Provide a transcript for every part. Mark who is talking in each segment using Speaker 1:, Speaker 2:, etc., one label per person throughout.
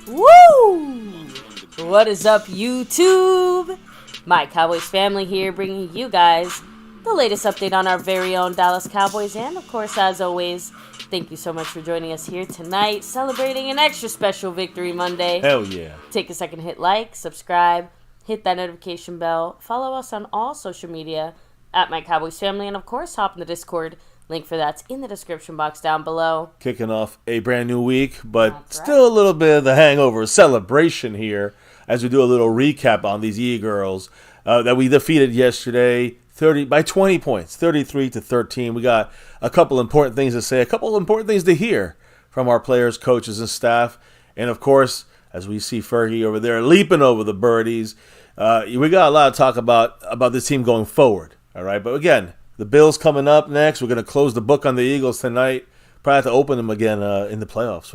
Speaker 1: Woo! What is up, YouTube? My Cowboys family here, bringing you guys the latest update on our very own Dallas Cowboys. And, of course, as always, thank you so much for joining us here tonight, celebrating an extra special Victory Monday.
Speaker 2: Hell yeah.
Speaker 1: Take a second to hit like, subscribe, hit that notification bell, follow us on all social media at My Cowboys Family, and, of course, hop in the Discord. Link for that's in the description box down below.
Speaker 2: Kicking off a brand new week, but still a little bit of the hangover celebration here as we do a little recap on these E-Girls that we defeated yesterday by 20 points, 33-13. We got a couple important things to say, a couple important things to hear from our players, coaches, and staff. And, of course, as we see Fergie over there leaping over the birdies, we got a lot to talk about this team going forward. All right, but again, the Bills coming up next. We're going to close the book on the Eagles tonight. Probably have to open them again in the playoffs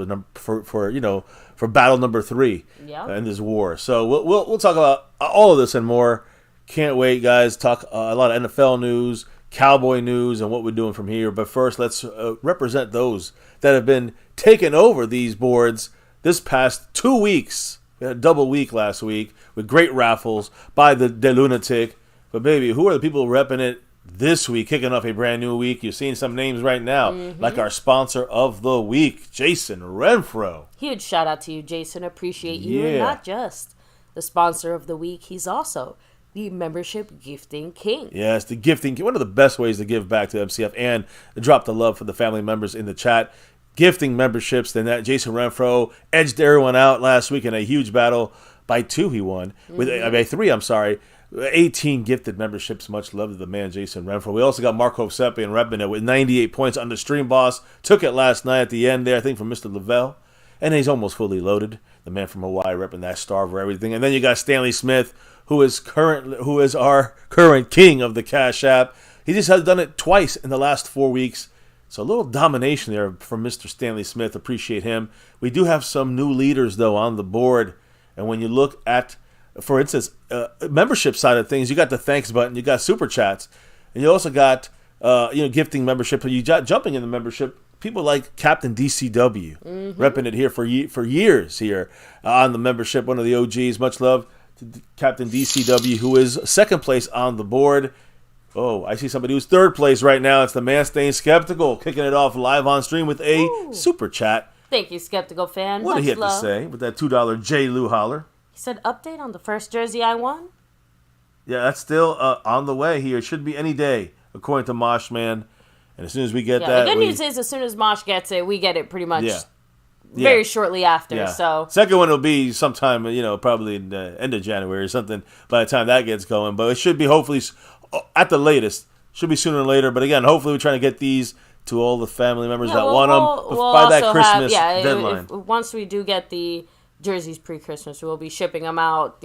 Speaker 2: for battle number 3 in this war. So we'll talk about all of this and more. Can't wait, guys. Talk a lot of NFL news, Cowboy news, and what we're doing from here. But first, let's represent those that have been taking over these boards this past 2 weeks. We had a double week last week with great raffles by the Lunatic. But baby, who are the people repping it this week, kicking off a brand new week? You're seeing some names right now, like our sponsor of the week, Jason Renfro.
Speaker 1: Huge shout out to you, Jason. Appreciate you. And not just the sponsor of the week, he's also the membership gifting king.
Speaker 2: Yes, the gifting king. One of the best ways to give back to MCF and drop the love for the family members in the chat. Gifting memberships. Then that Jason Renfro edged everyone out last week in a huge battle. By 2 he won. By 3, I'm sorry. 18 gifted memberships. Much love to the man, Jason Renfro. We also got Marco Seppi and repping it with 98 points on the Stream Boss. Took it last night at the end there, I think, from Mr. Lavelle. And he's almost fully loaded. The man from Hawaii repping that star over everything. And then you got Stanley Smith, who is our current king of the Cash App. He just has done it twice in the last 4 weeks. So a little domination there from Mr. Stanley Smith. Appreciate him. We do have some new leaders, though, on the board. And when you look at, for instance, membership side of things, you got the thanks button, you got super chats, and you also got gifting membership. You got jumping in the membership. People like Captain DCW, repping it here for years here on the membership. One of the OGs. Much love to Captain DCW, who is second place on the board. Oh, I see somebody who's third place right now. It's the Man Staying Skeptical, kicking it off live on stream with a super chat.
Speaker 1: Thank you, Skeptical fan.
Speaker 2: What did he have to say with that $2 J. Lou holler?
Speaker 1: He said, update on the first jersey I won?
Speaker 2: Yeah, that's still on the way here. It should be any day, according to Moshman. And as soon as we get that...
Speaker 1: The good news is, as soon as Mosh gets it, we get it pretty much very shortly after.
Speaker 2: Yeah.
Speaker 1: So
Speaker 2: second one will be sometime, probably in the end of January or something by the time that gets going. But it should be hopefully, at the latest, should be sooner than later. But again, hopefully we're trying to get these to all the family members that want them by that Christmas deadline.
Speaker 1: Once we do get the jerseys pre-Christmas, we'll be shipping them out,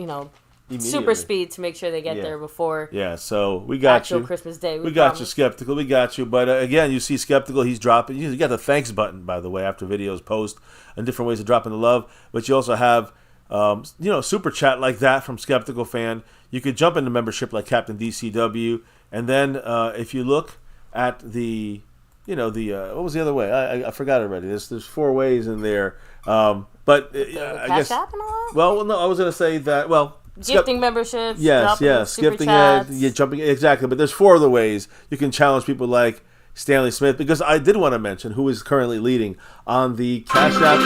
Speaker 1: super speed to make sure they get there before.
Speaker 2: Yeah, so we got
Speaker 1: actual
Speaker 2: you.
Speaker 1: Christmas Day.
Speaker 2: We got you, Skeptical. We got you. But again, you see Skeptical, he's dropping. You got the thanks button, by the way, after videos post, and different ways of dropping the love. But you also have, super chat like that from Skeptical fan. You could jump into membership like Captain DCW, and then if you look at the what was the other way? I forgot already. There's 4 ways in there. But I guess. Well, no, I was going to say that. Well,
Speaker 1: gifting memberships.
Speaker 2: Yes, gifting, jumping, exactly. But there's 4 other ways you can challenge people like Stanley Smith, because I did want to mention who is currently leading on the Cash App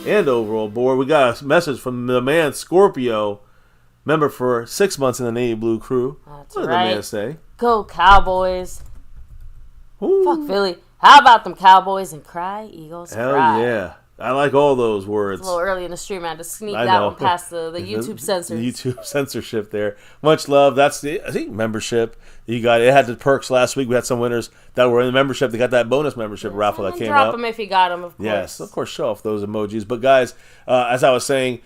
Speaker 2: and overall board. We got a message from the man Scorpio, member for 6 months in the Navy Blue crew.
Speaker 1: That's
Speaker 2: what did
Speaker 1: right.
Speaker 2: the man say?
Speaker 1: Go Cowboys.
Speaker 2: Ooh.
Speaker 1: Fuck Philly. How about them Cowboys and cry, Eagles
Speaker 2: Hell
Speaker 1: cry.
Speaker 2: Yeah. I like all those words.
Speaker 1: It's a little early in the stream. I had to sneak that one past the YouTube censors.
Speaker 2: The YouTube censorship there. Much love. That's the membership. You got it. Had the perks last week. We had some winners that were in the membership. They got that bonus membership raffle that came out.
Speaker 1: Drop them if you got them, of course.
Speaker 2: Yes, of course. Show off those emojis. But guys, as I was saying,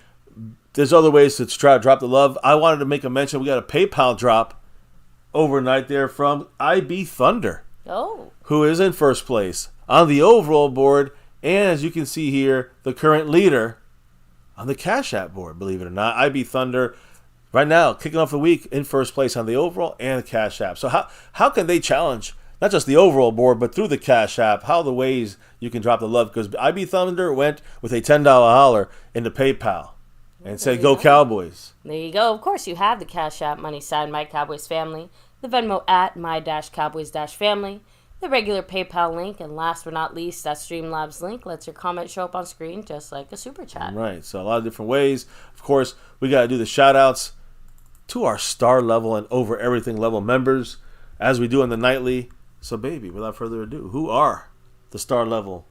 Speaker 2: there's other ways to try to drop the love. I wanted to make a mention. We got a PayPal drop overnight there from IB Thunder.
Speaker 1: Oh.
Speaker 2: Who is in first place on the overall board, and as you can see here, the current leader on the Cash App board, believe it or not. IB Thunder, right now, kicking off the week in first place on the overall and the Cash App. So how can they challenge not just the overall board, but through the Cash App, how the ways you can drop the love. Because IB Thunder went with a $10 holler into PayPal and said, "Go Cowboys."
Speaker 1: There you go. Of course, you have the Cash App money sign, My Cowboys Family, the Venmo at My-Cowboys-Family, the regular PayPal link, and last but not least, that Streamlabs link lets your comment show up on screen just like a super chat.
Speaker 2: Right. So a lot of different ways. Of course, we got to do the shout-outs to our star level and over everything level members, as we do in the nightly. So, baby, without further ado, who are the star level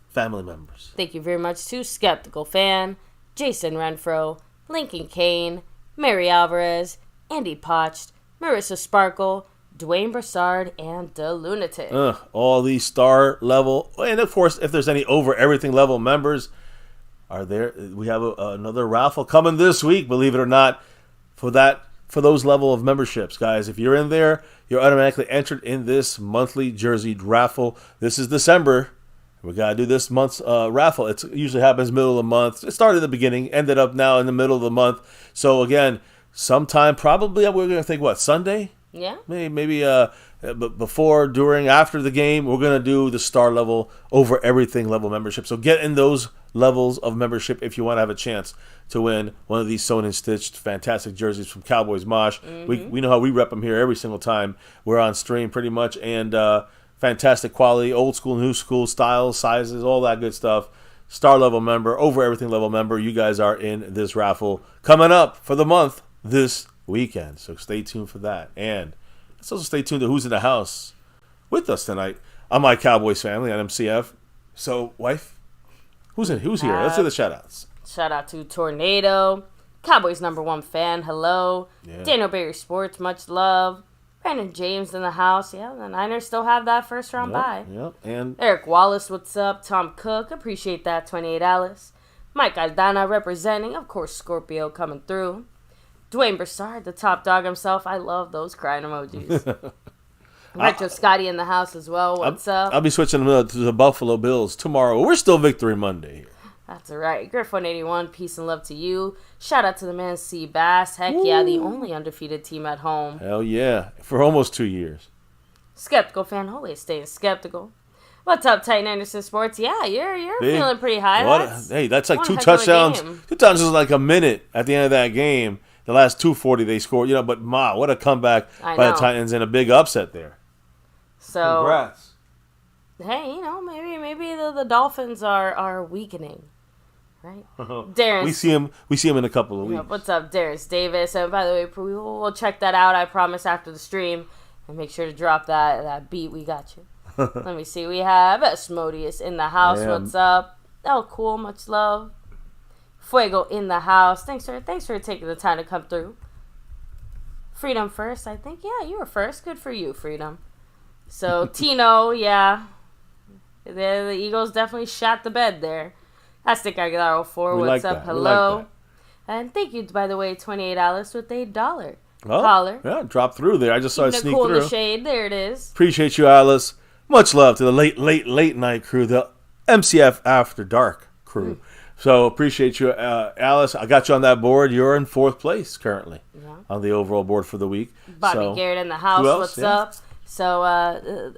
Speaker 2: family members?
Speaker 1: Thank you very much to Skeptical Fan, Jason Renfro, Lincoln Kane, Mary Alvarez, Andy Potched, Marissa Sparkle, Dwayne Broussard, and The Lunatic.
Speaker 2: All these star level, and of course, if there's any over everything level members, are there? We have another raffle coming this week, believe it or not, for those level of memberships, guys. If you're in there, you're automatically entered in this monthly jersey raffle. This is December. We got to do this month's raffle. It usually happens middle of the month. It started at the beginning, ended up now in the middle of the month. So, again, sometime probably, we're going to think, what, Sunday?
Speaker 1: Yeah.
Speaker 2: Maybe before, during, after the game, we're going to do the star level over everything level membership. So get in those levels of membership if you want to have a chance to win one of these sewn and stitched fantastic jerseys from Cowboys Mosh. We know how we rep them here every single time we're on stream pretty much, and fantastic quality, old school, new school, styles, sizes, all that good stuff. Star level member, over everything level member, you guys are in this raffle coming up for the month this weekend. So stay tuned for that. And let's also stay tuned to who's in the house with us tonight on My Cowboys Family on MCF. So, wife, who's here? Let's do the shout-outs.
Speaker 1: Shout out to Tornado, Cowboys #1 fan, hello.
Speaker 2: Yeah.
Speaker 1: Daniel Berry Sports, much love. Brandon James in the house. Yeah, the Niners still have that first round bye.
Speaker 2: Yep. And
Speaker 1: Eric Wallace, what's up? Tom Cook, appreciate that. 28 Alice. Mike Aldana representing. Of course, Scorpio coming through. Dwayne Broussard, the top dog himself. I love those crying emojis. Retro Scotty in the house as well. What's up?
Speaker 2: I'll be switching to the Buffalo Bills tomorrow. We're still Victory Monday here.
Speaker 1: That's all right. Griff181, peace and love to you. Shout out to the man C. Bass. Heck yeah, the only undefeated team at home.
Speaker 2: Hell yeah. For almost 2 years.
Speaker 1: Skeptical fan, always staying skeptical. What's up, Titan Anderson Sports? Yeah, you're feeling pretty high.
Speaker 2: That's like 2 touchdowns. 2 touchdowns is like a minute at the end of that game. The last 240 they scored. But what a comeback by the Titans and a big upset there.
Speaker 1: So,
Speaker 2: congrats.
Speaker 1: Hey, maybe the Dolphins are weakening. Right, Darren.
Speaker 2: We see him in a couple of weeks.
Speaker 1: What's up, Darius Davis? And by the way, we'll check that out. I promise after the stream, and make sure to drop that beat. We got you. Let me see. We have Asmodeus in the house. What's up? Oh, cool. Much love. Fuego in the house. Thanks for taking the time to come through. Freedom first, I think. Yeah, you were first. Good for you, Freedom. So Tino, yeah, the Eagles definitely shot the bed there. Aztec Aguilar 04, what's up? Hello. And thank you, by the way, 28 Alice with $8 caller.
Speaker 2: Yeah, dropped through there. I just saw it sneak
Speaker 1: cool
Speaker 2: through.
Speaker 1: In the shade. There it is.
Speaker 2: Appreciate you, Alice. Much love to the late night crew, the MCF After Dark crew. So appreciate you, Alice. I got you on that board. You're in 4th place currently on the overall board for the week.
Speaker 1: Bobby Garrett in the house. What's up? So,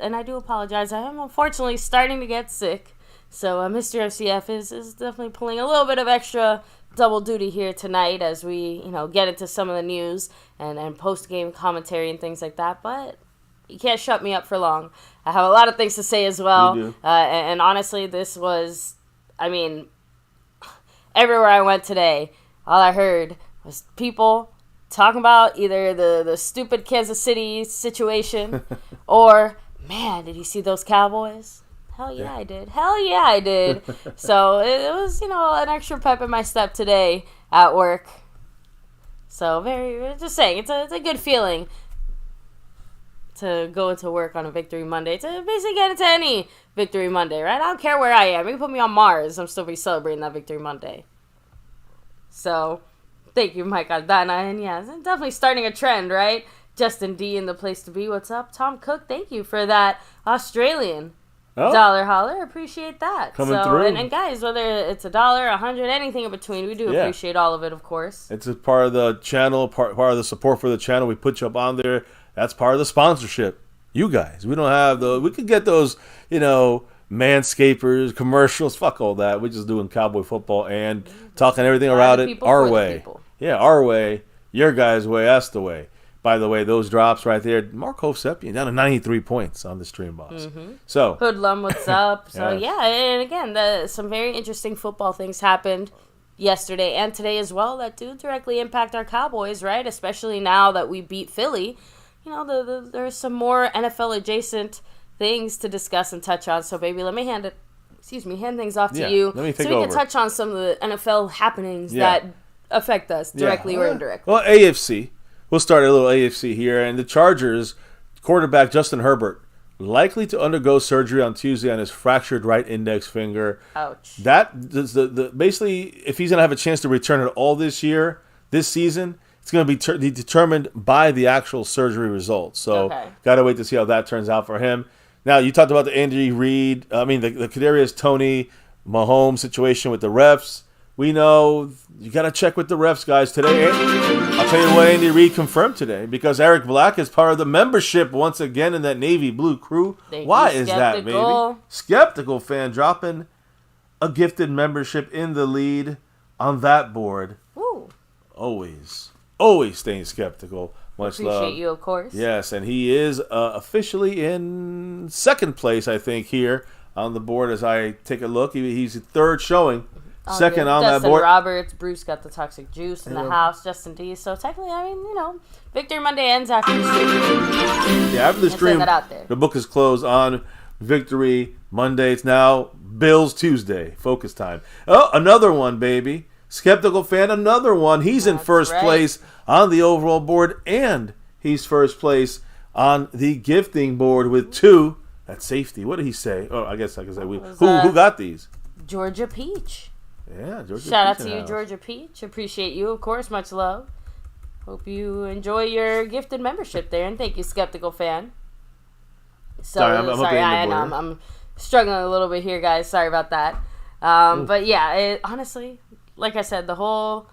Speaker 1: and I do apologize. I am unfortunately starting to get sick. So, Mr. MCF is definitely pulling a little bit of extra double duty here tonight as we, get into some of the news and post-game commentary and things like that. But you can't shut me up for long. I have a lot of things to say as well.
Speaker 2: You do.
Speaker 1: And honestly, this was, everywhere I went today, all I heard was people talking about either the stupid Kansas City situation or, man, did you see those Cowboys? Hell yeah, I did. So it was, an extra pep in my step today at work. So just saying, it's a good feeling to go into work on a Victory Monday, to basically get into any Victory Monday, right? I don't care where I am. You can put me on Mars. I'm still be celebrating that Victory Monday. So, thank you, Mike Aldana. And yeah, it's definitely starting a trend, right? Justin D in the place to be. What's up? Tom Cook, thank you for that Australian dollar holler. Appreciate that.
Speaker 2: Coming through.
Speaker 1: And guys, whether it's $1, $100, anything in between, we do appreciate all of it, of course.
Speaker 2: It's a part of the channel, part of the support for the channel. We put you up on there. That's part of the sponsorship. You guys. We don't have those. We could get those, manscapers, commercials, fuck all that. We're just doing cowboy football and talking everything around it our way. Yeah, our way. Your guys' way, us the way. By the way, those drops right there, Mark Hovsepian down to 93 points on the stream, boss.
Speaker 1: Mm-hmm.
Speaker 2: So
Speaker 1: Hoodlum, what's up? So yeah, and again, some very interesting football things happened yesterday and today as well that do directly impact our Cowboys, right? Especially now that we beat Philly. There's some more NFL adjacent things to discuss and touch on. So, baby, let me hand things off to you,
Speaker 2: let me take
Speaker 1: so we
Speaker 2: over.
Speaker 1: can touch on some of the NFL happenings that affect us directly or indirectly.
Speaker 2: Well, AFC. We'll start a little AFC here, and the Chargers quarterback Justin Herbert likely to undergo surgery on Tuesday on his fractured right index finger.
Speaker 1: Ouch.
Speaker 2: That basically, if he's gonna have a chance to return at all this season. It's going to be determined by the actual surgery results. So, got to wait to see how that turns out for him. Now, you talked about the Andy Reid, the Kadarius Toney Mahomes situation with the refs. We know you got to check with the refs, guys. Today, I'll tell you what Andy Reid confirmed today, because Eric Black is part of the membership once again in that Navy Blue crew. Why is that, baby? Skeptical fan dropping a gifted membership in the lead on that board.
Speaker 1: Ooh.
Speaker 2: Always staying skeptical. Much
Speaker 1: Appreciate
Speaker 2: love.
Speaker 1: you, of course.
Speaker 2: Yes, and he is officially in second place, I think, here on the board as I take a look. He's third showing. Second on that board.
Speaker 1: Roberts, Bruce got the toxic juice in the house, Justin D. So technically, Victory Monday ends after the stream.
Speaker 2: Yeah, after the stream, the book is closed on Victory Monday. It's now Bills Tuesday. Focus time. Oh, another one, baby. Skeptical fan, another one. He's in first place on the overall board, and he's first place on the gifting board with 2. That's safety. What did he say? Oh, I guess I can say who got these?
Speaker 1: Georgia Peach.
Speaker 2: Yeah, Georgia Peach.
Speaker 1: Shout out to you, Georgia Peach. Appreciate you, of course. Much love. Hope you enjoy your gifted membership there, and thank you, Skeptical fan. I'm struggling a little bit here, guys. Sorry about that. But yeah, honestly, like I said, the whole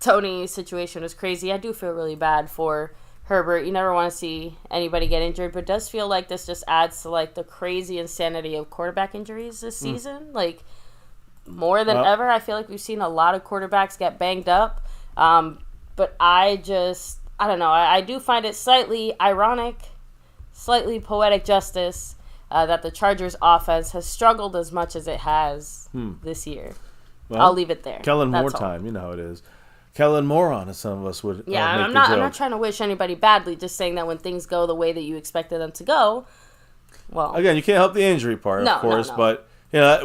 Speaker 1: Tony situation was crazy. I do feel really bad for Herbert. You never want to see anybody get injured, but it does feel like this just adds to the crazy insanity of quarterback injuries this season. More than ever, I feel like we've seen a lot of quarterbacks get banged up. But I don't know. I do find it slightly ironic, slightly poetic justice that the Chargers offense has struggled as much as it has this year. Well, I'll leave it there.
Speaker 2: Kellen Moore time. You know how it is. Kellen Moore on, as some of us would.
Speaker 1: Yeah, I'm not trying to wish anybody badly. Just saying that when things go the way that you expected them to go, well,
Speaker 2: again, you can't help the injury part, of course. No. But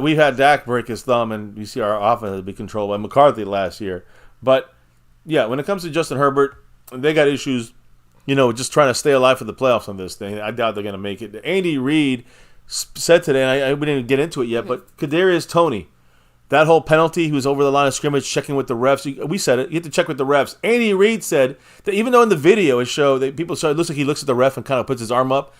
Speaker 2: we've had Dak break his thumb, and you see our offense be controlled by McCarthy last year. But yeah, when it comes to Justin Herbert, they got issues. Just trying to stay alive for the playoffs on this thing. I doubt they're going to make it. Andy Reid said today, and we didn't get into it yet, but Kadarius Toney. That whole penalty, he was over the line of scrimmage checking with the refs. We said it. You have to check with the refs. Andy Reid said that even though in the video it showed that people saw it looks like he looks at the ref and kind of puts his arm up,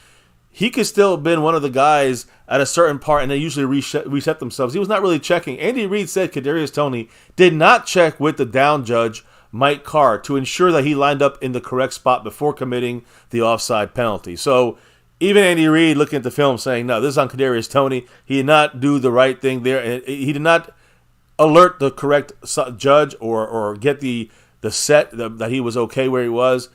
Speaker 2: he could still have been one of the guys at a certain part, and they usually reset themselves. He was not really checking. Andy Reid said Kadarius Toney did not check with the down judge, Mike Carr, to ensure that he lined up in the correct spot before committing the offside penalty. So even Andy Reid looking at the film saying, no, this is on Kadarius Toney. He did not do the right thing there. He did not alert the correct judge or get the set that he was okay where he was.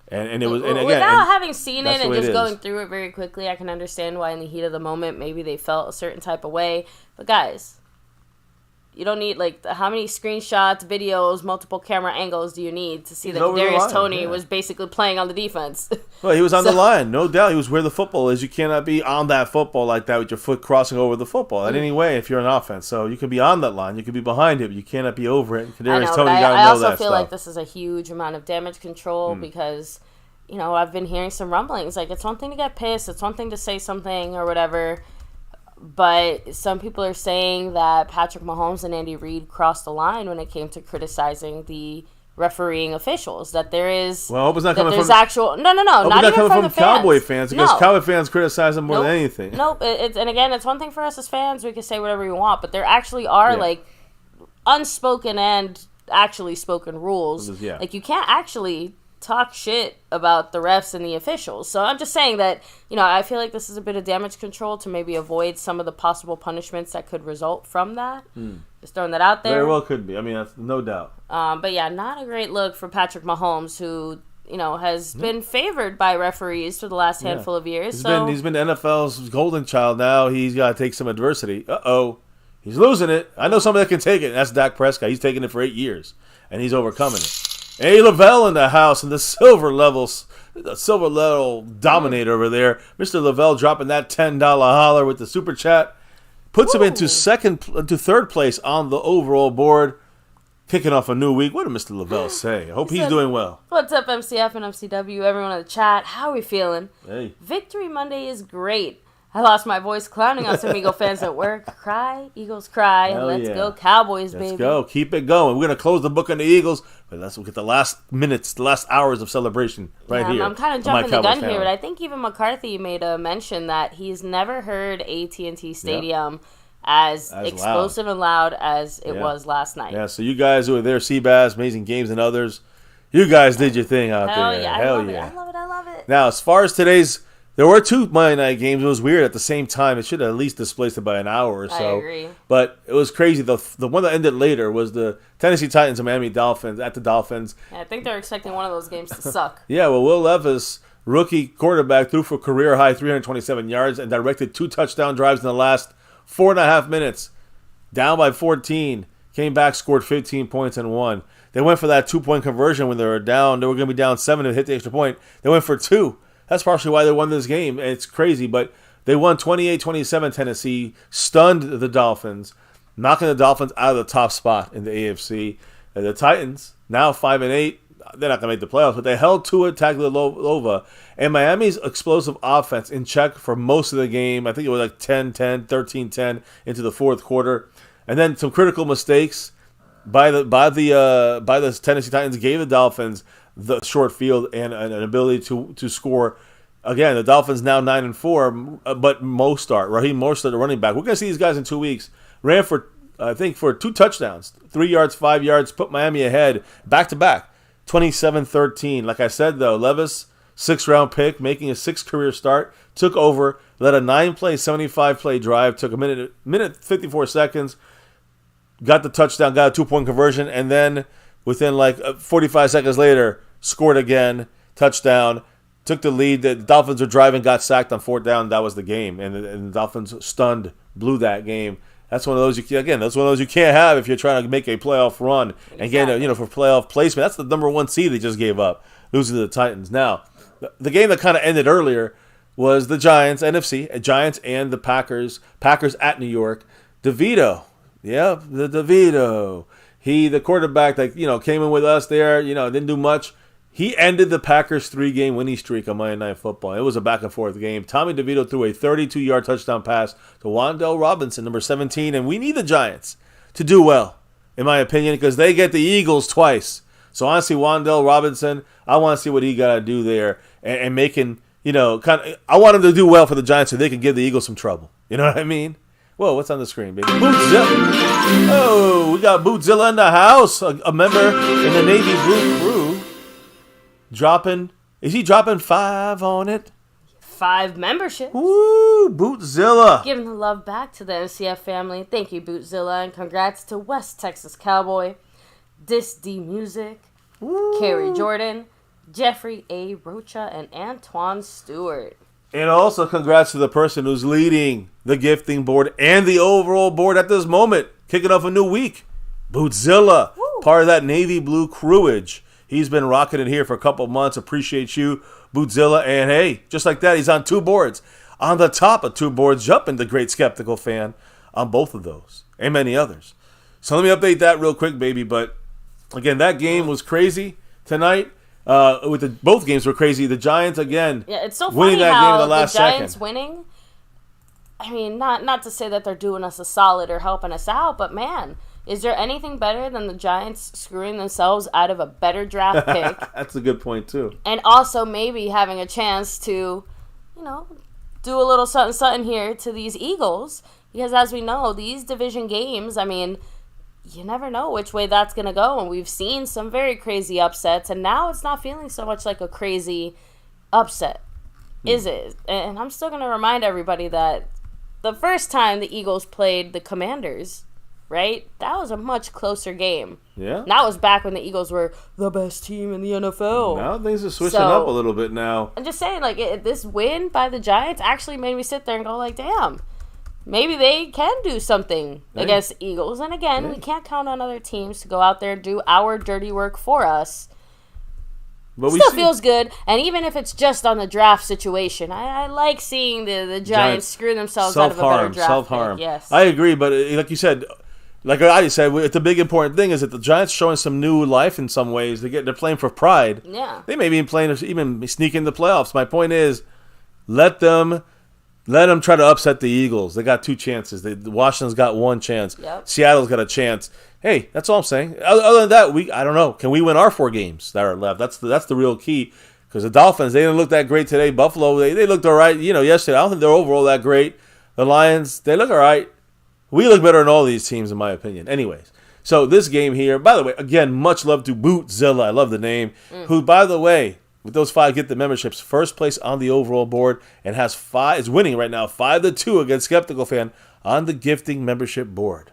Speaker 2: And it was, and again,
Speaker 1: without having seen it and just going through it very quickly, I can understand why in the heat of the moment maybe they felt a certain type of way. But guys, you don't need how many screenshots, videos, multiple camera angles do you need to see that Kadarius Toney was basically playing on the defense?
Speaker 2: Well, he was on the line, no doubt. He was where the football is. You cannot be on that football like that with your foot crossing over the football in any way if you're an offense. So you can be on that line, you can be behind it, but you cannot be over it. Kadarius Toney got to know that stuff.
Speaker 1: I also feel like this is a huge amount of damage control because I've been hearing some rumblings. It's one thing to get pissed, it's one thing to say something or whatever. But some people are saying that Patrick Mahomes and Andy Reid crossed the line when it came to criticizing the refereeing officials. That there is,
Speaker 2: well, I hope it's not coming from
Speaker 1: actual not even from the fans.
Speaker 2: Cowboy fans, because Cowboy fans criticize them more than anything.
Speaker 1: Nope. And again, it's one thing for us as fans; we can say whatever we want, but there actually are unspoken and actually spoken rules.
Speaker 2: Yeah.
Speaker 1: You can't actually talk shit about the refs and the officials. So I'm just saying that, I feel like this is a bit of damage control to maybe avoid some of the possible punishments that could result from that. Just throwing that out there.
Speaker 2: Very well could be. I mean, that's no doubt.
Speaker 1: But yeah, not a great look for Patrick Mahomes, who has been favored by referees for the last handful of years.
Speaker 2: He's been NFL's golden child now. He's got to take some adversity. He's losing it. I know somebody that can take it, and that's Dak Prescott. He's taken it for 8 years, and he's overcoming it. Hey, Lavelle in the house, and the silver level dominator over there. Mr. Lavelle dropping that $10 holler with the super chat. Puts him into third place on the overall board. Kicking off a new week. What did Mr. Lavelle say? I hope he's doing well.
Speaker 1: What's up, MCF and MCW? Everyone in the chat. How are we feeling?
Speaker 2: Hey.
Speaker 1: Victory Monday is great. I lost my voice clowning on some Eagle fans at work. Cry, Eagles cry, and let's go Cowboys, baby.
Speaker 2: Let's go. Keep it going. We're going to close the book on the Eagles, but let's get the last minutes, the last hours of celebration here.
Speaker 1: I'm kind of jumping the gun here, but I think even McCarthy made a mention that he's never heard AT&T Stadium as explosive and loud as it was last night.
Speaker 2: Yeah, so you guys who were there, Seabass, Amazing Games, and others, you guys did your thing out there.
Speaker 1: Yeah,
Speaker 2: Hell yeah.
Speaker 1: I love it.
Speaker 2: Now, as far as today's... There were 2 Monday night games. It was weird at the same time. It should have at least displaced it by an hour or so.
Speaker 1: I agree.
Speaker 2: But it was crazy. The one that ended later was the Tennessee Titans and Miami Dolphins at the Dolphins.
Speaker 1: Yeah, I think they're expecting one of those games to suck.
Speaker 2: Yeah, well, Will Levis, rookie quarterback, threw for career-high 327 yards and directed 2 touchdown drives in the last 4.5 minutes. Down by 14. Came back, scored 15 points, and won. They went for that 2-point conversion when they were down. They were going to be down 7 to hit the extra point. They went for 2. That's partially why they won this game. And it's crazy, but they won 28-27. Tennessee stunned the Dolphins, knocking the Dolphins out of the top spot in the AFC. And the Titans, now 5-8, they're not going to make the playoffs, but they held Tua Tagovailoa and Miami's explosive offense in check for most of the game. I think it was like 10-10, 13-10 into the fourth quarter. And then some critical mistakes by the Tennessee Titans gave the Dolphins the short field and an ability to score. Again, the Dolphins now 9-4, but Raheem Mostert, the running back. We're going to see these guys in 2 weeks. Ran for 2 touchdowns, 3 yards, 5 yards, put Miami ahead back-to-back, 27-13. Like I said, though, Levis, 6th-round pick, making a 6th career start, took over, led a 9-play, 75-play drive, took a minute 54 seconds, got the touchdown, got a 2-point conversion, and then within 45 seconds later, scored again, touchdown, took the lead. The Dolphins were driving, got sacked on 4th down. That was the game, and the Dolphins stunned, blew that game. That's one of those you can't have if you're trying to make a playoff run and get for playoff placement. That's the number 1 seed they just gave up, losing to the Titans. Now, the game that kind of ended earlier was the Giants, NFC, Giants and the Packers. Packers at New York. DeVito, the DeVito. The quarterback that, came in with us there, didn't do much. He ended the Packers' 3-game winning streak on Monday Night Football. It was a back-and-forth game. Tommy DeVito threw a 32-yard touchdown pass to Wan'Dale Robinson, number 17, and we need the Giants to do well, in my opinion, because they get the Eagles twice. So honestly, Wan'Dale Robinson, I want to see what he got to do there and making, I want him to do well for the Giants so they can give the Eagles some trouble. You know what I mean? Whoa, what's on the screen, baby? Bootzilla. Oh, we got Bootzilla in the house. A member in the Navy Blue crew. Is he dropping 5 on it?
Speaker 1: 5 memberships.
Speaker 2: Woo, Bootzilla.
Speaker 1: Giving the love back to the MCF family. Thank you, Bootzilla, and congrats to West Texas Cowboy, Dis D Music, Kerry Jordan, Jeffrey A. Rocha, and Antoine Stewart.
Speaker 2: And also congrats to the person who's leading the gifting board and the overall board at this moment. Kicking off a new week. Bootzilla, part of that Navy Blue crewage. He's been rocking it here for a couple months. Appreciate you, Bootzilla. And hey, just like that, he's on 2 boards. On the top of 2 boards, jumping the Great Skeptical Fan on both of those and many others. So let me update that real quick, baby. But again, that game was crazy tonight. Both games were crazy. The Giants again.
Speaker 1: Yeah, it's so
Speaker 2: winning
Speaker 1: funny
Speaker 2: that
Speaker 1: how
Speaker 2: game in the last
Speaker 1: the Giants
Speaker 2: second.
Speaker 1: Winning. I mean, not to say that they're doing us a solid or helping us out, but man, is there anything better than the Giants screwing themselves out of a better draft pick?
Speaker 2: That's a good point too.
Speaker 1: And also maybe having a chance to, do a little something here to these Eagles, because as we know, these division games, I mean, you never know which way that's going to go. And we've seen some very crazy upsets, and now it's not feeling so much like a crazy upset, is it? And I'm still going to remind everybody that the first time the Eagles played the Commanders, right, that was a much closer game.
Speaker 2: Yeah.
Speaker 1: And that was back when the Eagles were the best team in the NFL.
Speaker 2: Now things are switching up a little bit now.
Speaker 1: I'm just saying, like, this win by the Giants actually made me sit there and go, like, damn, maybe they can do something against the Eagles. And again, we can't count on other teams to go out there and do our dirty work for us. But still feels good, and even if it's just on the draft situation, I like seeing the Giants screw themselves out of a better draft.
Speaker 2: Self-harm.
Speaker 1: Yes,
Speaker 2: I agree, but like you said, like I said, the big important thing is that the Giants showing some new life in some ways. They're playing for pride.
Speaker 1: Yeah,
Speaker 2: they may be playing even sneak in the playoffs. My point is, let them try to upset the Eagles. They got 2 chances. Washington's got 1 chance.
Speaker 1: Yep.
Speaker 2: Seattle's got a chance. Hey, that's all I'm saying. Other than that, I don't know. Can we win our 4 games that are left? That's the real key. Because the Dolphins, they didn't look that great today. Buffalo, they looked all right. Yesterday, I don't think they're overall that great. The Lions, they look all right. We look better than all these teams, in my opinion. Anyways, so this game here, by the way, again, much love to Bootzilla. I love the name. Who, by the way, with those 5 get the memberships, first place on the overall board and is winning right now 5-2 against Skeptical Fan on the gifting membership board.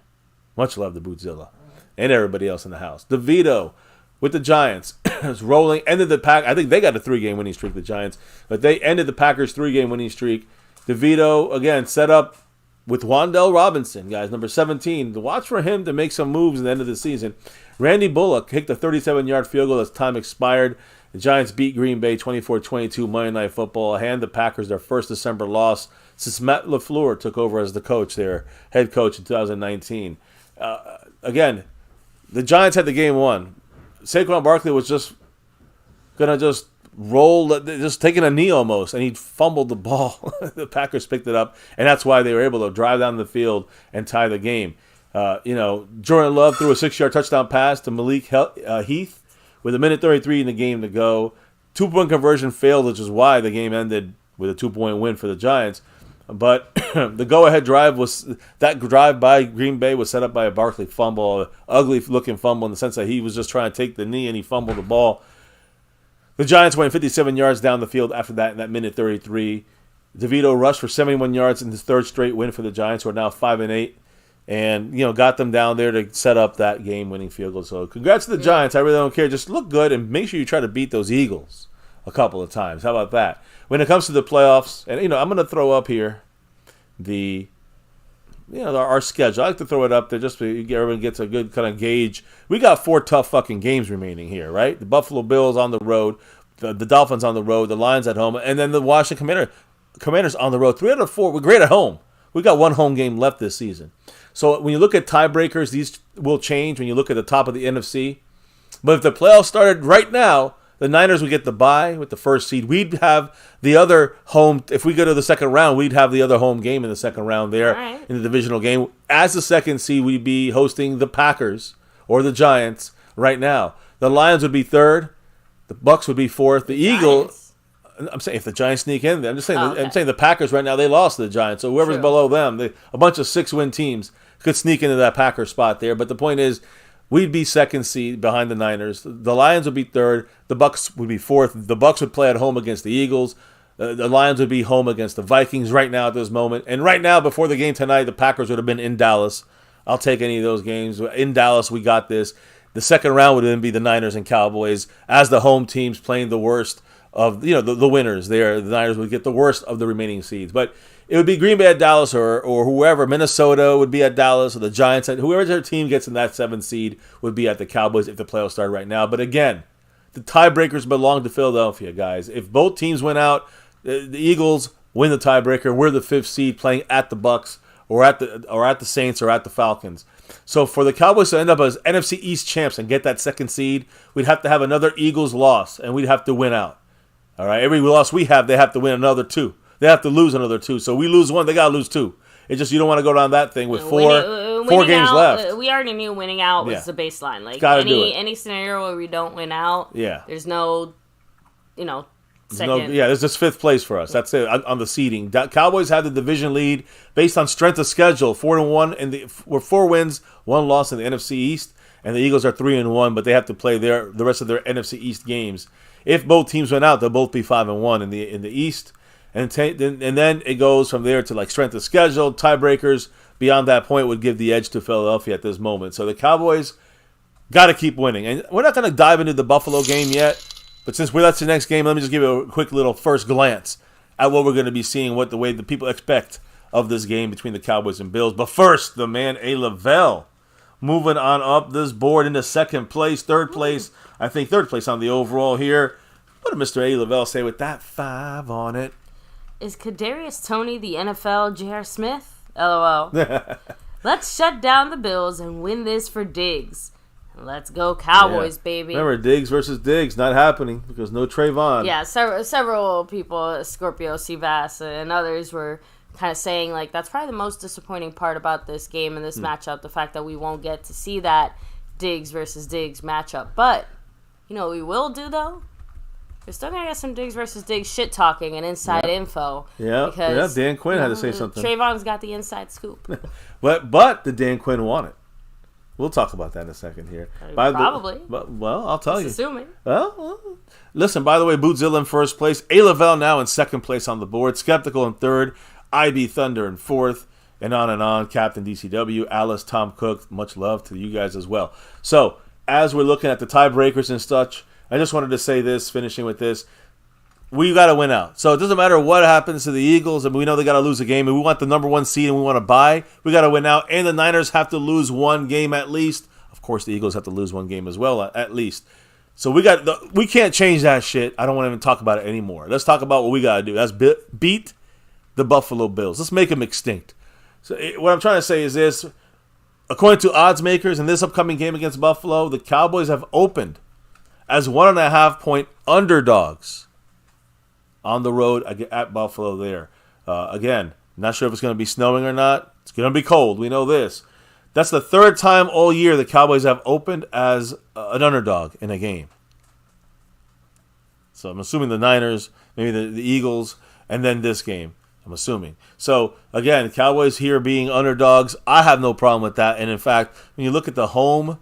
Speaker 2: Much love to Bootzilla and everybody else in the house. DeVito with the Giants is rolling. Ended the pack. I think they got a 3-game winning streak, the Giants, but they ended the Packers' 3-game winning streak. DeVito again set up with Wan'Dale Robinson, guys, number 17. To watch for him to make some moves at the end of the season. Randy Bullock kicked a 37-yard field goal as time expired. The Giants beat Green Bay 24-22 Monday Night Football, hand the Packers their first December loss since Matt LaFleur took over as the coach there, head coach in 2019. Again, the Giants had the game won. Saquon Barkley was just going to roll, just taking a knee almost, and he fumbled the ball. The Packers picked it up, and that's why they were able to drive down the field and tie the game. Jordan Love threw a 6-yard touchdown pass to Malik Heath with 1:33 in the game to go. 2-point conversion failed, which is why the game ended with a 2-point win for the Giants. But the go-ahead drive by Green Bay was set up by a Barkley fumble, an ugly-looking fumble in the sense that he was just trying to take the knee and he fumbled the ball. The Giants went 57 yards down the field after that in that 1:33. DeVito rushed for 71 yards in his 3rd straight win for the Giants, who are now 5-8, and got them down there to set up that game-winning field goal. So congrats to the Giants. I really don't care. Just look good and make sure you try to beat those Eagles a couple of times. How about that? When it comes to the playoffs, and I'm going to throw up here our schedule. I like to throw it up there just so everyone gets a good kind of gauge. We got 4 tough fucking games remaining here, right? The Buffalo Bills on the road, the Dolphins on the road, the Lions at home, and then the Washington Commanders on the road. 3 out of 4. We're great at home. We got 1 home game left this season. So when you look at tiebreakers, these will change when you look at the top of the NFC. But if the playoffs started right now, the Niners would get the bye with the 1st seed. We'd have the other home. If we go to the 2nd round, we'd have the other home game in the 2nd round there in the divisional game. As the 2nd seed, we'd be hosting the Packers or the Giants right now. The Lions would be 3rd. The Bucks would be 4th. The Eagles. I'm saying if the Giants sneak in there. I'm just saying. I'm saying the Packers right now, they lost to the Giants. So whoever's below them, a bunch of 6-win teams could sneak into that Packers spot there. But the point is, we'd be 2nd seed behind the Niners. The Lions would be 3rd. The Bucks would be 4th. The Bucks would play at home against the Eagles. The Lions would be home against the Vikings right now at this moment. And right now, before the game tonight, the Packers would have been in Dallas. I'll take any of those games. In Dallas, we got this. The 2nd round would then be the Niners and Cowboys as the home teams playing the worst of the winners there. The Niners would get the worst of the remaining seeds. But it would be Green Bay at Dallas or whoever. Minnesota would be at Dallas or the Giants. Whoever their team gets in that 7th seed would be at the Cowboys if the playoffs start right now. But again, the tiebreakers belong to Philadelphia, guys. If both teams win out, the Eagles win the tiebreaker. We're the 5th seed playing at the Bucks or at the Saints or at the Falcons. So for the Cowboys to end up as NFC East champs and get that 2nd seed, we'd have to have another Eagles loss, and we'd have to win out. All right, every loss we have, they have to win another 2. They have to lose another 2. So we lose 1, they got to lose 2. It's just you don't want to go down that thing with 4 games left.
Speaker 1: We already knew winning out was the baseline. Like any scenario where we don't win out, there's no, second.
Speaker 2: This is 5th place for us. That's it on the seeding. Cowboys have the division lead based on strength of schedule, 4-1, we're 4 wins, 1 loss in the NFC East, and the Eagles are 3-1, but they have to play the rest of their NFC East games. If both teams went out, they'll both be 5-1 in the East, and then it goes from there to like strength of schedule, tiebreakers. Beyond that point would give the edge to Philadelphia at this moment. So the Cowboys got to keep winning, and we're not going to dive into the Buffalo game yet. But since that's the next game, let me just give you a quick little first glance at what we're going to be seeing, what the way the people expect of this game between the Cowboys and Bills. But first, the man A. Lavelle moving on up this board into 2nd place, 3rd place. I think 3rd place on the overall here. What did Mr. A. Lavelle say with that 5 on it?
Speaker 1: Is Kadarius Toney the NFL J.R. Smith? LOL. Let's shut down the Bills and win this for Diggs. Let's go Cowboys, baby.
Speaker 2: Remember, Diggs versus Diggs, not happening because no Trayvon.
Speaker 1: Yeah, several people, Scorpio, Seabass, and others were kind of saying, like, that's probably the most disappointing part about this game and this matchup, the fact that we won't get to see that Diggs versus Diggs matchup. But, you know what we will do, though? We're still going to get some Diggs versus Diggs shit-talking and inside info.
Speaker 2: Because, Dan Quinn had to say something.
Speaker 1: Trayvon's got the inside scoop.
Speaker 2: But did Dan Quinn want it? We'll talk about that in a second here.
Speaker 1: Probably.
Speaker 2: Well, I'll tell you.
Speaker 1: Assuming.
Speaker 2: Well, listen, by the way, Bootzilla in 1st place. A. Lavelle now in 2nd place on the board. Skeptical in 3rd. IB Thunder in 4th. And on. Captain DCW, Alice, Tom Cook. Much love to you guys as well. So, as we're looking at the tiebreakers and such, I just wanted to say this, finishing with this. We got to win out. So it doesn't matter what happens to the Eagles. And we know they got to lose a game. And we want the number 1 seed and we want to bye. We got to win out. And the Niners have to lose 1 game at least. Of course, the Eagles have to lose 1 game as well, at least. So we can't change that shit. I don't want to even talk about it anymore. Let's talk about what we got to do. That's beat the Buffalo Bills. Let's make them extinct. So what I'm trying to say is this. According to odds makers, in this upcoming game against Buffalo, the Cowboys have opened as 1.5-point underdogs on the road at Buffalo there. Again, not sure if it's going to be snowing or not. It's going to be cold. We know this. That's the 3rd time all year the Cowboys have opened as an underdog in a game. So I'm assuming the Niners, maybe the Eagles, and then this game. I'm assuming. So, again, Cowboys here being underdogs, I have no problem with that. And, in fact, when you look at the home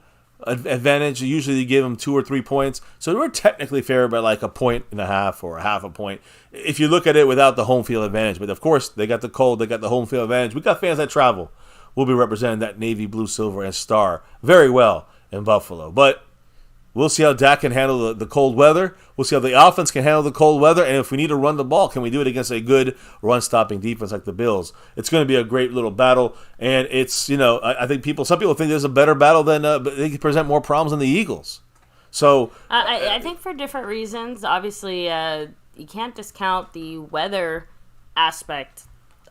Speaker 2: advantage, usually you give them 2 or 3 points. So we're technically favored by like 1.5 points or a half a point if you look at it without the home field advantage. But of course, they got the cold, they got the home field advantage. We got fans that travel. We'll be representing that navy, blue, silver, and star very well in Buffalo. But we'll see how Dak can handle the cold weather. We'll see how the offense can handle the cold weather. And if we need to run the ball, can we do it against a good run-stopping defense like the Bills? It's going to be a great little battle. And it's, I think some people think there's a better battle than, but they present more problems than the Eagles. So
Speaker 1: I think for different reasons. Obviously, you can't discount the weather aspect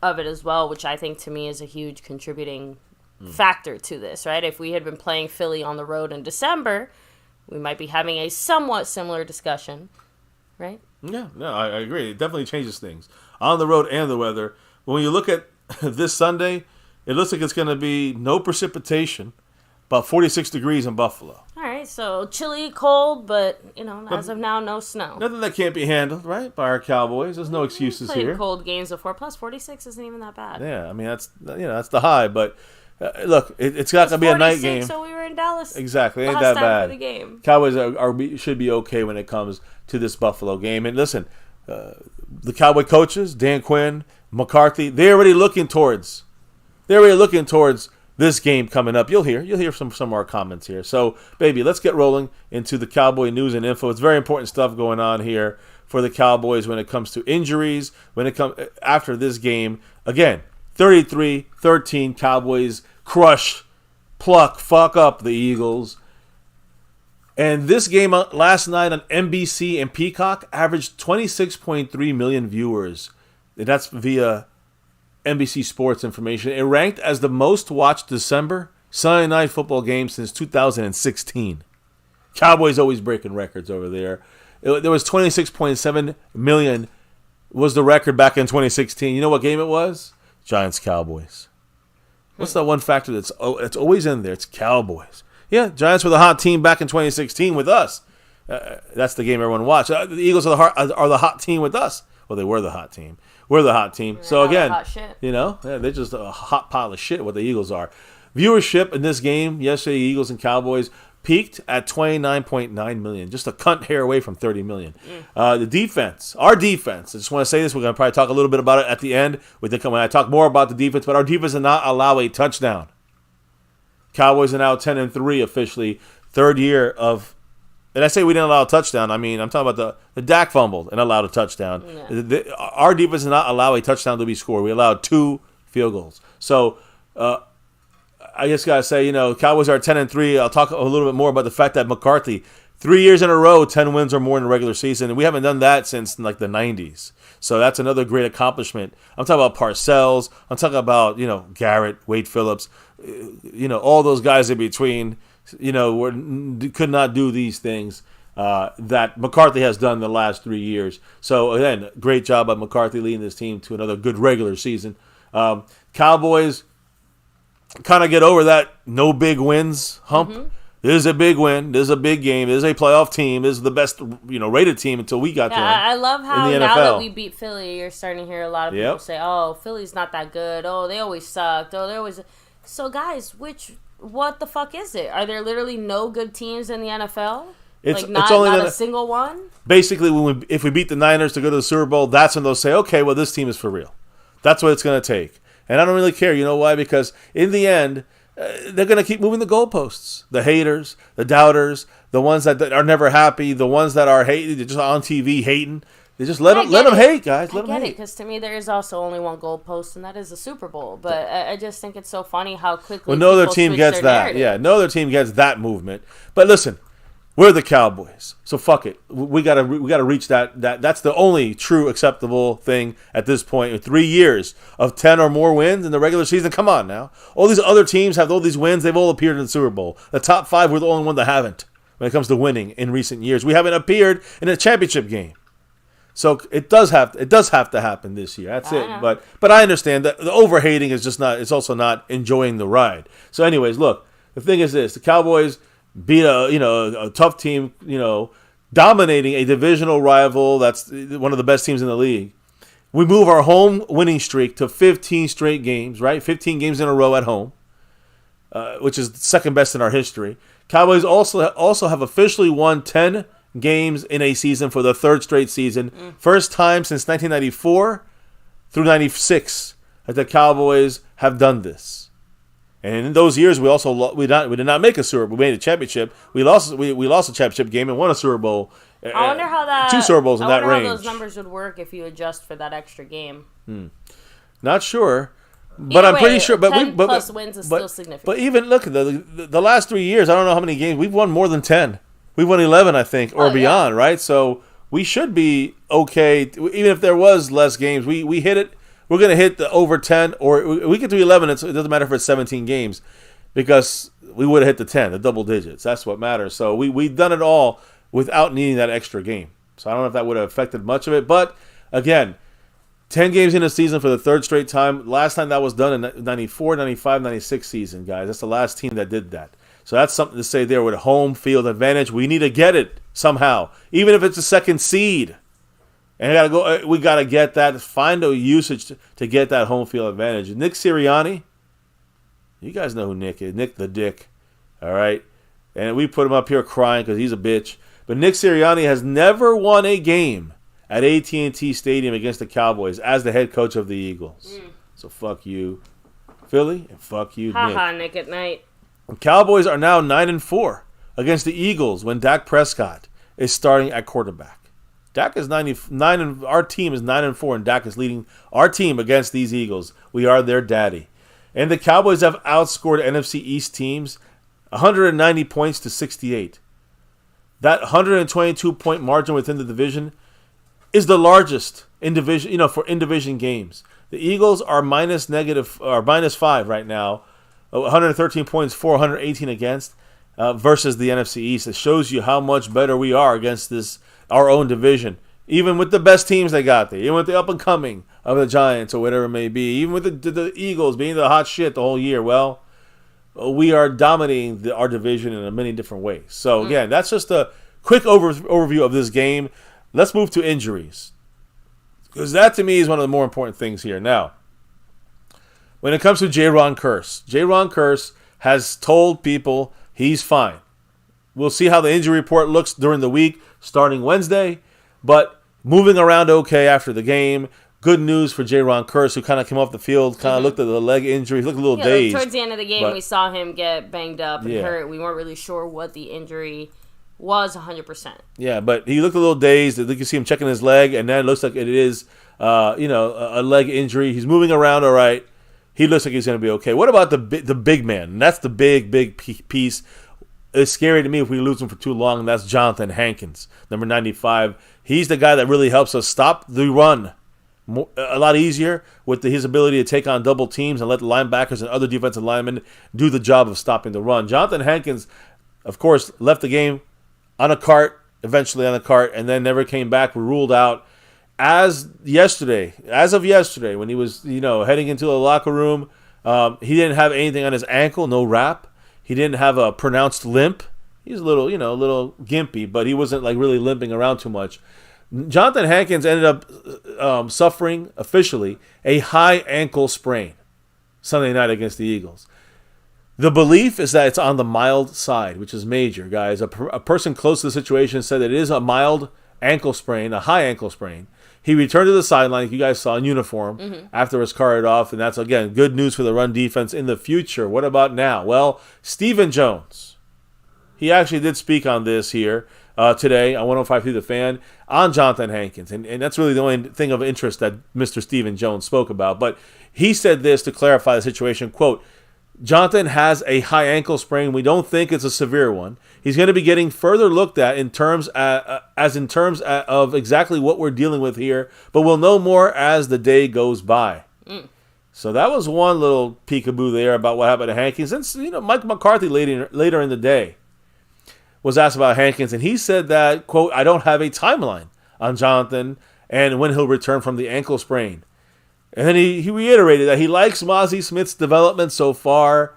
Speaker 1: of it as well, which I think to me is a huge contributing factor to this, right? If we had been playing Philly on the road in December, we might be having a somewhat similar discussion, right?
Speaker 2: Yeah, no, I agree. It definitely changes things on the road and the weather. But when you look at this Sunday, it looks like it's going to be no precipitation, about 46 degrees in Buffalo.
Speaker 1: All right, so chilly, cold, but, as of now, no snow.
Speaker 2: Nothing that can't be handled, right, by our Cowboys. There's no excuses here.
Speaker 1: Cold games before, plus 46 isn't even that bad.
Speaker 2: Yeah, I mean, that's the high, but... look, it's not going to be a night game.
Speaker 1: So we were in Dallas.
Speaker 2: Exactly, ain't that bad.
Speaker 1: For the game.
Speaker 2: Cowboys should be okay when it comes to this Buffalo game. And listen, the Cowboy coaches, Dan Quinn, McCarthy, they're already looking towards this game coming up. You'll hear some of our comments here. So, baby, let's get rolling into the Cowboy news and info. It's very important stuff going on here for the Cowboys when it comes to injuries. When it comes after this game, again. 33-13 Cowboys fuck up the Eagles. And this game last night on NBC and Peacock averaged 26.3 million viewers. And that's via NBC Sports information. It ranked as the most watched December Sunday night football game since 2016. Cowboys always breaking records over there. There was 26.7 million was the record back in 2016. You know what game it was? Giants-Cowboys. What's that one factor that's always in there? It's Cowboys. Yeah, Giants were the hot team back in 2016 with us. That's the game everyone watched. The Eagles are the hot team with us. Well, they were the hot team. We're the hot team. So again, they're just a hot pile of shit. What the Eagles are. Viewership in this game yesterday, Eagles and Cowboys peaked at 29.9 million, just a cunt hair away from 30 million. The defense, our defense. I just want to say this. We're going to probably talk a little bit about it at the end. When I talk more about the defense, but our defense did not allow a touchdown. Cowboys are now 10-3 officially, third year of. And I say we didn't allow a touchdown. I mean, I'm talking about the Dak fumbled and allowed a touchdown. Yeah. Our defense did not allow a touchdown to be scored. We allowed 2 field goals. So I just got to say, Cowboys are 10-3. I'll talk a little bit more about the fact that McCarthy, 3 years in a row, 10 wins or more in the regular season. And we haven't done that since like the 90s. So that's another great accomplishment. I'm talking about Parcells. I'm talking about, Garrett, Wade Phillips, all those guys in between. Could not do these things that McCarthy has done the last 3 years. So, again, great job by McCarthy leading this team to another good regular season. Cowboys kind of get over that no big wins hump. Mm-hmm. This is a big win. This is a big game. This is a playoff team. This is the best, rated team until we got to them.
Speaker 1: I love how now that we beat Philly, you're starting to hear a lot of people say, "Oh, Philly's not that good. Oh, they always sucked. Oh, they always." So, guys, what the fuck is it? Are there literally no good teams in the NFL?
Speaker 2: It's
Speaker 1: not
Speaker 2: only
Speaker 1: a single one?
Speaker 2: Basically, if we beat the Niners to go to the Super Bowl, that's when they'll say, okay, well, this team is for real. That's what it's going to take. And I don't really care. You know why? Because in the end, they're going to keep moving the goalposts. The haters, the doubters, the ones that are never happy, the ones that are hating, just on TV hating. They just let them hate, guys. Let them hate.
Speaker 1: Because to me, there is also only one goalpost, and that is the Super Bowl. But I just think it's so funny how quickly
Speaker 2: no other team gets that. Narrative. Yeah, no other team gets that movement. But listen, we're the Cowboys, so fuck it. We gotta reach that. That's the only true acceptable thing at this point. In 3 years of 10 or more wins in the regular season, come on now. All these other teams have all these wins. They've all appeared in the Super Bowl. The top 5, we're the only one that haven't when it comes to winning in recent years. We haven't appeared in a championship game. So it does have to happen this year. That's it. But I understand that the overhating is just not. It's also not enjoying the ride. So, anyways, look. The thing is this: the Cowboys beat a tough team. Dominating a divisional rival. That's one of the best teams in the league. We move our home winning streak to 15 straight games. Right, 15 games in a row at home, which is second best in our history. Cowboys also have officially won 10 games in a season for the third straight season. First time since 1994 through 96 that the Cowboys have done this. And in those years, we did not make a Super Bowl. We made a championship. We lost a championship game and won a Super Bowl.
Speaker 1: I wonder how that
Speaker 2: 2 Super Bowls in that range.
Speaker 1: I wonder how those numbers would work if you adjust for that extra game.
Speaker 2: Not sure. But I'm pretty sure. But
Speaker 1: 10 plus wins is still significant.
Speaker 2: But even look at the last 3 years. I don't know how many games we've won more than 10. We won 11, I think, or beyond, right? So we should be okay. Even if there was less games, we hit it. We're going to hit the over 10, or we get to 11. It doesn't matter if it's 17 games, because we would have hit the 10, the double digits. That's what matters. So we've done it all without needing that extra game. So I don't know if that would have affected much of it. But, again, 10 games in a season for the third straight time. Last time that was done in 94, 95, 96 season, guys. That's the last team that did that. So that's something to say there with a home field advantage. We need to get it somehow, even if it's a second seed. And we gotta get that. Find a usage to get that home field advantage. Nick Sirianni, you guys know who Nick is. Nick the Dick, all right. And we put him up here crying because he's a bitch. But Nick Sirianni has never won a game at AT&T Stadium against the Cowboys as the head coach of the Eagles. So fuck you, Philly, and fuck you, Nick.
Speaker 1: Nick at night.
Speaker 2: The Cowboys are now 9-4 against the Eagles when Dak Prescott is starting at quarterback. Dak is 99, and our team is 9-4, and Dak is leading our team against these Eagles. We are their daddy. And the Cowboys have outscored NFC East teams 190 points to 68. That 122-point margin within the division is the largest in division, for in-division games. The Eagles are -5 right now. 113 points, 418 against, versus the NFC East. It shows you how much better we are against our own division. Even with the best teams they got there, even with the up-and-coming of the Giants or whatever it may be, even with the Eagles being the hot shit the whole year, well, we are dominating our division in many different ways. So, again, that's just a quick overview of this game. Let's move to injuries, because that to me is one of the more important things here. Now, when it comes to J-Ron Curse has told people he's fine. We'll see how the injury report looks during the week, starting Wednesday, but moving around okay after the game. Good news for J-Ron Curse, who kind of came off the field, kind of looked at the leg injury. He looked a little dazed.
Speaker 1: Towards the end of the game, we saw him get banged up and hurt. We weren't really sure what the injury was 100%.
Speaker 2: Yeah, but he looked a little dazed. You can see him checking his leg, and then it looks like it is, a leg injury. He's moving around all right. He looks like he's going to be okay. What about the big man? And that's the big piece. It's scary to me if we lose him for too long, and that's Jonathan Hankins, number 95. He's the guy that really helps us stop the run a lot easier with his ability to take on double teams and let the linebackers and other defensive linemen do the job of stopping the run. Jonathan Hankins, of course, left the game eventually on a cart, and then never came back. Were ruled out as of yesterday, when he was heading into the locker room. He didn't have anything on his ankle, no wrap. He didn't have a pronounced limp. He's a little gimpy, but he wasn't like really limping around too much. Jonathan Hankins ended up suffering officially a high ankle sprain Sunday night against the Eagles. The belief is that it's on the mild side, which is major, guys. A person close to the situation said that it is a mild ankle sprain, a high ankle sprain. He returned to the sideline, like you guys saw, in uniform after it was carted off, and that's, again, good news for the run defense in the future. What about now? Well, Stephen Jones, he actually did speak on this here today on 105.3 The Fan on Jonathan Hankins, and that's really the only thing of interest that Mr. Stephen Jones spoke about. But he said this to clarify the situation, quote, Jonathan has a high ankle sprain. We don't think it's a severe one. He's going to be getting further looked at in terms of exactly what we're dealing with here, but we'll know more as the day goes by. So that was one little peekaboo there about what happened to Hankins. And Mike McCarthy later in the day was asked about Hankins, and he said that, quote, I don't have a timeline on Jonathan and when he'll return from the ankle sprain. And then he reiterated that he likes Mazi Smith's development so far.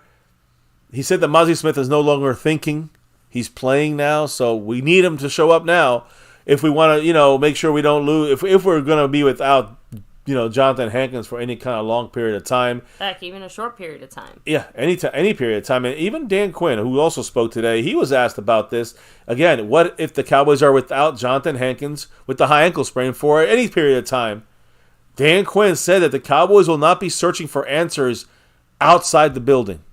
Speaker 2: He said that Mazi Smith is no longer thinking. He's playing now, so we need him to show up now if we want to, make sure we don't lose. If we're going to be without, Jonathan Hankins for any kind of long period of time.
Speaker 1: Heck, even a short period of time.
Speaker 2: Yeah, any period of time. And even Dan Quinn, who also spoke today, he was asked about this. Again, what if the Cowboys are without Jonathan Hankins with the high ankle sprain for any period of time? Dan Quinn said that the Cowboys will not be searching for answers outside the building.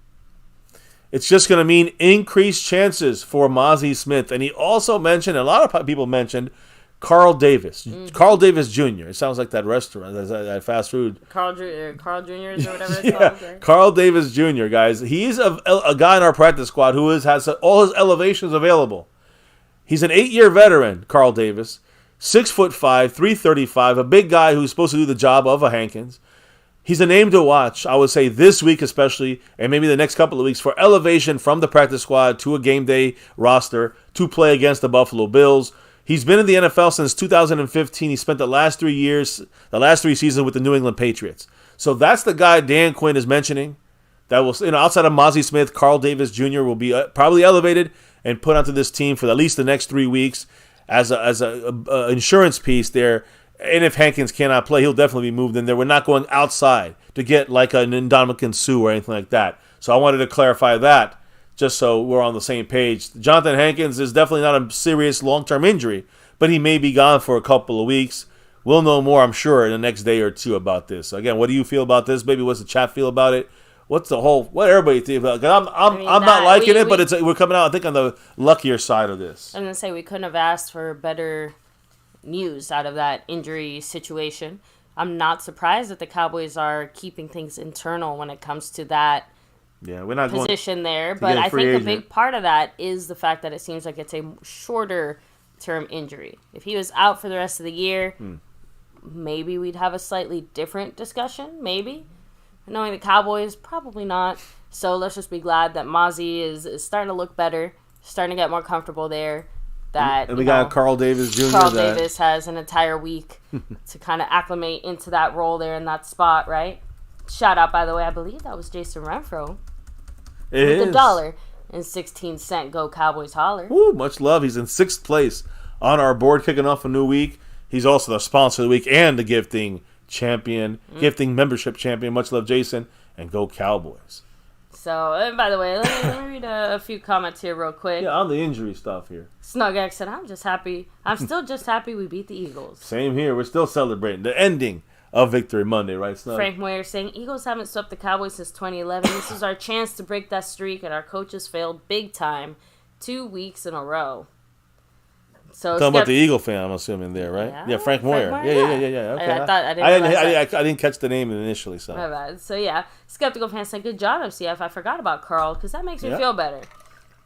Speaker 2: It's just going to mean increased chances for Mazi Smith. And he also mentioned, a lot of people mentioned, Carl Davis. Carl Davis Jr. It sounds like that restaurant, that fast food.
Speaker 1: Carl Jr.'s or whatever it's called. Right?
Speaker 2: Carl Davis Jr., guys. He's a guy in our practice squad who has all his elevations available. He's an 8-year veteran, Carl Davis. 6'5", 335, a big guy who's supposed to do the job of a Hankins. He's a name to watch, I would say, this week especially, and maybe the next couple of weeks, for elevation from the practice squad to a game day roster to play against the Buffalo Bills. He's been in the NFL since 2015. He spent the last 3 seasons with the New England Patriots. So that's the guy Dan Quinn is mentioning. That will, outside of Mazi Smith, Carl Davis Jr. will be probably elevated and put onto this team for at least the next 3 weeks. As a insurance piece there, and if Hankins cannot play, he'll definitely be moved in there. We're not going outside to get like an Ndamukong Suh or anything like that. So I wanted to clarify that, just so we're on the same page. Jonathan Hankins is definitely not a serious long-term injury, but he may be gone for a couple of weeks. We'll know more, I'm sure, in the next day or two about this. Again, what do you feel about this, baby? What's the chat feel about it? What everybody think about it? I'm not liking it, but we're coming out, I think, on the luckier side of this.
Speaker 1: I'm going to say we couldn't have asked for better news out of that injury situation. I'm not surprised that the Cowboys are keeping things internal when it comes to that
Speaker 2: we're not
Speaker 1: position there. But I think a big part of that is the fact that it seems like it's a shorter term injury. If he was out for the rest of the year, maybe we'd have a slightly different discussion, maybe. Knowing the Cowboys, probably not. So let's just be glad that Mazi is starting to look better, starting to get more comfortable there. And
Speaker 2: we got Carl Davis Jr.
Speaker 1: Carl Davis has an entire week to kind of acclimate into that role there in that spot, right? Shout out, by the way, I believe that was Jason Renfro. With the $1. and 16-cent Go Cowboys holler.
Speaker 2: Woo, much love. He's in 6th place on our board, kicking off a new week. He's also the sponsor of the week and the gifting champion, gifting membership champion. Much love, Jason, and Go Cowboys.
Speaker 1: So, and by the way, let me read a few comments here real quick.
Speaker 2: Yeah, on the injury stuff here.
Speaker 1: SnugX said, I'm still just happy we beat the Eagles.
Speaker 2: Same here. We're still celebrating the ending of Victory Monday, right, Snug?
Speaker 1: Frank Moyer saying, Eagles haven't swept the Cowboys since 2011. This is our chance to break that streak, and our coaches failed big time 2 weeks in a row. So
Speaker 2: talking about the Eagle fan, I'm assuming there, right? Yeah, Frank Moyer. Yeah. Okay. I didn't catch the name initially, so.
Speaker 1: My bad. So yeah, skeptical fan said, "Good job, MCF. I forgot about Carl because that makes me feel better."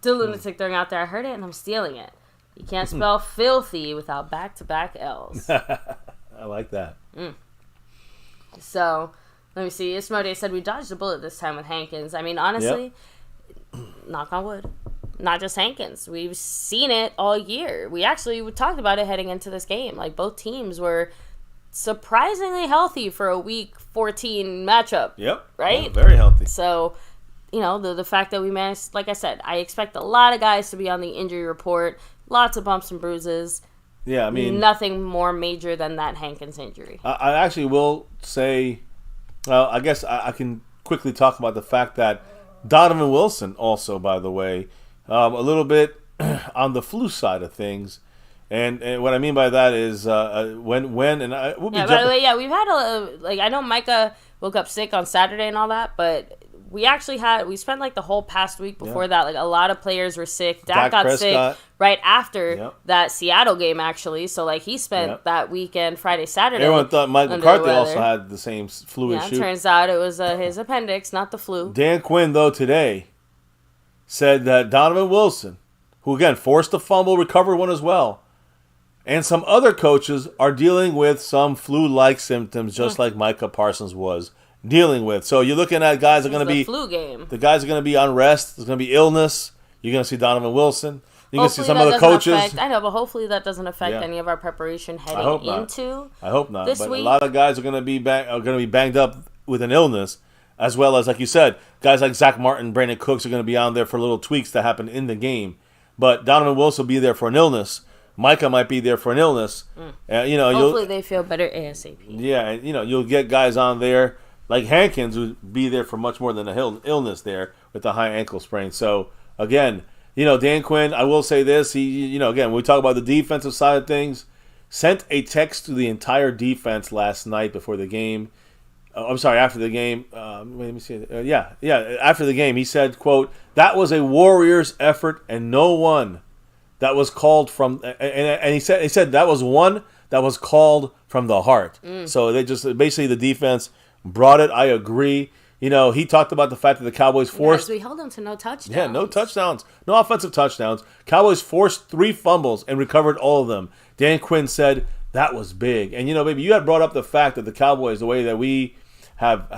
Speaker 1: The lunatic throwing out there, I heard it and I'm stealing it. You can't spell filthy without back-to-back L's.
Speaker 2: I like that.
Speaker 1: So let me see. Ismode said we dodged a bullet this time with Hankins. I mean, honestly, knock on wood. Not just Hankins. We've seen it all year. We talked about it heading into this game. Like, both teams were surprisingly healthy for a week 14 matchup.
Speaker 2: Yep.
Speaker 1: Right?
Speaker 2: Yeah, very healthy.
Speaker 1: So, the fact that we managed, like I said, I expect a lot of guys to be on the injury report. Lots of bumps and bruises.
Speaker 2: Yeah, I mean,
Speaker 1: nothing more major than that Hankins injury.
Speaker 2: I actually will say, well, I guess I can quickly talk about the fact that Donovan Wilson also, by the way, a little bit on the flu side of things, and what I mean by that is when and I will be.
Speaker 1: Yeah, by the way, we've had I know Micah woke up sick on Saturday and all that, but we spent like the whole past week before that, like a lot of players were sick. Dak got
Speaker 2: Prescott.
Speaker 1: sick right after that Seattle game, actually. So like he spent that weekend, Friday, Saturday.
Speaker 2: Everyone thought Mike McCarthy also had the same flu issue.
Speaker 1: Turns out it was his appendix, not the flu.
Speaker 2: Dan Quinn, though, today said that Donovan Wilson, who again forced a fumble, recovered one as well, and some other coaches are dealing with some flu-like symptoms, just like Micah Parsons was dealing with. So you're looking at guys are going to be
Speaker 1: flu game.
Speaker 2: The guys are going to be on rest. There's going to be illness. You're going to see Donovan Wilson. You're going to see some other coaches.
Speaker 1: I know, but hopefully that doesn't affect any of our preparation heading into.
Speaker 2: I hope not.
Speaker 1: This
Speaker 2: but
Speaker 1: week.
Speaker 2: A lot of guys are going to be banged up with an illness. As well as, like you said, guys like Zach Martin, Brandon Cooks are going to be on there for little tweaks that happen in the game. But Donovan Wilson will be there for an illness. Micah might be there for an illness.
Speaker 1: Hopefully they feel better ASAP.
Speaker 2: Yeah, and you'll get guys on there like Hankins who be there for much more than an illness there with the high ankle sprain. So again, Dan Quinn, I will say this. He, again, when we talk about the defensive side of things, sent a text to the entire defense last night before the game. After the game. Let me see. After the game, he said, quote, "That was a Warriors effort and no one that was called from," and he said that was one that was called from the heart. So they just, basically the defense brought it. I agree. He talked about the fact that the Cowboys forced.
Speaker 1: We held them to no touchdowns.
Speaker 2: Yeah, no touchdowns. No offensive touchdowns. Cowboys forced 3 fumbles and recovered all of them. Dan Quinn said that was big. And, baby, you had brought up the fact that the Cowboys, the way that we have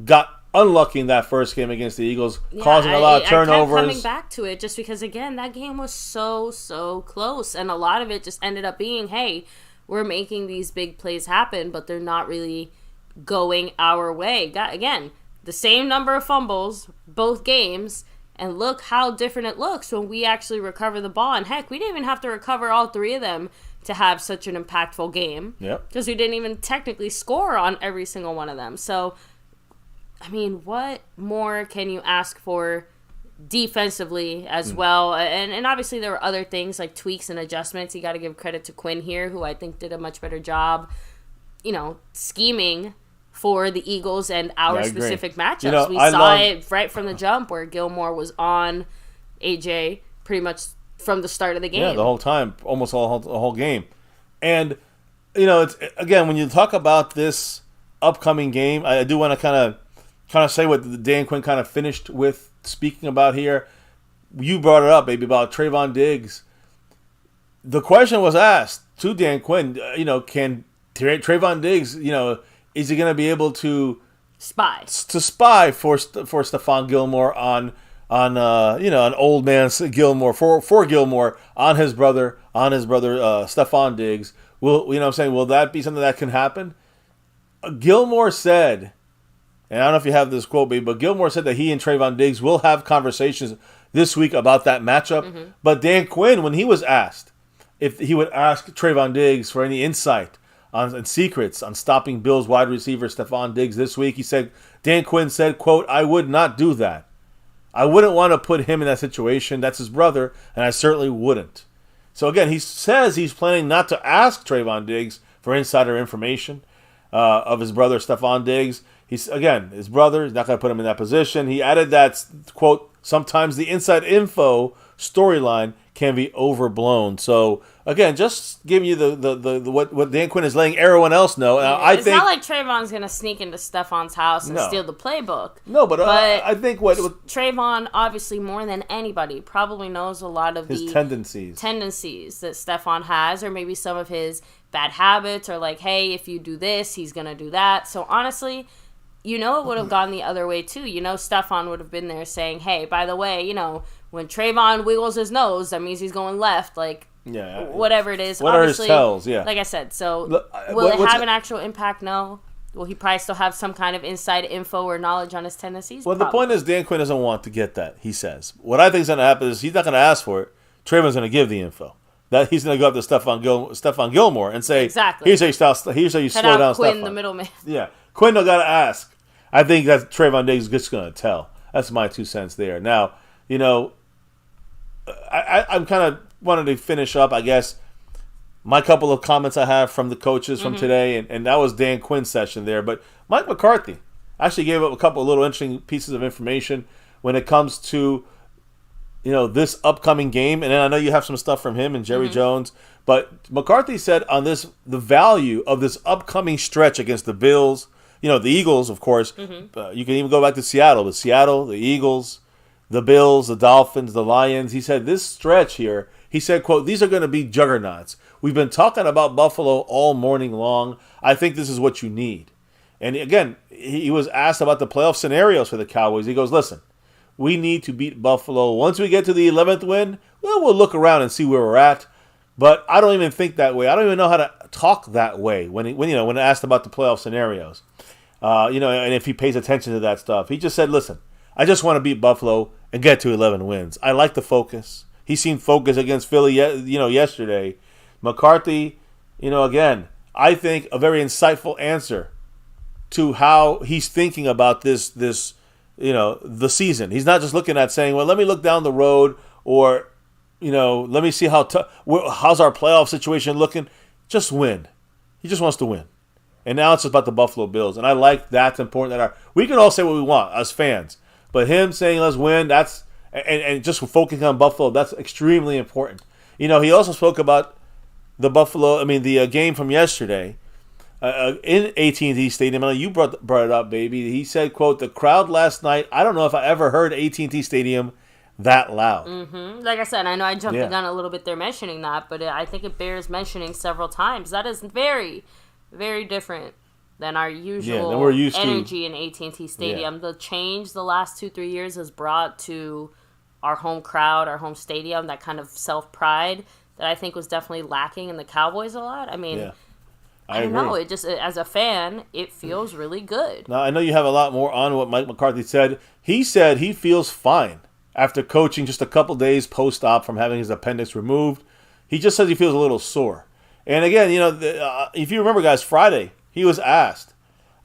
Speaker 2: got unlucky in that first game against the Eagles, causing a lot of turnovers.
Speaker 1: I kept coming back to it just because, again, that game was so close. And a lot of it just ended up being, hey, we're making these big plays happen, but they're not really going our way. Again, the same number of fumbles, both games, and look how different it looks when we actually recover the ball. And heck, we didn't even have to recover all 3 of them to have such an impactful game.
Speaker 2: Yep.
Speaker 1: Because we didn't even technically score on every single one of them. So, I mean, what more can you ask for defensively as well? And obviously there were other things like tweaks and adjustments. You got to give credit to Quinn here, who I think did a much better job, scheming for the Eagles and our specific matchups. We saw it right from the jump where Gilmore was on AJ pretty much from the start of the game.
Speaker 2: Yeah, the whole time, almost the whole game. And, it's again, when you talk about this upcoming game, I do want to kind of say what Dan Quinn kind of finished with speaking about here. You brought it up, baby, about Trayvon Diggs. The question was asked to Dan Quinn, can Trayvon Diggs, is he going to be able to spy for Stephon Gilmore on an old man Gilmore for Gilmore on his brother Stephon Diggs? Will that be something that can happen? Gilmore said and I don't know if you have this quote, babe, but Gilmore said that he and Trayvon Diggs will have conversations this week about that matchup. Mm-hmm. But Dan Quinn, when he was asked if he would ask Trayvon Diggs for any insight and secrets on stopping Bills wide receiver Stephon Diggs this week, Dan Quinn said, quote, "I would not do that. I wouldn't want to put him in that situation. That's his brother, and I certainly wouldn't." So again, he says he's planning not to ask Trayvon Diggs for insider information of his brother Stephon Diggs. His brother is not going to put him in that position. He added that, quote, "sometimes the inside info storyline can be overblown." So again, just giving you the what Dan Quinn is letting everyone else know.
Speaker 1: Yeah, it's not like Trayvon's going to sneak into Stephon's house and steal the playbook.
Speaker 2: No, but I think what
Speaker 1: Trayvon, obviously more than anybody, probably knows a lot of
Speaker 2: his
Speaker 1: the tendencies that Stephon has, or maybe some of his bad habits, or like, hey, if you do this, he's going to do that. So honestly, it would have gone the other way too. Stephon would have been there saying, hey, by the way, when Trayvon wiggles his nose, that means he's going left. Like, whatever it is.
Speaker 2: What
Speaker 1: obviously,
Speaker 2: are his tells? Yeah.
Speaker 1: Like I said, so will it have an actual impact? No. Will he probably still have some kind of inside info or knowledge on his tendencies?
Speaker 2: Well, the point is Dan Quinn doesn't want to get that, he says. What I think is going to happen is he's not going to ask for it. Trayvon's going to give the info. That he's going to go up to Stephon Gilmore and say, exactly. Here's how you slow down
Speaker 1: Quinn,
Speaker 2: Stephon.
Speaker 1: the middleman.
Speaker 2: Yeah. Quinn don't got to ask. I think that Trayvon Diggs is just going to tell. That's my 2 cents there. Now, I'm kind of wanted to finish up, I guess, my couple of comments I have from the coaches from today, and that was Dan Quinn's session there. But Mike McCarthy actually gave up a couple of little interesting pieces of information when it comes to, this upcoming game. And then I know you have some stuff from him and Jerry Jones. But McCarthy said on this, the value of this upcoming stretch against the Bills, the Eagles, of course. You can even go back to Seattle. But Seattle, the Eagles, the Bills, the Dolphins, the Lions. He said this stretch here, he said, quote, "these are going to be juggernauts. We've been talking about Buffalo all morning long. I think this is what you need." And again, he was asked about the playoff scenarios for the Cowboys. He goes, "listen, we need to beat Buffalo. Once we get to the 11th win, well, we'll look around and see where we're at. But I don't even think that way. I don't even know how to talk that way when asked about the playoff scenarios. And if he pays attention to that stuff. He just said, "listen, I just want to beat Buffalo and get to 11 wins. I like the focus." He seemed focused against Philly, yesterday. McCarthy, again, I think a very insightful answer to how he's thinking about this, the season. He's not just looking at saying, well, let me look down the road, or, let me see how's our playoff situation looking. Just win. He just wants to win. And now it's about the Buffalo Bills. And I like that's important. We can all say what we want as fans. But him saying let's win, and just focusing on Buffalo, that's extremely important. He also spoke about the game from yesterday in AT&T Stadium. I know you brought it up, baby. He said, quote, "the crowd last night, I don't know if I ever heard AT&T Stadium that loud."
Speaker 1: Like I said, I know I jumped the gun a little bit there mentioning that, but I think it bears mentioning several times. That is very, very different than our usual energy in AT&T Stadium. Yeah. The change the last 2-3 years has brought to our home crowd, our home stadium, that kind of self-pride that I think was definitely lacking in the Cowboys a lot. I mean, I don't know. It just, as a fan, it feels really good.
Speaker 2: Now, I know you have a lot more on what Mike McCarthy said. He said he feels fine after coaching just a couple days post-op from having his appendix removed. He just says he feels a little sore. And again, if you remember, guys, Friday, he was asked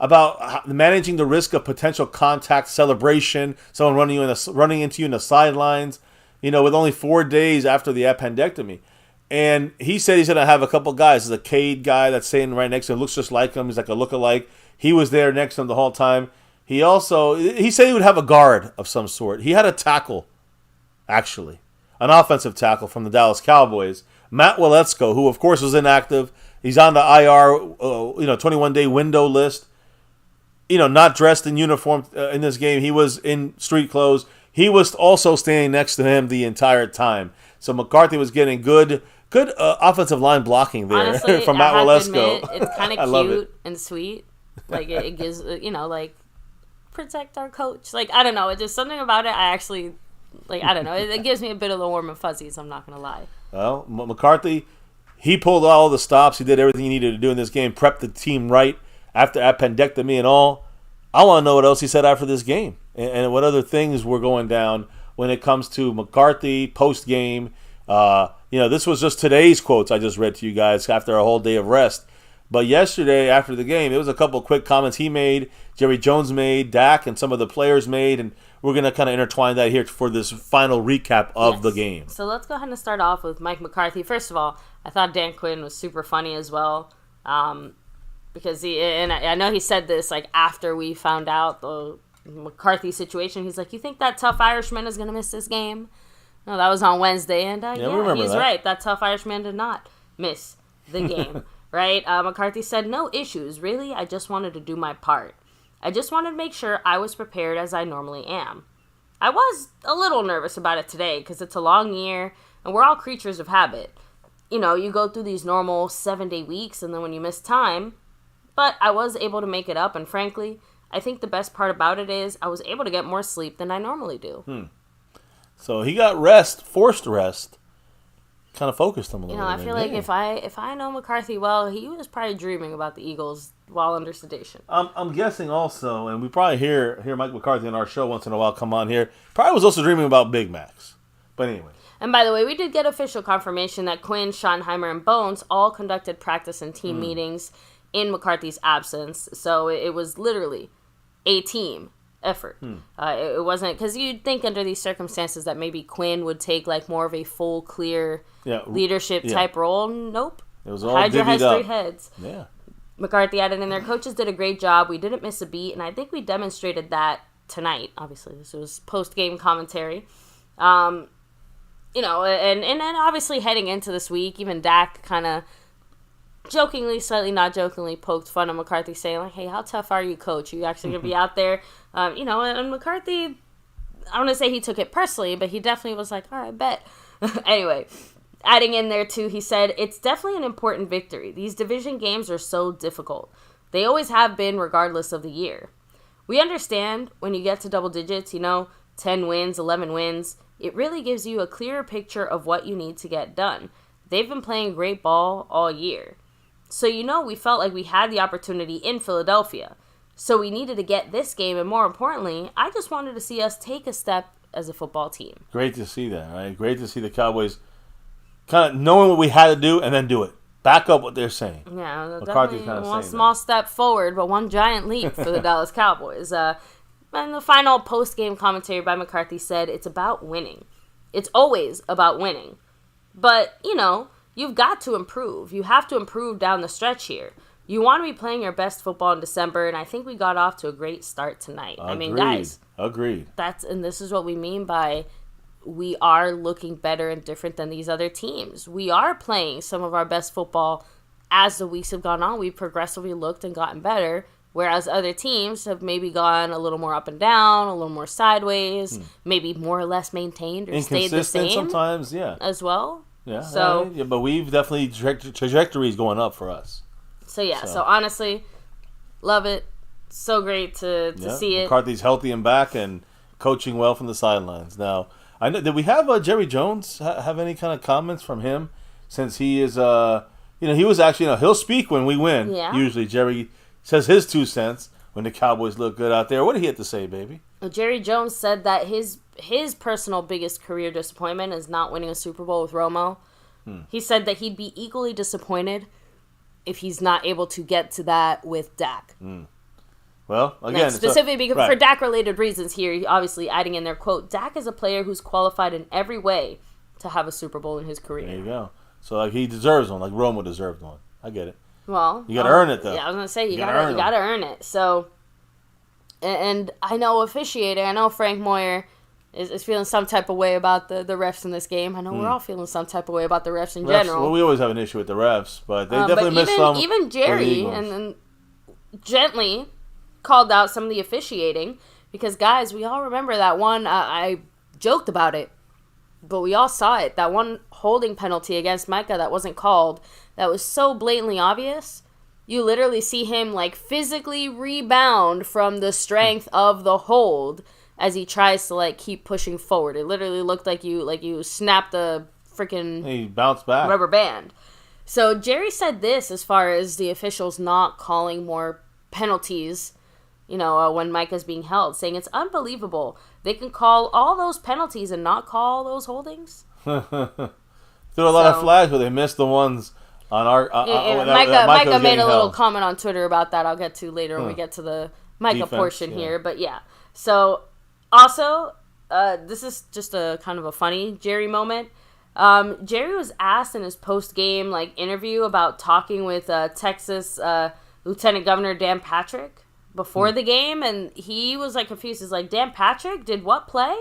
Speaker 2: about managing the risk of potential contact celebration, someone running into you in the sidelines, with only 4 days after the appendectomy. And he said he's going to have a couple guys. There's a Cade guy that's sitting right next to him, looks just like him. He's like a lookalike. He was there next to him the whole time. He said he would have a guard of some sort. He had a tackle, actually, an offensive tackle from the Dallas Cowboys, Matt Waletzko, who of course was inactive. He's on the IR, 21-day window list. Not dressed in uniform in this game. He was in street clothes. He was also standing next to him the entire time. So McCarthy was getting good offensive line blocking there.
Speaker 1: Honestly,
Speaker 2: from Matt Waletzko.
Speaker 1: It's kind of cute and sweet. Like it gives, protect our coach. Like, I don't know. It's just something about it. I actually, I don't know. It gives me a bit of the warm and fuzzies. I'm not going to lie.
Speaker 2: Well, McCarthy, he pulled all the stops. He did everything he needed to do in this game. Prepped the team right after appendectomy and all. I want to know what else he said after this game and what other things were going down when it comes to McCarthy post-game. This was just today's quotes I just read to you guys after a whole day of rest. But yesterday, after the game, there was a couple of quick comments he made, Jerry Jones made, Dak, and some of the players made, and we're going to kind of intertwine that here for this final recap of the game.
Speaker 1: So let's go ahead and start off with Mike McCarthy. First of all, I thought Dan Quinn was super funny as well, because I know he said this like after we found out the McCarthy situation. He's like, "You think that tough Irishman is going to miss this game?" No, that was on Wednesday, and he's right. That tough Irishman did not miss the game. Right? McCarthy said, "No issues, really. I just wanted to do my part. I just wanted to make sure I was prepared as I normally am. I was a little nervous about it today because it's a long year and we're all creatures of habit. You know, you go through these normal 7-day weeks and then when you miss time, but I was able to make it up, and frankly, I think the best part about it is I was able to get more sleep than I normally do."
Speaker 2: So he got rest, forced rest. Kind of focused him a little bit.
Speaker 1: I feel like if I know McCarthy well, he was probably dreaming about the Eagles while under sedation.
Speaker 2: I'm guessing also, and we probably hear Mike McCarthy on our show once in a while come on here, probably was also dreaming about Big Macs. But anyway.
Speaker 1: And by the way, we did get official confirmation that Quinn, Schottenheimer, and Bones all conducted practice and team meetings in McCarthy's absence. So it was literally a team effort. It wasn't, because you'd think under these circumstances that maybe Quinn would take like more of a full, clear leadership type role. Nope.
Speaker 2: It was all
Speaker 1: Hydra has
Speaker 2: divvied
Speaker 1: 3
Speaker 2: up.
Speaker 1: heads.
Speaker 2: Yeah.
Speaker 1: McCarthy added in there, "Coaches did a great job. We didn't miss a beat, and I think we demonstrated that tonight." Obviously, this was post-game commentary. And obviously heading into this week, even Dak kind of jokingly, slightly not jokingly, poked fun at McCarthy, saying like, "Hey, how tough are you, coach? Are you actually going to be out there?" And McCarthy, I don't want to say he took it personally, but he definitely was like, "All right, bet." Anyway, adding in there too, he said, "It's definitely an important victory. These division games are so difficult. They always have been regardless of the year. We understand when you get to double digits, 10 wins, 11 wins, it really gives you a clearer picture of what you need to get done. They've been playing great ball all year. So, we felt like we had the opportunity in Philadelphia. So we needed to get this game, and more importantly, I just wanted to see us take a step as a football team."
Speaker 2: Great to see that, right? Great to see the Cowboys kind of knowing what we had to do and then do it. Back up what they're saying.
Speaker 1: Yeah,
Speaker 2: McCarthy's
Speaker 1: definitely
Speaker 2: kind of
Speaker 1: one
Speaker 2: saying
Speaker 1: small step forward, but one giant leap for the Dallas Cowboys. And the final post-game commentary by McCarthy said, "It's about winning. It's always about winning. But, you've got to improve. You have to improve down the stretch here. You want to be playing your best football in December, and I think we got off to a great start tonight."
Speaker 2: Agreed.
Speaker 1: I mean, guys.
Speaker 2: Agreed.
Speaker 1: And this is what we mean by we are looking better and different than these other teams. We are playing some of our best football as the weeks have gone on. We've progressively looked and gotten better, whereas other teams have maybe gone a little more up and down, a little more sideways, maybe more or less maintained or stayed the same.
Speaker 2: Sometimes, yeah.
Speaker 1: As well.
Speaker 2: Yeah.
Speaker 1: So,
Speaker 2: yeah, but we've definitely trajectory is going up for us.
Speaker 1: So honestly, love it. So great to see it.
Speaker 2: McCarthy's healthy and back and coaching well from the sidelines. Now, I know, did we have Jerry Jones have any kind of comments from him, since he is he was actually he'll speak when we win.
Speaker 1: Yeah.
Speaker 2: Usually Jerry says his 2 cents when the Cowboys look good out there. What did he have to say, baby?
Speaker 1: Well, Jerry Jones said that his personal biggest career disappointment is not winning a Super Bowl with Romo. He said that he'd be equally disappointed if he's not able to get to that with Dak.
Speaker 2: Well, again,
Speaker 1: specifically because for Dak-related reasons here, obviously adding in their quote, "Dak is a player who's qualified in every way to have a Super Bowl in his career."
Speaker 2: There you go. So he deserves one, like Romo deserved one. I get it.
Speaker 1: Well,
Speaker 2: you got to earn it, though.
Speaker 1: Yeah, I was gonna say you gotta earn it. So, and I know officiating. I know Frank Moyer is feeling some type of way about the refs in this game. I know we're all feeling some type of way about the refs in general.
Speaker 2: Well, we always have an issue with the refs, but they definitely missed some.
Speaker 1: Even Jerry and gently called out some of the officiating, because guys, we all remember that one. I joked about it, but we all saw it. That one holding penalty against Micah that wasn't called. That was so blatantly obvious. You literally see him like physically rebound from the strength of the hold as he tries to like keep pushing forward. It literally looked like you snapped the freaking
Speaker 2: he bounced back
Speaker 1: rubber band. So Jerry said this as far as the officials not calling more penalties, when Micah's being held, saying it's unbelievable. They can call all those penalties and not call those holdings.
Speaker 2: Threw a lot of flags, but they missed the ones on our...
Speaker 1: Micah made a little comment on Twitter about that. I'll get to later when we get to the Micah portion here. But yeah. So, also, this is just a kind of a funny Jerry moment. Jerry was asked in his post-game interview about talking with Texas Lieutenant Governor Dan Patrick before the game, and he was confused. He's like, Dan Patrick did what play?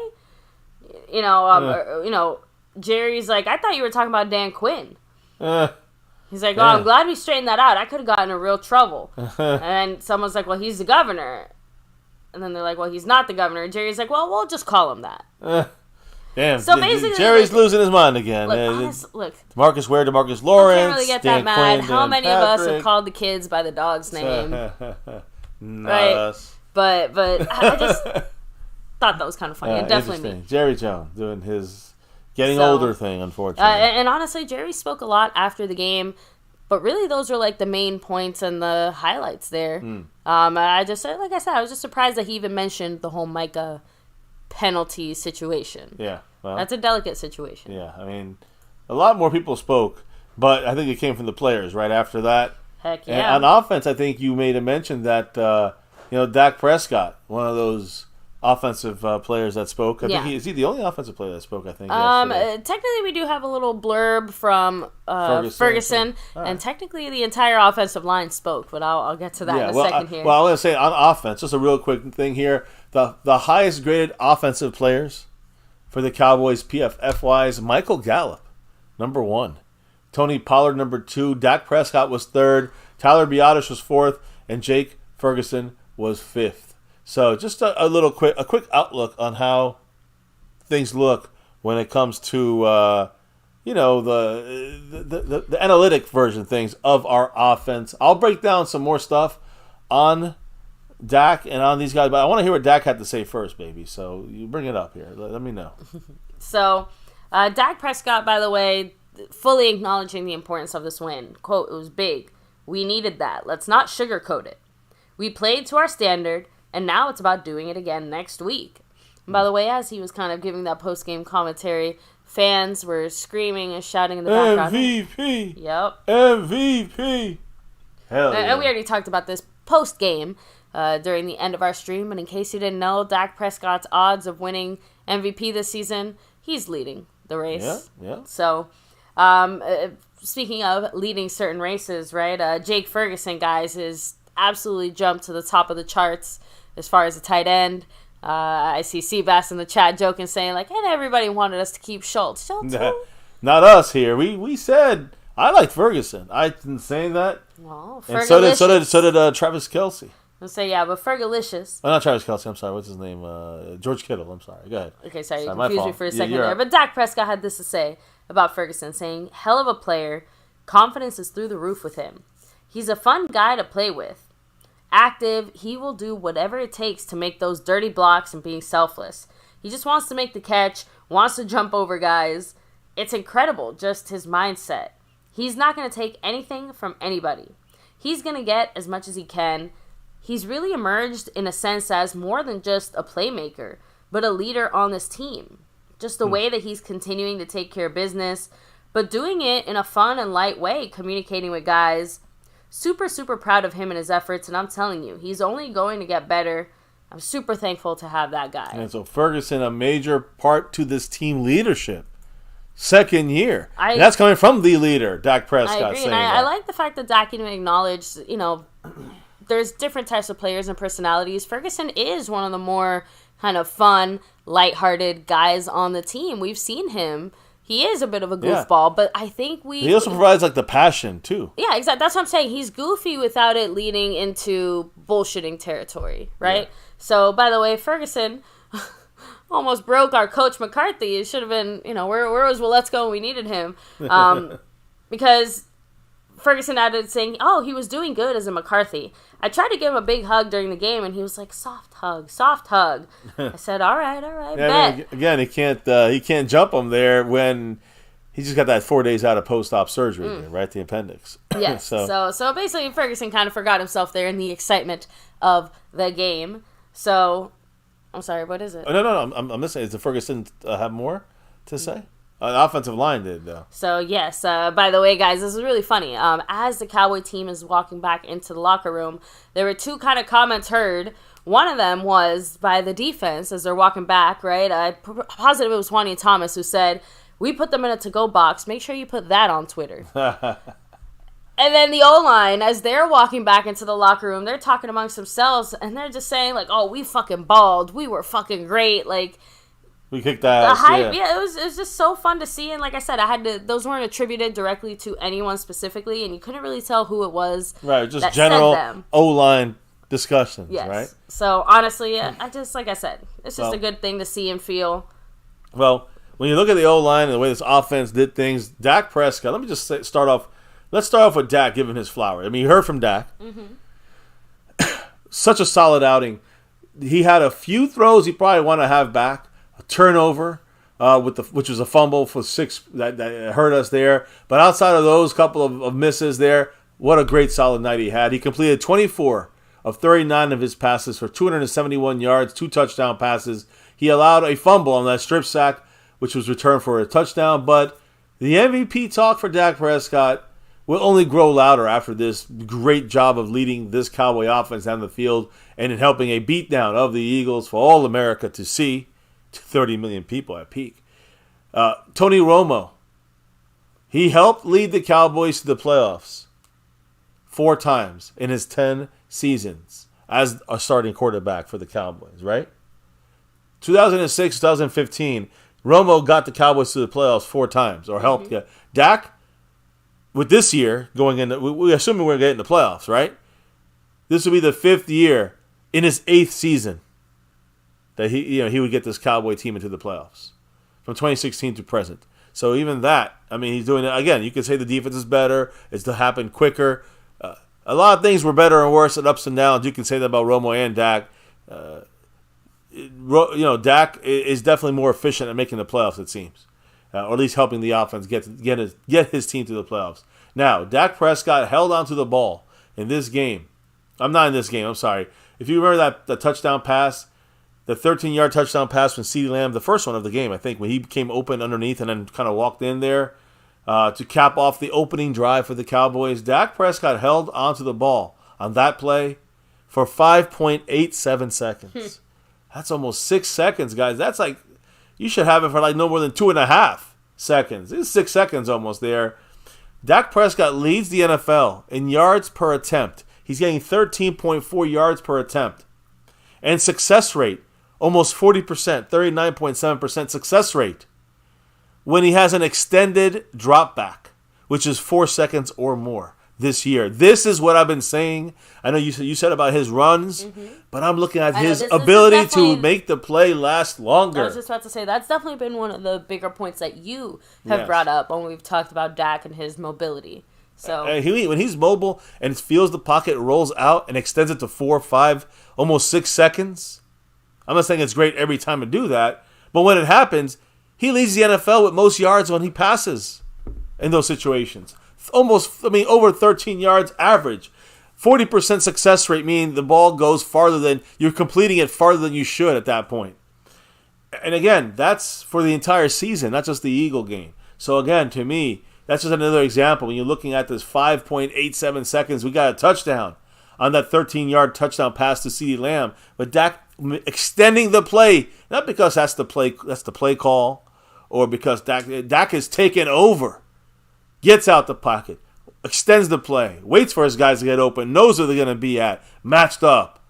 Speaker 1: Jerry's like, I thought you were talking about Dan Quinn. He's like, I'm glad we straightened that out. I could have gotten in real trouble. And then someone's like, well, he's the governor. And then they're like, well, he's not the governor. And Jerry's like, well, we'll just call him that.
Speaker 2: Damn.
Speaker 1: So basically,
Speaker 2: Jerry's losing his mind again.
Speaker 1: Look,
Speaker 2: Demarcus Ware, Demarcus Lawrence.
Speaker 1: I can't really get
Speaker 2: Dan
Speaker 1: that mad.
Speaker 2: Quinn,
Speaker 1: How
Speaker 2: Dan
Speaker 1: many
Speaker 2: Patrick.
Speaker 1: of us have called the kids by the dog's name?
Speaker 2: Not
Speaker 1: right?
Speaker 2: us.
Speaker 1: But I just thought that was kind of funny. Definitely me.
Speaker 2: Jerry Jones doing his getting older thing, unfortunately.
Speaker 1: And honestly, Jerry spoke a lot after the game. But really, those are the main points and the highlights there. I just said, like I said, I was just surprised that he even mentioned the whole Micah penalty situation.
Speaker 2: Yeah, well,
Speaker 1: that's a delicate situation.
Speaker 2: Yeah, I mean, a lot more people spoke, but I think it came from the players right after that.
Speaker 1: Heck yeah.
Speaker 2: And on offense, I think you made a mention that Dak Prescott, one of those offensive players that spoke. I think is he the only offensive player that spoke? I think.
Speaker 1: Technically, we do have a little blurb from Ferguson, and technically the entire offensive line spoke. But I'll get to that in a second here.
Speaker 2: Well, I want to say on offense, just a real quick thing here: the highest graded offensive players for the Cowboys PFF-wise, Michael Gallup, number 1, Tony Pollard, number 2, Dak Prescott was 3rd, Tyler Biadasz was 4th, and Jake Ferguson was 5th. So just a quick outlook on how things look when it comes to the analytic version things of our offense. I'll break down some more stuff on Dak and on these guys, but I want to hear what Dak had to say first, baby. So you bring it up here. Let me know.
Speaker 1: So Dak Prescott, by the way, fully acknowledging the importance of this win. Quote, it was big. We needed that. Let's not sugarcoat it. We played to our standard, and now it's about doing it again next week. And by the way, as he was kind of giving that post-game commentary, fans were screaming and shouting in the background.
Speaker 2: MVP!
Speaker 1: Yep.
Speaker 2: MVP! Hell yeah.
Speaker 1: And we already talked about this post-game during the end of our stream. And in case you didn't know, Dak Prescott's odds of winning MVP this season, he's leading the race.
Speaker 2: Yeah.
Speaker 1: So, speaking of leading certain races, right? Jake Ferguson, guys, is absolutely jumped to the top of the charts as far as a tight end. I see Seabass in the chat joking, saying and everybody wanted us to keep Schultz.
Speaker 2: Not us here. We said I liked Ferguson. I've been saying that.
Speaker 1: Well,
Speaker 2: and so did Travis Kelce.
Speaker 1: I'll say but Fergalicious.
Speaker 2: Oh, not Travis Kelce. I'm sorry. What's his name? George Kittle. I'm sorry. Go ahead.
Speaker 1: Okay, sorry. You confused me for a second there. But Dak Prescott had this to say about Ferguson, saying, "Hell of a player. Confidence is through the roof with him. He's a fun guy to play with. Active, he will do whatever it takes to make those dirty blocks and being selfless. He just wants to make the catch, wants to jump over guys. It's incredible, just his mindset. He's not going to take anything from anybody. He's going to get as much as he can. He's really emerged in a sense as more than just a playmaker, but a leader on this team. Just the way that he's continuing to take care of business, but doing it in a fun and light way, communicating with guys. Super, super proud of him and his efforts, and I'm telling you, he's only going to get better. I'm super thankful to have that guy."
Speaker 2: And so Ferguson, a major part to this team leadership. Second year. And that's coming from the leader, Dak Prescott.
Speaker 1: I agree, and I like the fact that Dak even acknowledged, there's different types of players and personalities. Ferguson is one of the more kind of fun, lighthearted guys on the team. We've seen him. He is a bit of a goofball, but I think
Speaker 2: he also provides the passion too.
Speaker 1: Yeah, exactly. That's what I'm saying. He's goofy without it leading into bullshitting territory, right? Yeah. So, by the way, Ferguson almost broke our coach McCarthy. It should have been, where was let's go when we needed him, because Ferguson added saying, "Oh, he was doing good as a McCarthy. I tried to give him a big hug during the game, and he was like, soft hug. I said, all right,
Speaker 2: yeah, I mean, again, he can't jump him there when He just got that 4 days out of post-op surgery, there, right? The appendix.
Speaker 1: Yes. So basically, Ferguson kind of forgot himself there in the excitement of the game. So, I'm sorry, what is it?
Speaker 2: Oh, no, I'm listening. Does Ferguson have more to say? The offensive line did, though.
Speaker 1: So, yes. By the way, guys, this is really funny. As the Cowboy team is walking back into the locker room, there were two kind of comments heard. One of them was by the defense as they're walking back, right? I'm positive it was Juan Thomas who said, "We put them in a to-go box. Make sure you put that on Twitter." And then the O-line, as they're walking back into the locker room, they're talking amongst themselves, and they're just saying, like, "Oh, we fucking balled. We were fucking great." Like,
Speaker 2: we kicked ass.
Speaker 1: The hype, it was just so fun to see. And like I said, those weren't attributed directly to anyone specifically, and you couldn't really tell who it was.
Speaker 2: Right, just general O-line discussions,
Speaker 1: yes.
Speaker 2: Right?
Speaker 1: So, honestly, I just, like I said, it's just a good thing to see and feel.
Speaker 2: Well, when you look at the O-line and the way this offense did things, Dak Prescott, let me just start off. Let's start off with Dak giving his flowers. I mean, you heard from Dak. Mm-hmm. Such a solid outing. He had a few throws he probably want to have back. A turnover, which was a fumble for 6 that hurt us there. But outside of those couple of misses there, what a great solid night he had. He completed 24 of 39 of his passes for 271 yards, 2 touchdown passes. He allowed a fumble on that strip sack, which was returned for a touchdown. But the MVP talk for Dak Prescott will only grow louder after this great job of leading this Cowboy offense down the field and in helping a beatdown of the Eagles for all America to see. 30 million people at peak. Tony Romo, he helped lead the Cowboys to the playoffs 4 times in his 10 seasons as a starting quarterback for the Cowboys, right? 2006, 2015, Romo got the Cowboys to the playoffs 4 times, or helped get. Dak, with this year going into, we assuming we're getting the playoffs, right? This will be the 5th year in his 8th season that he would get this Cowboy team into the playoffs from 2016 to present. So even that, I mean, he's doing it again. You could say the defense is better; it's to happen quicker. A lot of things were better and worse and ups and downs. You can say that about Romo and Dak. Dak is definitely more efficient at making the playoffs, it seems, or at least helping the offense get his team to the playoffs. Now, Dak Prescott held onto the ball in this game. I'm sorry. If you remember the touchdown pass, the 13-yard touchdown pass from CeeDee Lamb, the first one of the game, I think, when he came open underneath and then kind of walked in there to cap off the opening drive for the Cowboys, Dak Prescott held onto the ball on that play for 5.87 seconds. That's almost 6 seconds, guys. That's like, you should have it for like no more than 2.5 seconds. It's 6 seconds almost there. Dak Prescott leads the NFL in yards per attempt. He's getting 13.4 yards per attempt. And success rate, almost 40%, 39.7% success rate when he has an extended drop back, which is 4 seconds or more this year. This is what I've been saying. I know you said about his runs, but I'm looking at his ability to make the play last longer.
Speaker 1: I was just about to say, that's definitely been one of the bigger points that you have brought up when we've talked about Dak and his mobility. So
Speaker 2: when he's mobile and feels the pocket, rolls out and extends it to 4, 5, almost 6 seconds. I'm not saying it's great every time to do that, but when it happens, he leads the NFL with most yards when he passes in those situations. Over 13 yards average. 40% success rate, meaning the ball goes farther than, you're completing it farther than you should at that point. And again, that's for the entire season, not just the Eagle game. So again, to me, that's just another example. When you're looking at this 5.87 seconds, we got a touchdown on that 13-yard touchdown pass to CeeDee Lamb. But Dak extending the play, not because that's the play call, or because Dak is taken over, gets out the pocket, extends the play, waits for his guys to get open, knows where they're going to be at, matched up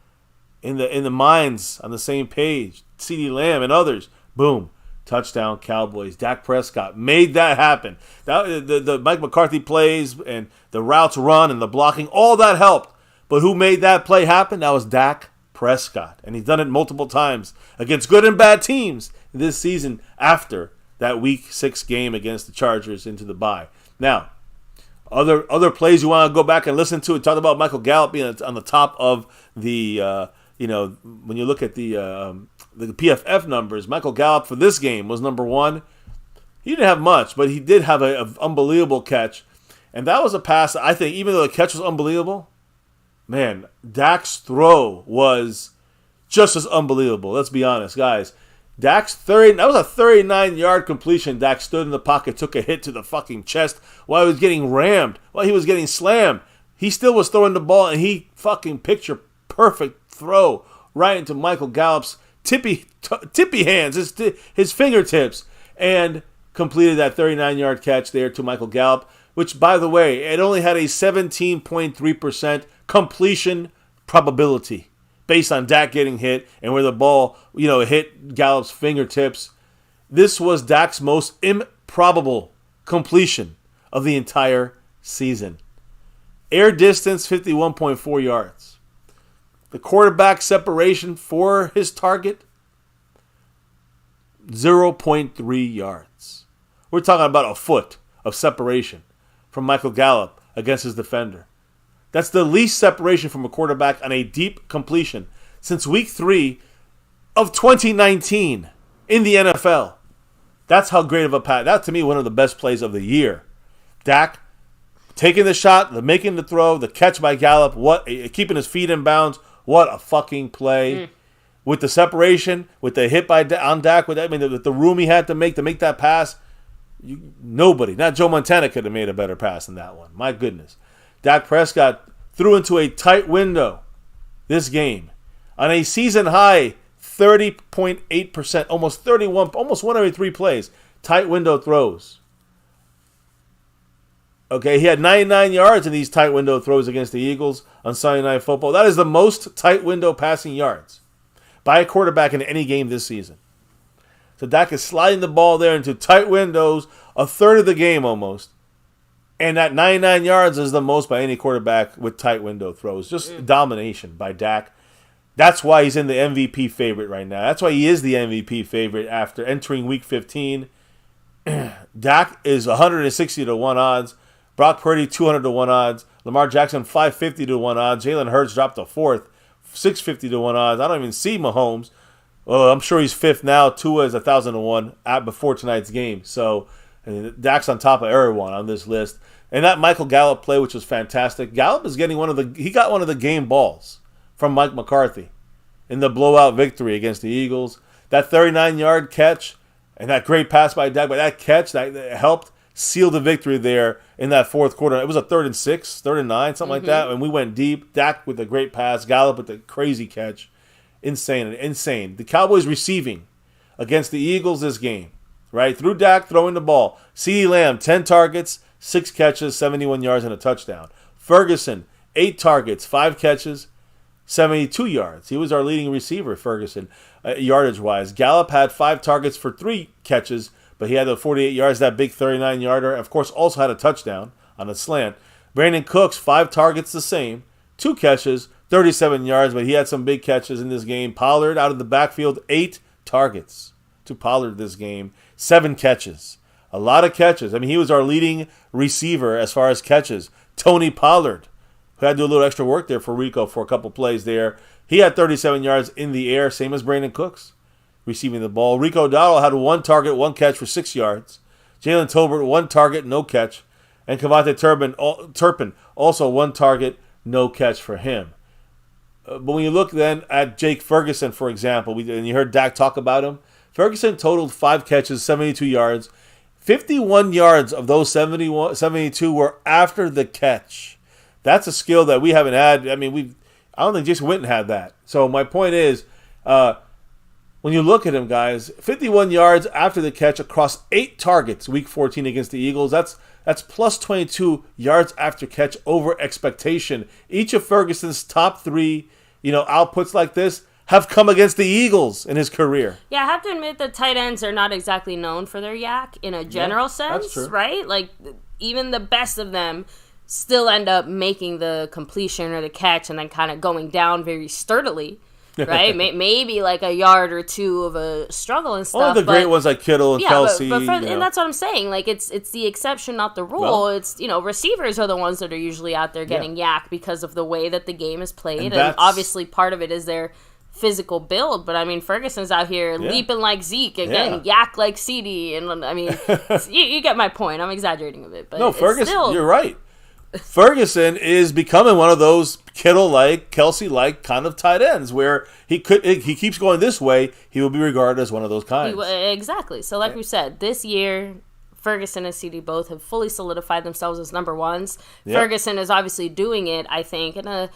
Speaker 2: in the minds on the same page. CeeDee Lamb and others, boom, touchdown Cowboys. Dak Prescott made that happen. The Mike McCarthy plays and the routes run and the blocking, all that helped. But who made that play happen? That was Dak Prescott. And he's done it multiple times against good and bad teams this season after that Week 6 game against the Chargers into the bye. Now, other plays you want to go back and listen to, talk about Michael Gallup being on the top of the, when you look at the PFF numbers, Michael Gallup for this game was number 1. He didn't have much, but he did have an unbelievable catch. And that was a pass, I think, even though the catch was unbelievable, man, Dak's throw was just as unbelievable. Let's be honest, guys. That was a 39-yard completion. Dak stood in the pocket, took a hit to the fucking chest while he was getting rammed, while he was getting slammed. He still was throwing the ball, and he fucking picture perfect throw right into Michael Gallup's tippy hands, his fingertips, and completed that 39-yard catch there to Michael Gallup, which, by the way, it only had a 17.3% completion probability based on Dak getting hit and where the ball, hit Gallup's fingertips. This was Dak's most improbable completion of the entire season. Air distance, 51.4 yards. The quarterback separation for his target, 0.3 yards. We're talking about a foot of separation from Michael Gallup against his defender. That's the least separation from a quarterback on a deep completion since week 3 of 2019 in the NFL. That's how great of a pass. That, to me, one of the best plays of the year. Dak taking the shot, making the throw, the catch by Gallup, keeping his feet in bounds. What a fucking play. With the separation, with the hit on Dak, with the room he had to make that pass, nobody, not Joe Montana, could have made a better pass than that one. My goodness. Dak Prescott threw into a tight window this game on a season high 30.8%, almost 31, almost 1 every 3 plays, tight window throws. Okay, he had 99 yards in these tight window throws against the Eagles on Sunday Night Football. That is the most tight window passing yards by a quarterback in any game this season. So Dak is sliding the ball there into tight windows, a third of the game almost. And that 99 yards is the most by any quarterback with tight window throws. Just domination by Dak. That's why he's in the MVP favorite right now. That's why he is the MVP favorite after entering Week 15. Dak is 160 to 1 odds. Brock Purdy 200 to 1 odds. Lamar Jackson 550 to 1 odds. Jalen Hurts dropped to 4th, 650 to 1 odds. I don't even see Mahomes. Well, I'm sure he's 5th now. Tua is 1,000 to 1 before tonight's game. So Dak's on top of everyone on this list. And that Michael Gallup play, which was fantastic. Gallup is getting one of the game balls from Mike McCarthy in the blowout victory against the Eagles. That 39-yard catch and that great pass by Dak, but that catch that helped seal the victory there in that fourth quarter. It was a 3rd and 6, 3rd and 9, something like that, and we went deep. Dak with a great pass, Gallup with a crazy catch. Insane. The Cowboys receiving against the Eagles this game, right? Through Dak throwing the ball. CeeDee Lamb, 10 targets, 6 catches, 71 yards, and a touchdown. Ferguson, 8 targets, 5 catches, 72 yards. He was our leading receiver, Ferguson, yardage-wise. Gallup had 5 targets for 3 catches, but he had the 48 yards, that big 39-yarder. Of course, also had a touchdown on a slant. Brandon Cooks, 5 targets the same, 2 catches, 37 yards, but he had some big catches in this game. Pollard out of the backfield, 8 targets to Pollard this game, 7 catches. A lot of catches. I mean, he was our leading receiver as far as catches. Tony Pollard, who had to do a little extra work there for Rico for a couple plays there. He had 37 yards in the air, same as Brandon Cooks receiving the ball. Rico Dowdle had 1 target, 1 catch for 6 yards. Jalen Tolbert, 1 target, no catch. And Kavonte Turpin, also 1 target, no catch for him. But when you look then at Jake Ferguson, for example, and you heard Dak talk about him, Ferguson totaled 5 catches, 72 yards. 51 yards of those 72 were after the catch. That's a skill that we haven't had. I mean, I don't think Jason Witten had that. So my point is, when you look at him, guys, 51 yards after the catch across 8 targets, Week 14 against the Eagles. That's plus 22 yards after catch over expectation. Each of Ferguson's top 3, outputs like this have come against the Eagles in his career.
Speaker 1: Yeah, I have to admit that tight ends are not exactly known for their yak in a general sense, right? Like, even the best of them still end up making the completion or the catch and then kind of going down very sturdily, right? Maybe like a yard or 2 of a struggle and stuff.
Speaker 2: All the great ones like Kittle and Kelsey.
Speaker 1: And that's what I'm saying. Like, it's the exception, not the rule. Well, it's, receivers are the ones that are usually out there getting yak because of the way that the game is played. And obviously part of it is their physical build, but I mean Ferguson's out here leaping like Zeke and getting yak like CD, and I mean you get my point. I'm exaggerating a bit, but
Speaker 2: no, Ferguson, you're right. Ferguson is becoming one of those Kittle-like, Kelsey-like kind of tight ends where he keeps going this way, he will be regarded as one of those kinds.
Speaker 1: Exactly. So like we said, this year Ferguson and CD both have fully solidified themselves as number ones. Yep. Ferguson is obviously doing it, I think, in a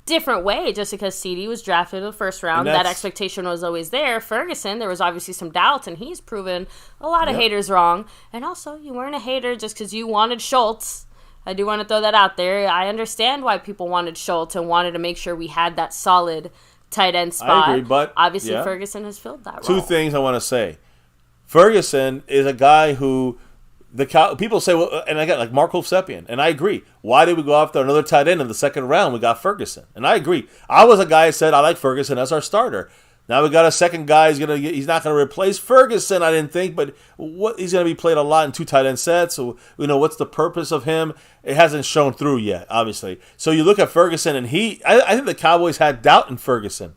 Speaker 1: different way, just because CD was drafted in the first round. That expectation was always there. Ferguson, there was obviously some doubts, and he's proven a lot of haters wrong. And also, you weren't a hater just because you wanted Schultz. I do want to throw that out there. I understand why people wanted Schultz and wanted to make sure we had that solid tight end spot.
Speaker 2: I agree, but
Speaker 1: obviously Ferguson has filled that role.
Speaker 2: Two things I want to say. Ferguson is a guy who people say, well, and I got like Marco Sepien, and I agree. Why did we go after another tight end in the second round? We got Ferguson, and I agree. I was a guy who said I like Ferguson as our starter. Now we got a second guy. He's not going to replace Ferguson, I didn't think, but he's going to be played a lot in two tight end sets. So what's the purpose of him? It hasn't shown through yet, obviously. So you look at Ferguson, and I think the Cowboys had doubt in Ferguson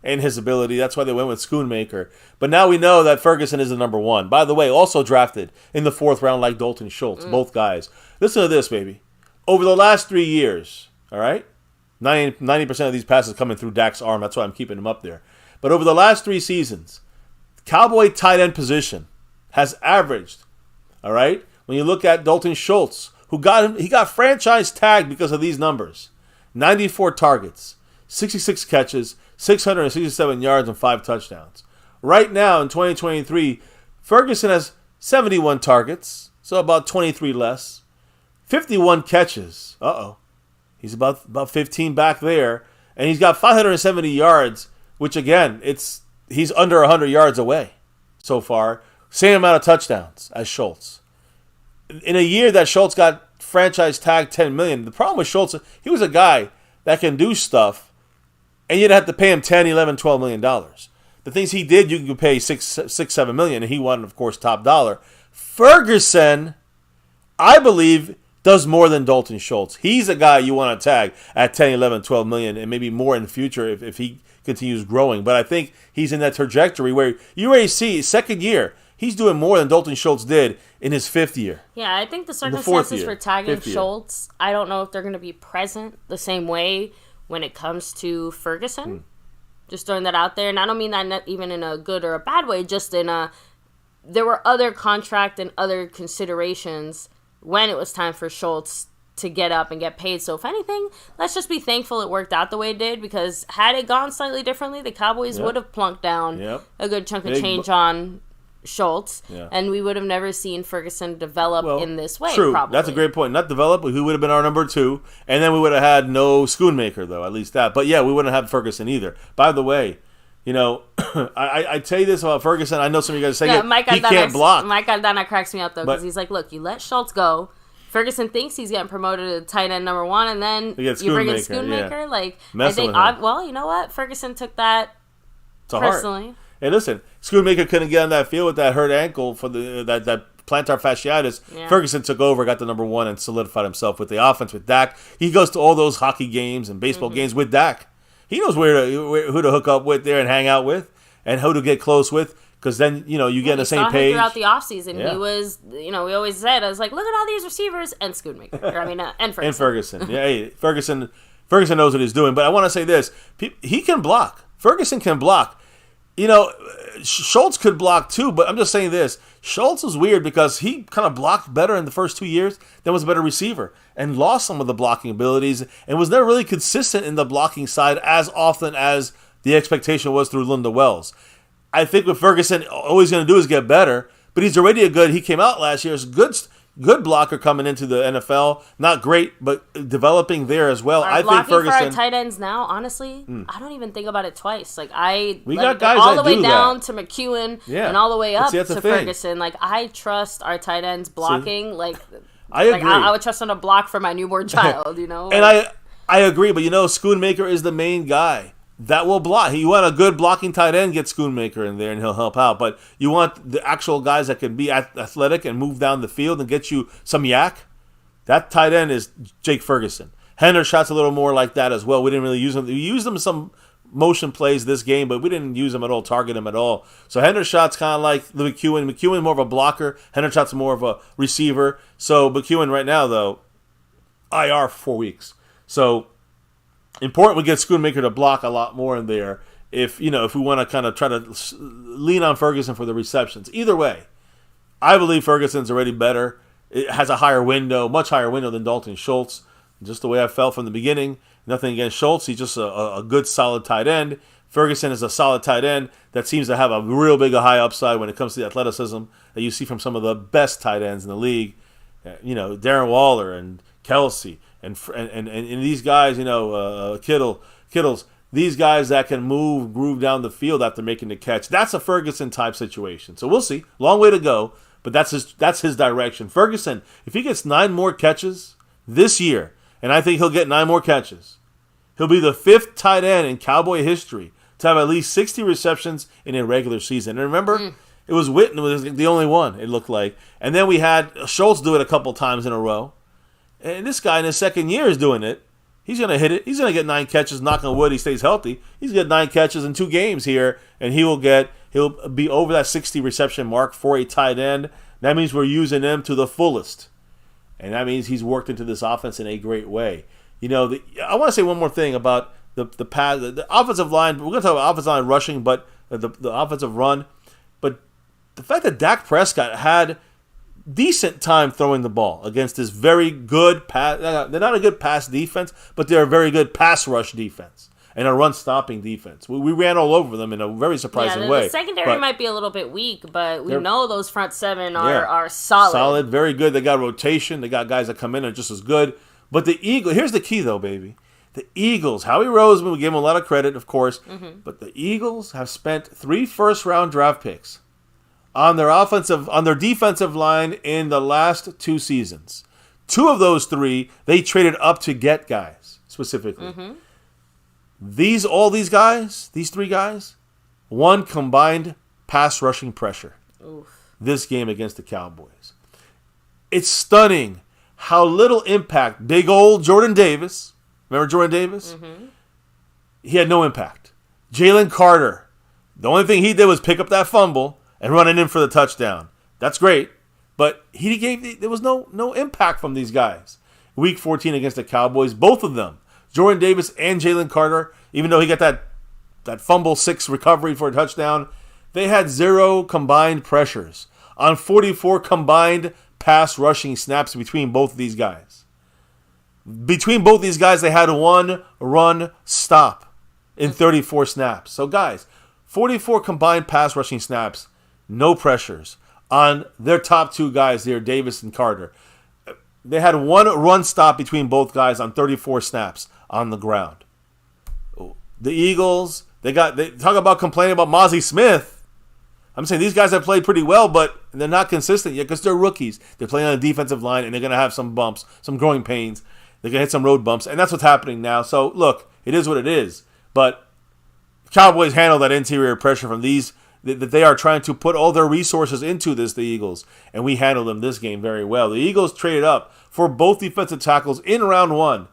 Speaker 2: and his ability. That's why they went with Schoonmaker. But now we know that Ferguson is the number one. By the way, also drafted in the fourth round like Dalton Schultz, both guys. Listen to this, baby. Over the last 3 years, all right, 90% of these passes coming through Dak's arm. That's why I'm keeping him up there. But over the last 3 seasons, Cowboy tight end position has averaged, all right, when you look at Dalton Schultz, he got franchise tagged because of these numbers. 94 targets, 66 catches, 667 yards, and 5 touchdowns. Right now in 2023, Ferguson has 71 targets, so about 23 less. 51 catches. He's about 15 back there. And he's got 570 yards, which again, he's under 100 yards away so far. Same amount of touchdowns as Schultz. In a year that Schultz got franchise tagged $10 million, the problem with Schultz, he was a guy that can do stuff, and you'd have to pay him $10, $11, $12 million. The things he did, you can pay $6-7 million, and he won, of course, top dollar. Ferguson, I believe, does more than Dalton Schultz. He's a guy you want to tag at $10, $11, $12 million, and maybe more in the future if he continues growing. But I think he's in that trajectory where you already see second year, he's doing more than Dalton Schultz did in his fifth year.
Speaker 1: Yeah, I think the circumstances for tagging Schultz, I don't know if they're going to be present the same way when it comes to Ferguson. Just throwing that out there. And I don't mean that not even in a good or a bad way, just in there were other contract and other considerations when it was time for Schultz to get up and get paid. So if anything, let's just be thankful it worked out the way it did, because had it gone slightly differently, the Cowboys would have plunked down a good chunk of change on Schultz, and we would have never seen Ferguson develop in this way.
Speaker 2: True,
Speaker 1: probably.
Speaker 2: That's a great point. Not develop, but who would have been our number 2, and then we would have had no Schoonmaker, though, at least that. But yeah, we wouldn't have had Ferguson either. By the way, I tell you this about Ferguson. I know some of you guys say he can't block.
Speaker 1: Mike Aldana cracks me up, though, because he's like, look, you let Schultz go. Ferguson thinks he's getting promoted to tight end number 1, and then you bring in Schoonmaker. Like, I think, well, you know what? Ferguson took that personally.
Speaker 2: Heart. Hey, listen, Schoonmaker couldn't get on that field with that hurt ankle for that plantar fasciitis. Yeah. Ferguson took over, got the number 1, and solidified himself with the offense with Dak. He goes to all those hockey games and baseball games with Dak. He knows who to hook up with there and hang out with, and who to get close with, because then you get on the same page.
Speaker 1: Throughout the offseason, he was, we always said, I was like, look at all these receivers and Schoonmaker. And Ferguson.
Speaker 2: And Ferguson. Yeah, hey, Ferguson knows what he's doing. But I want to say this: he can block. Ferguson can block. Schultz could block too, but I'm just saying this. Schultz is weird because he kind of blocked better in the first 2 years than was a better receiver and lost some of the blocking abilities and was never really consistent in the blocking side as often as the expectation was through Linda Wells. I think what Ferguson always going to do is get better, but he's already he came out last year as good blocker coming into the NFL. Not great, but developing there as well. I think Ferguson
Speaker 1: for our tight ends now, honestly, I don't even think about it twice. Like
Speaker 2: we got guys
Speaker 1: all the
Speaker 2: that
Speaker 1: way
Speaker 2: do
Speaker 1: down
Speaker 2: that.
Speaker 1: to McEwen and all the way up to Ferguson. Like, I trust our tight ends blocking.
Speaker 2: I agree.
Speaker 1: I would trust them to block for my newborn child.
Speaker 2: And I agree, but Schoonmaker is the main guy that will block. You want a good blocking tight end, get Schoonmaker in there and he'll help out. But you want the actual guys that can be athletic and move down the field and get you some yak. That tight end is Jake Ferguson. Hendershot's a little more like that as well. We didn't really use him. We used him some motion plays this game, but we didn't use him at all, target him at all. So Hendershot's kind of like the McEwen. McEwen more of a blocker. Hendershot's more of a receiver. So McEwen right now, though, IR for 4 weeks. So important we get Schoonmaker to block a lot more in there if we want to kind of try to lean on Ferguson for the receptions. Either way, I believe Ferguson's already better. It has a higher window, much higher window than Dalton Schultz. Just the way I felt from the beginning. Nothing against Schultz. He's just a good, solid tight end. Ferguson is a solid tight end that seems to have a real big, high upside when it comes to the athleticism that you see from some of the best tight ends in the league. Darren Waller and Kelsey and these guys, Kittles, these guys that can groove down the field after making the catch. That's a Ferguson-type situation. So we'll see. Long way to go, but that's his direction. Ferguson, if he gets 9 more catches this year, and I think he'll get 9 more catches, he'll be the 5th tight end in Cowboy history to have at least 60 receptions in a regular season. And remember, it was Witten was the only one, it looked like. And then we had Schultz do it a couple times in a row. And this guy in his second year is doing it. He's going to hit it. He's going to get 9 catches, knock on wood, he stays healthy. He's going to get 9 catches in 2 games here, and he'll be over that 60 reception mark for a tight end. That means we're using him to the fullest. And that means he's worked into this offense in a great way. I want to say one more thing about the offensive line. We're going to talk about offensive line rushing, but the offensive run. But the fact that Dak Prescott had decent time throwing the ball against this very good pass. They're not a good pass defense, but they're a very good pass rush defense and a run-stopping defense. We ran all over them in a very surprising way.
Speaker 1: The secondary might be a little bit weak, but we know those front 7 are solid.
Speaker 2: Solid, very good. They got rotation. They got guys that come in and are just as good. But the Eagles, here's the key, though, baby. The Eagles, Howie Roseman, we give him a lot of credit, of course, but the Eagles have spent 3 first-round draft picks on their defensive line in the last 2 seasons. 2 of those 3, they traded up to get guys, specifically. These 3 guys, 1 combined pass rushing pressure. This game against the Cowboys. It's stunning how little impact big old Jordan Davis, remember Jordan Davis? He had no impact. Jalen Carter, the only thing he did was pick up that fumble and run it in for the touchdown. That's great, but there was no impact from these guys. Week 14 against the Cowboys, both of them, Jordan Davis and Jalen Carter, even though he got that fumble 6 recovery for a touchdown, they had 0 combined pressures on 44 combined pass rushing snaps between both of these guys. Between both these guys, they had 1 run stop in 34 snaps. So guys, 44 combined pass rushing snaps, no pressures on their top 2 guys there, Davis and Carter. They had 1 run stop between both guys on 34 snaps on the ground. The Eagles, they talk about complaining about Mozzie Smith. I'm saying these guys have played pretty well, but they're not consistent yet because they're rookies. They're playing on the defensive line, and they're going to have some bumps, some growing pains. They're going to hit some road bumps, and that's what's happening now. So, look, it is what it is. But Cowboys handle that interior pressure from these, that they are trying to put all their resources into this, the Eagles, and we handled them this game very well. The Eagles traded up for both defensive tackles in round 1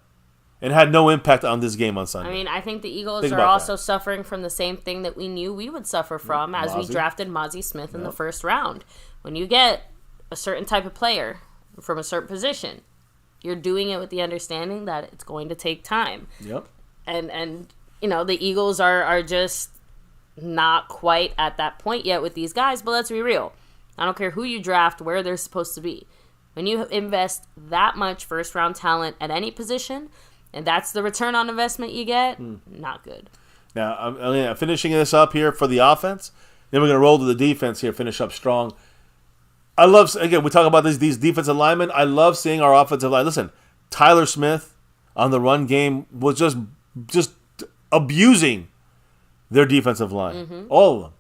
Speaker 2: and had no impact on this game on Sunday.
Speaker 1: I mean, I think the Eagles are also suffering from the same thing that we knew we would suffer from as we drafted Mozzie Smith in the first round. When you get a certain type of player from a certain position, you're doing it with the understanding that it's going to take time.
Speaker 2: Yep.
Speaker 1: And the Eagles are just not quite at that point yet with these guys, but let's be real. I don't care who you draft, where they're supposed to be. When you invest that much first-round talent at any position, and that's the return on investment you get, not good.
Speaker 2: Now, I'm finishing this up here for the offense. Then we're going to roll to the defense here, finish up strong. I love, again, we talk about these defensive linemen. I love seeing our offensive line. Listen, Tyler Smith on the run game was just abusing their defensive line. All of them.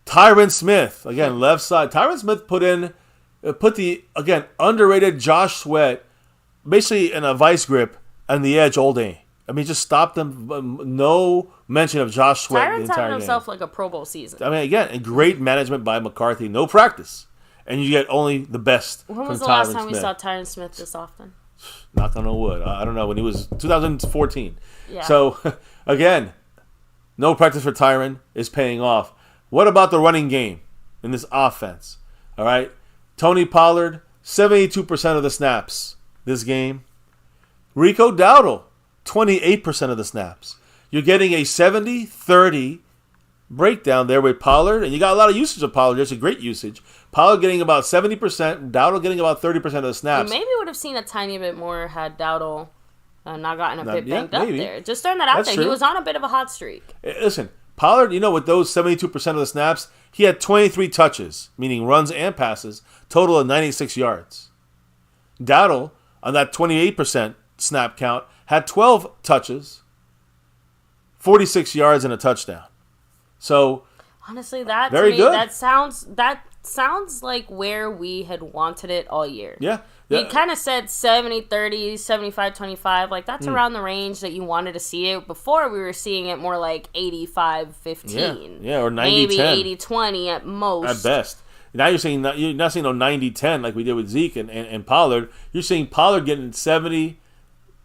Speaker 2: Tyron Smith, again, left side. Tyron Smith put the, again, underrated Josh Sweat basically in a vice grip on the edge all day. I mean, just stopped them. No mention of Josh Sweat the
Speaker 1: Tyron's
Speaker 2: entire
Speaker 1: having
Speaker 2: game.
Speaker 1: himself like a Pro Bowl season.
Speaker 2: I mean, again, great management by McCarthy. No practice. And you get only the best
Speaker 1: When was
Speaker 2: from
Speaker 1: the last
Speaker 2: Tyron
Speaker 1: time we
Speaker 2: Smith.
Speaker 1: saw Tyron Smith this often?
Speaker 2: Knock on wood. I don't know. When he was 2014.
Speaker 1: Yeah.
Speaker 2: So, again, No practice for Tyron is paying off. What about the running game in this offense? All right. Tony Pollard, 72% of the snaps this game. Rico Dowdle, 28% of the snaps. You're getting a 70-30 breakdown there with Pollard, and you got a lot of usage of Pollard. There's a great usage. Pollard getting about 70%, Dowdle getting about 30% of the snaps.
Speaker 1: You maybe would have seen a tiny bit more had Dowdle not gotten a bit banged up
Speaker 2: maybe.
Speaker 1: there. Just throwing that out
Speaker 2: That's
Speaker 1: there.
Speaker 2: true.
Speaker 1: He was on a bit of a hot streak.
Speaker 2: Listen, Pollard, with those 72% of the snaps, he had 23 touches, meaning runs and passes, total of 96 yards. Dowdle, on that 28% snap count, had 12 touches, 46 yards, and a touchdown. So,
Speaker 1: honestly, that
Speaker 2: very
Speaker 1: to me,
Speaker 2: good.
Speaker 1: That sounds like where we had wanted it all year.
Speaker 2: Yeah.
Speaker 1: He kind of said 70-30, 75-25. Like, that's around the range that you wanted to see it. Before, we were seeing it more like 85-15.
Speaker 2: Yeah, or 90-10.
Speaker 1: Maybe 80-20 at most.
Speaker 2: At best. Now you're not seeing no 90-10 like we did with Zeke and Pollard. You're seeing Pollard getting 70,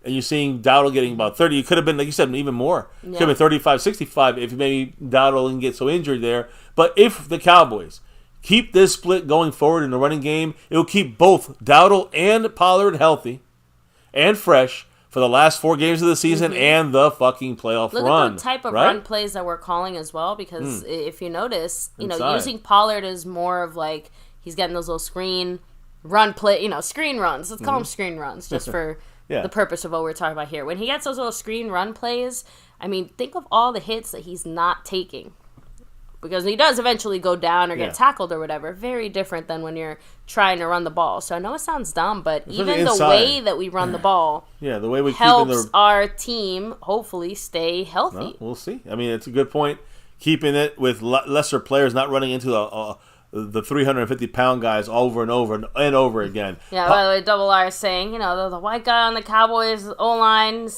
Speaker 2: and you're seeing Dowdle getting about 30. It could have been, like you said, even more. It could have been 35-65 if maybe Dowdle didn't get so injured there. But if the Cowboys keep this split going forward in the running game, it will keep both Dowdle and Pollard healthy and fresh for the last 4 games of the season and the fucking playoff
Speaker 1: Look
Speaker 2: run.
Speaker 1: at the type of
Speaker 2: right?
Speaker 1: run plays that we're calling as well, because if you notice,
Speaker 2: Inside.
Speaker 1: using Pollard is more of like he's getting those little screen run play, screen runs. Let's call them screen runs just for the purpose of what we're talking about here. When he gets those little screen run plays, I mean, think of all the hits that he's not taking. Because he does eventually go down or get tackled or whatever. Very different than when you're trying to run the ball. So I know it sounds dumb, but even the way that we run the ball
Speaker 2: the way we
Speaker 1: helps our team hopefully stay healthy.
Speaker 2: Well, we'll see. I mean, it's a good point. Keeping it with lesser players, not running into the 350-pound guys over and over and over again.
Speaker 1: Yeah, by the way, Double R is saying, the white guy on the Cowboys O-line,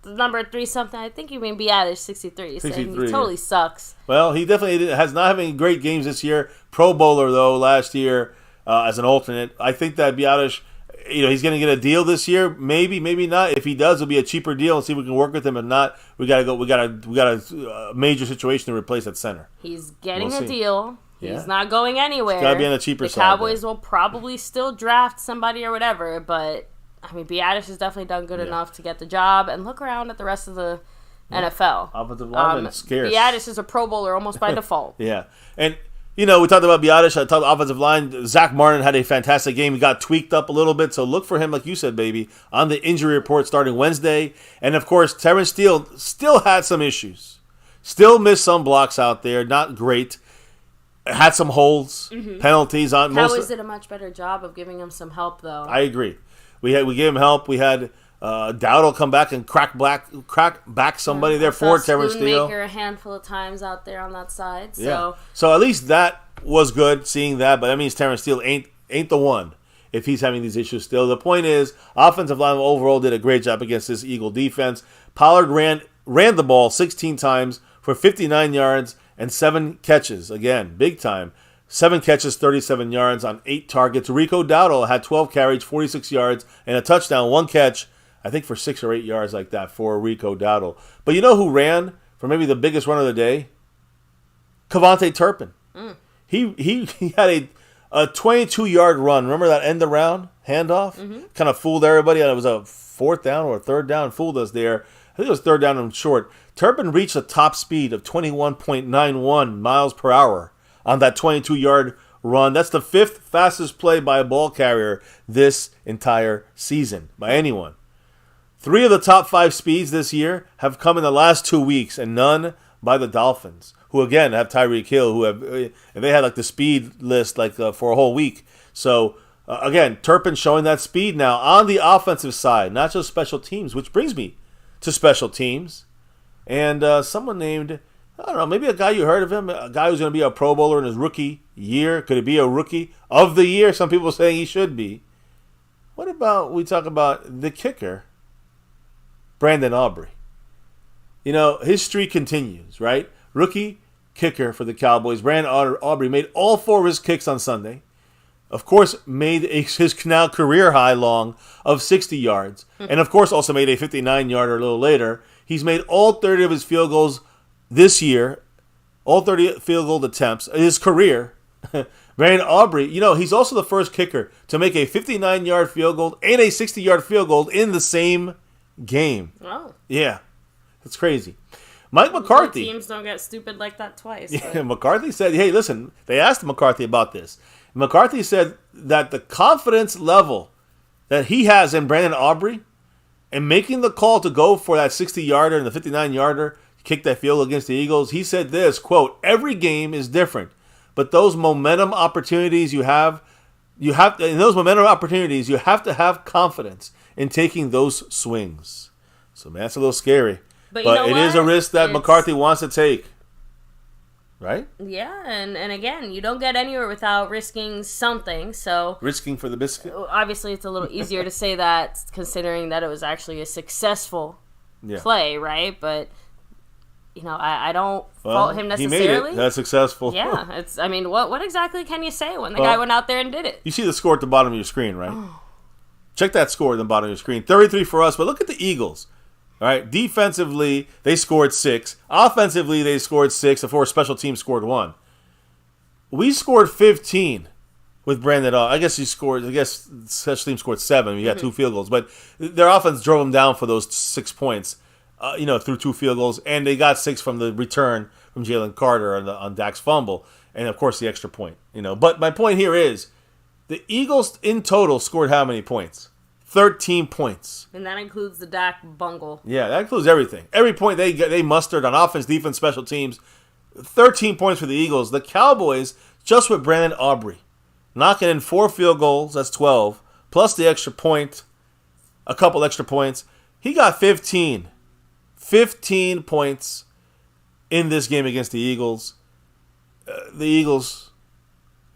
Speaker 1: number 3-something, I think you mean Biadish, 63. Saying he totally sucks.
Speaker 2: Well, he definitely has not having great games this year. Pro Bowler, though, last year as an alternate. I think that Biadish, he's going to get a deal this year. Maybe, maybe not. If he does, it'll be a cheaper deal and see if we can work with him. If not, we got a major situation to replace at center.
Speaker 1: He's getting a deal. He's not going anywhere.
Speaker 2: Got to be on the cheaper side.
Speaker 1: The Cowboys will probably still draft somebody or whatever, but I mean, Biadish has definitely done good enough to get the job. And look around at the rest of the NFL.
Speaker 2: Offensive lineman scarce.
Speaker 1: Biadish is a Pro Bowler almost by default.
Speaker 2: Yeah. And, we talked about Biadish. I talked offensive line. Zach Martin had a fantastic game. He got tweaked up a little bit. So look for him, like you said, baby, on the injury report starting Wednesday. And, of course, Terrence Steele still had some issues. Still missed some blocks out there. Not great. Had some holds, penalties on most.
Speaker 1: Cowboys did a much better job of giving him some help, though.
Speaker 2: I agree. We gave him help. We had Dowdle come back and crack back somebody there for Terrence Steele.
Speaker 1: Maker a handful of times out there on that side. So
Speaker 2: So at least that was good, seeing that. But that means Terrence Steele ain't the one if he's having these issues still. The point is, offensive line overall did a great job against this Eagle defense. Pollard ran the ball 16 times for 59 yards and 7 catches. Again, big time. 7 catches, 37 yards on 8 targets. Rico Dowdle had 12 carries, 46 yards, and a touchdown. 1 catch, I think, for 6 or 8 yards like that for Rico Dowdle. But you know who ran for maybe the biggest run of the day? Kevontae Turpin. He had a 22-yard run. Remember that end around handoff? Kind of fooled everybody. It was a 4th down or a 3rd down. Fooled us there. I think it was 3rd down and short. Turpin reached a top speed of 21.91 miles per hour on that 22-yard run. That's the 5th fastest play by a ball carrier this entire season by anyone. 3 of the top 5 speeds this year have come in the last 2 weeks, and none by the Dolphins, who again have Tyreek Hill, who have, and they had like the speed list for a whole week. So again, Turpin showing that speed now on the offensive side, not just special teams, which brings me to special teams. And someone named, I don't know, maybe a guy you heard of him, a guy who's going to be a Pro Bowler in his rookie year. Could it be a rookie of the year? Some people are saying he should be. What about we talk about the kicker, Brandon Aubrey? His streak continues, right? Rookie kicker for the Cowboys. Brandon Aubrey made all 4 of his kicks on Sunday. Of course, made his now career high long of 60 yards. And, of course, also made a 59-yarder a little later. He's made all 30 of his field goals this year, all 30 field goal attempts, his career. Brandon Aubrey, he's also the first kicker to make a 59-yard field goal and a 60-yard field goal in the same game.
Speaker 1: Oh.
Speaker 2: Yeah. That's crazy. Mike McCarthy.
Speaker 1: Teams don't get stupid like that twice.
Speaker 2: Yeah, McCarthy said, hey, listen, they asked McCarthy about this. McCarthy said that the confidence level that he has in Brandon Aubrey and making the call to go for that 60-yarder and the 59-yarder, kick that field against the Eagles, he said this, quote, every game is different, but those momentum opportunities you have to have confidence in taking those swings. So, man, that's a little scary. But it is a risk that McCarthy wants to take. Right?
Speaker 1: Yeah, and again, you don't get anywhere without risking something, so...
Speaker 2: Risking for the biscuit?
Speaker 1: Obviously, it's a little easier to say that, considering that it was actually a successful play, right? But, I don't fault him necessarily.
Speaker 2: He made it. That's successful.
Speaker 1: Yeah, what exactly can you say when the guy went out there and did it?
Speaker 2: You see the score at the bottom of your screen, right? Check that score at the bottom of your screen. 33 for us, but look at the Eagles. All right, defensively, they scored 6. Offensively, they scored 6 before special teams scored 1. We scored 15 with Brandon. I guess special teams scored 7. We got 2 field goals. But their offense drove them down for those 6 points, through 2 field goals. And they got 6 from the return from Jalen Carter on Dak's fumble. And, of course, the extra point. But my point here is the Eagles in total scored how many points? 13 points.
Speaker 1: And that includes the Dak bungle.
Speaker 2: Yeah, that includes everything. Every point they mustered on offense, defense, special teams. 13 points for the Eagles. The Cowboys, just with Brandon Aubrey, knocking in 4 field goals, that's 12, plus the extra point, a couple extra points. He got 15. 15 points in this game against the Eagles. The Eagles,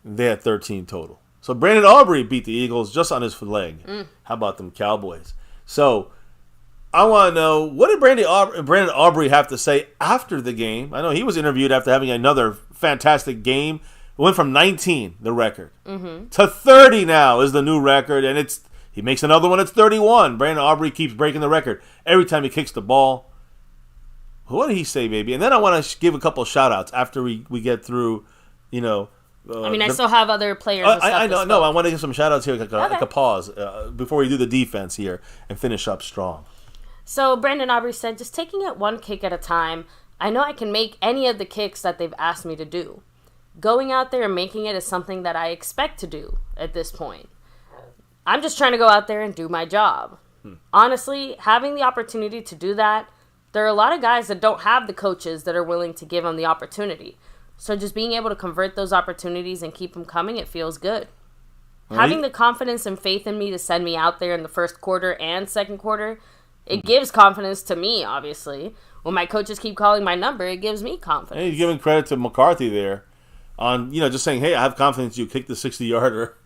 Speaker 2: they had 13 total. So Brandon Aubrey beat the Eagles just on his leg. How about them Cowboys? So I want to know, what did Brandon Aubrey have to say after the game? I know he was interviewed after having another fantastic game. It went from 19, the record, to 30 now is the new record, and he makes another one, it's 31. Brandon Aubrey keeps breaking the record every time he kicks the ball. What did he say, baby? And then I want to give a couple of shout-outs after we get through,
Speaker 1: I still have other players.
Speaker 2: I know. No, I want to give some shout-outs here, like a pause, before we do the defense here and finish up strong.
Speaker 1: So Brandon Aubrey said, just taking it one kick at a time, I know I can make any of the kicks that they've asked me to do. Going out there and making it is something that I expect to do at this point. I'm just trying to go out there and do my job. Honestly, having the opportunity to do that, there are a lot of guys that don't have the coaches that are willing to give them the opportunity. So just being able to convert those opportunities and keep them coming, it feels good. Right. Having the confidence and faith in me to send me out there in the first quarter and second quarter, it gives confidence to me, obviously. When my coaches keep calling my number, it gives me confidence.
Speaker 2: And you're giving credit to McCarthy there on, just saying, hey, I have confidence you kick the 60-yarder.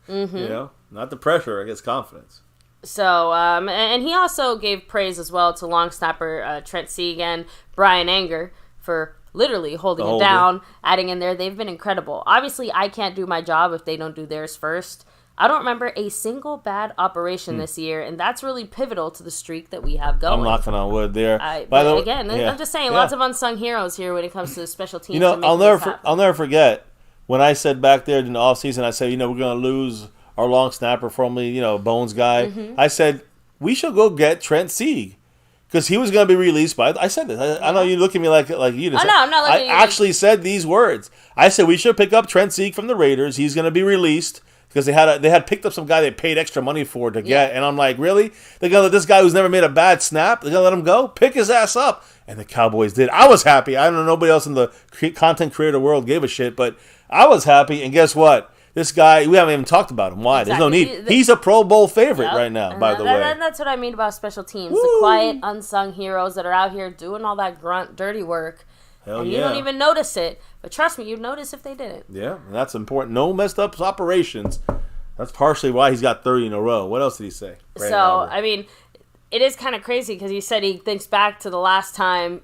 Speaker 2: Not the pressure, I guess confidence.
Speaker 1: So, and he also gave praise as well to long snapper Trent Sieg and Brian Anger for literally holding it down, adding in there. They've been incredible. Obviously, I can't do my job if they don't do theirs first. I don't remember a single bad operation this year, and that's really pivotal to the streak that we have going.
Speaker 2: I'm knocking on wood there.
Speaker 1: I'm just saying, lots of unsung heroes here when it comes to the special teams.
Speaker 2: I'll never forget when I said back there in the offseason, I said, we're going to lose our long snapper, formerly, Bones guy. I said, we should go get Trent Sieg. Because he was going to be released by... I said this. I know you look at me like you didn't.
Speaker 1: Oh, no, I'm not looking at you.
Speaker 2: I actually said these words. I said we should pick up Trent Sieg from the Raiders. He's going to be released because they had picked up some guy they paid extra money for to get. And I'm like, really? They're going to let this guy who's never made a bad snap, they're going to let him go? Pick his ass up. And the Cowboys did. I was happy. I don't know, nobody else in the content creator world gave a shit, but I was happy. And guess what? This guy, we haven't even talked about him. Why? Exactly. There's no need. He's a Pro Bowl favorite right now, by the way.
Speaker 1: And that's what I mean about special teams. Woo! The quiet, unsung heroes that are out here doing all that grunt, dirty work. And you don't even notice it. But trust me, you'd notice if they didn't. Yeah,
Speaker 2: and that's important. No messed up operations. That's partially why he's got 30 in a row. What else did he say?
Speaker 1: Brandon Aubrey. It is kind of crazy because he said he thinks back to the last time,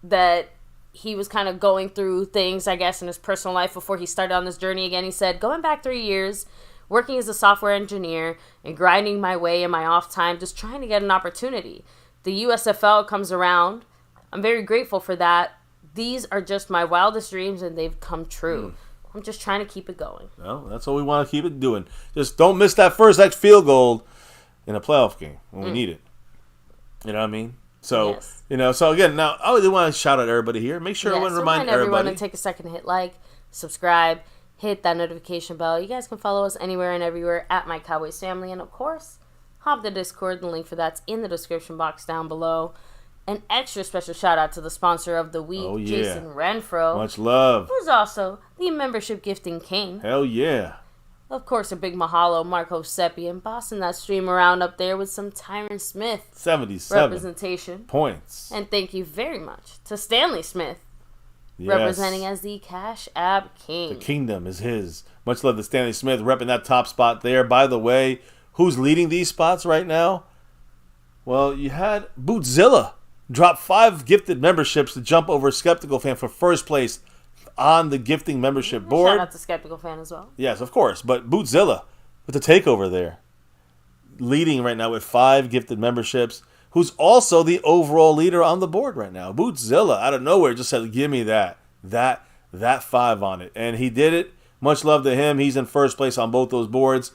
Speaker 1: that he was kind of going through things, I guess, in his personal life before he started on this journey again. He said, going back 3 years, working as a software engineer and grinding my way in my off time, just trying to get an opportunity. The USFL comes around. I'm very grateful for that. These are just my wildest dreams, and they've come true. I'm just trying to keep it going.
Speaker 2: Well, that's what we want to keep it doing. Just don't miss that first X field goal in a playoff game when we need it. You know what I mean? So,
Speaker 1: Yes.
Speaker 2: So again, now I really want to shout out everybody here. Make sure I want to remind
Speaker 1: everyone
Speaker 2: everybody.
Speaker 1: to take a second to hit like, subscribe, hit that notification bell. You guys can follow us anywhere and everywhere at MyCowboysFamily. And of course, hop the Discord. The link for that's in the description box down below. An extra special shout out to the sponsor of the week, Jason Renfro.
Speaker 2: Much love.
Speaker 1: Who's also the membership gifting king.
Speaker 2: Hell yeah.
Speaker 1: Of course, a big mahalo, Marco Seppi, and bossing that stream around up there with some Tyron Smith
Speaker 2: 77
Speaker 1: representation.
Speaker 2: Points.
Speaker 1: And thank you very much to Stanley Smith,
Speaker 2: Yes.
Speaker 1: representing as the Cash App King.
Speaker 2: The kingdom is his. Much love to Stanley Smith repping that top spot there. By the way, who's leading these spots right now? Well, you had Bootzilla drop 5 gifted memberships to jump over Skeptical Fan for first place on the gifting membership board.
Speaker 1: Shout out to Skeptical Fan as well.
Speaker 2: Yes, of course. But Bootzilla with the takeover there. Leading right now with 5 gifted memberships. Who's also the overall leader on the board right now. Bootzilla out of nowhere just said, give me that 5 on it. And he did it. Much love to him. He's in first place on both those boards.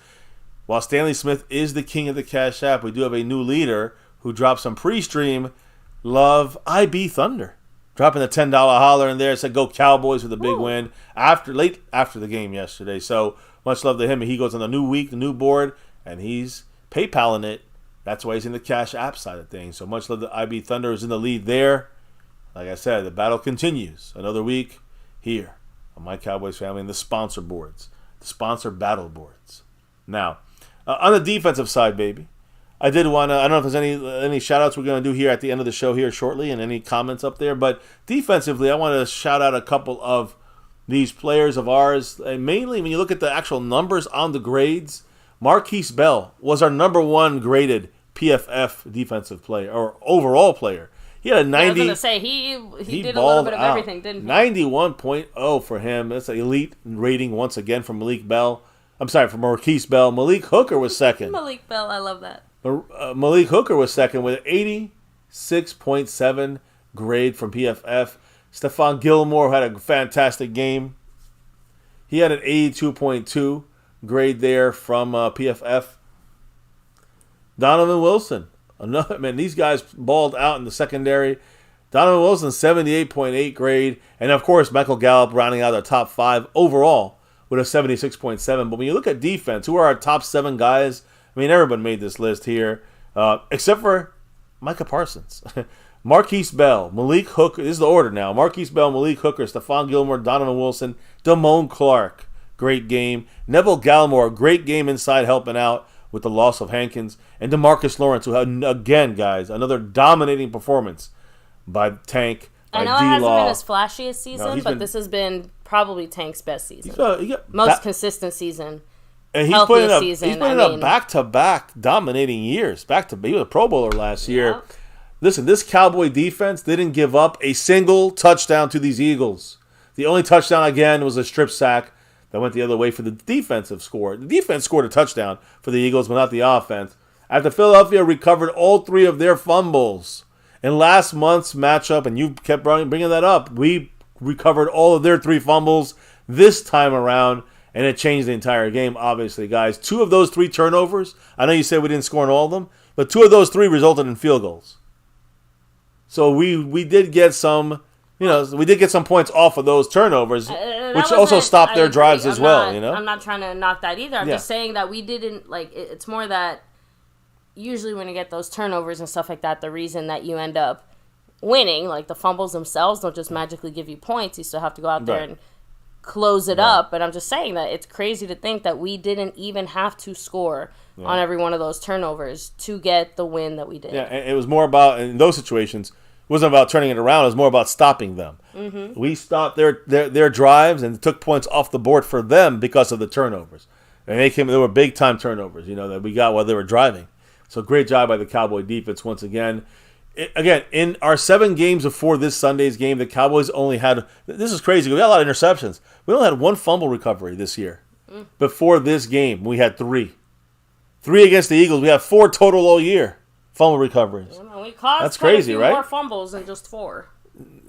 Speaker 2: While Stanley Smith is the king of the Cash App, we do have a new leader who dropped some pre-stream love. IB Thunder dropping the $10 holler in there. Said go Cowboys with a big win late after the game yesterday. So much love to him. He goes on the new week, the new board, and he's PayPaling it. That's why he's in the Cash App side of things. So much love to IB Thunder is in the lead there. Like I said, the battle continues. Another week here on My Cowboys Family and the sponsor boards, the sponsor battle boards. Now, on the defensive side, baby, I did want to, I don't know if there's any shout-outs we're going to do here at the end of the show here shortly and any comments up there, but defensively, I want to shout out a couple of these players of ours. And mainly, when you look at the actual numbers on the grades, Marquise Bell was our number 1 graded PFF defensive player, or overall player. He had a 90.
Speaker 1: I was going to say, he did a little bit of everything, didn't he?
Speaker 2: 91.0 for him. That's an elite rating once again from Malik Bell. I'm sorry, from Marquise Bell. Malik Hooker was second.
Speaker 1: Malik Bell, I love that.
Speaker 2: Malik Hooker was second with an 86.7 grade from PFF. Stephon Gilmore had a fantastic game. He had an 82.2 grade there from PFF. Donovan Wilson, another man. These guys balled out in the secondary. Donovan Wilson, 78.8 grade. And, of course, Michael Gallup rounding out our top 5 overall with a 76.7. But when you look at defense, who are our top 7 guys? I mean, everyone made this list here, except for Micah Parsons. Marquise Bell, Malik Hooker. This is the order now. Marquise Bell, Malik Hooker, Stephon Gilmore, Donovan Wilson, Damone Clark. Great game. Neville Gallimore, great game inside helping out with the loss of Hankins. And DeMarcus Lawrence, who had, again, guys, another dominating performance by Tank, by
Speaker 1: I know it hasn't
Speaker 2: D-Law.
Speaker 1: been his flashiest season, but this has been probably Tank's best season.
Speaker 2: Most
Speaker 1: consistent season.
Speaker 2: And he's putting up back-to-back dominating years. He was a Pro Bowler last year. Listen, this Cowboy defense didn't give up a single touchdown to these Eagles. The only touchdown, again, was a strip sack that went the other way for the defensive score. The defense scored a touchdown for the Eagles, but not the offense. After Philadelphia recovered all 3 of their fumbles in last month's matchup, and you kept bringing that up, we recovered all of their 3 fumbles this time around. And it changed the entire game, obviously, guys. 2 of those 3 turnovers, I know you said we didn't score on all of them, but 2 of those 3 resulted in field goals. So we did get some, points off of those turnovers, which also stopped their drives as well,
Speaker 1: I'm not trying to knock that either. I'm just saying that we didn't, it's more that usually when you get those turnovers and stuff like that, the reason that you end up winning, like the fumbles themselves don't just magically give you points. You still have to go out there and close it up. But I'm just saying that it's crazy to think that we didn't even have to score on every one of those turnovers to get the win that we did.
Speaker 2: Yeah, and it was more about, in those situations, it wasn't about turning it around. It was more about stopping them. Mm-hmm. We stopped their drives and took points off the board for them because of the turnovers. And they were big-time turnovers, that we got while they were driving. So great job by the Cowboy defense once again. In our 7 games before this Sunday's game, the Cowboys only had, this is crazy, we got a lot of interceptions. We only had 1 fumble recovery this year. Before this game, we had 3. 3 against the Eagles. We had 4 total all year. fumble recoveries.
Speaker 1: We caused
Speaker 2: That's crazy,
Speaker 1: a few
Speaker 2: right?
Speaker 1: more fumbles than just 4.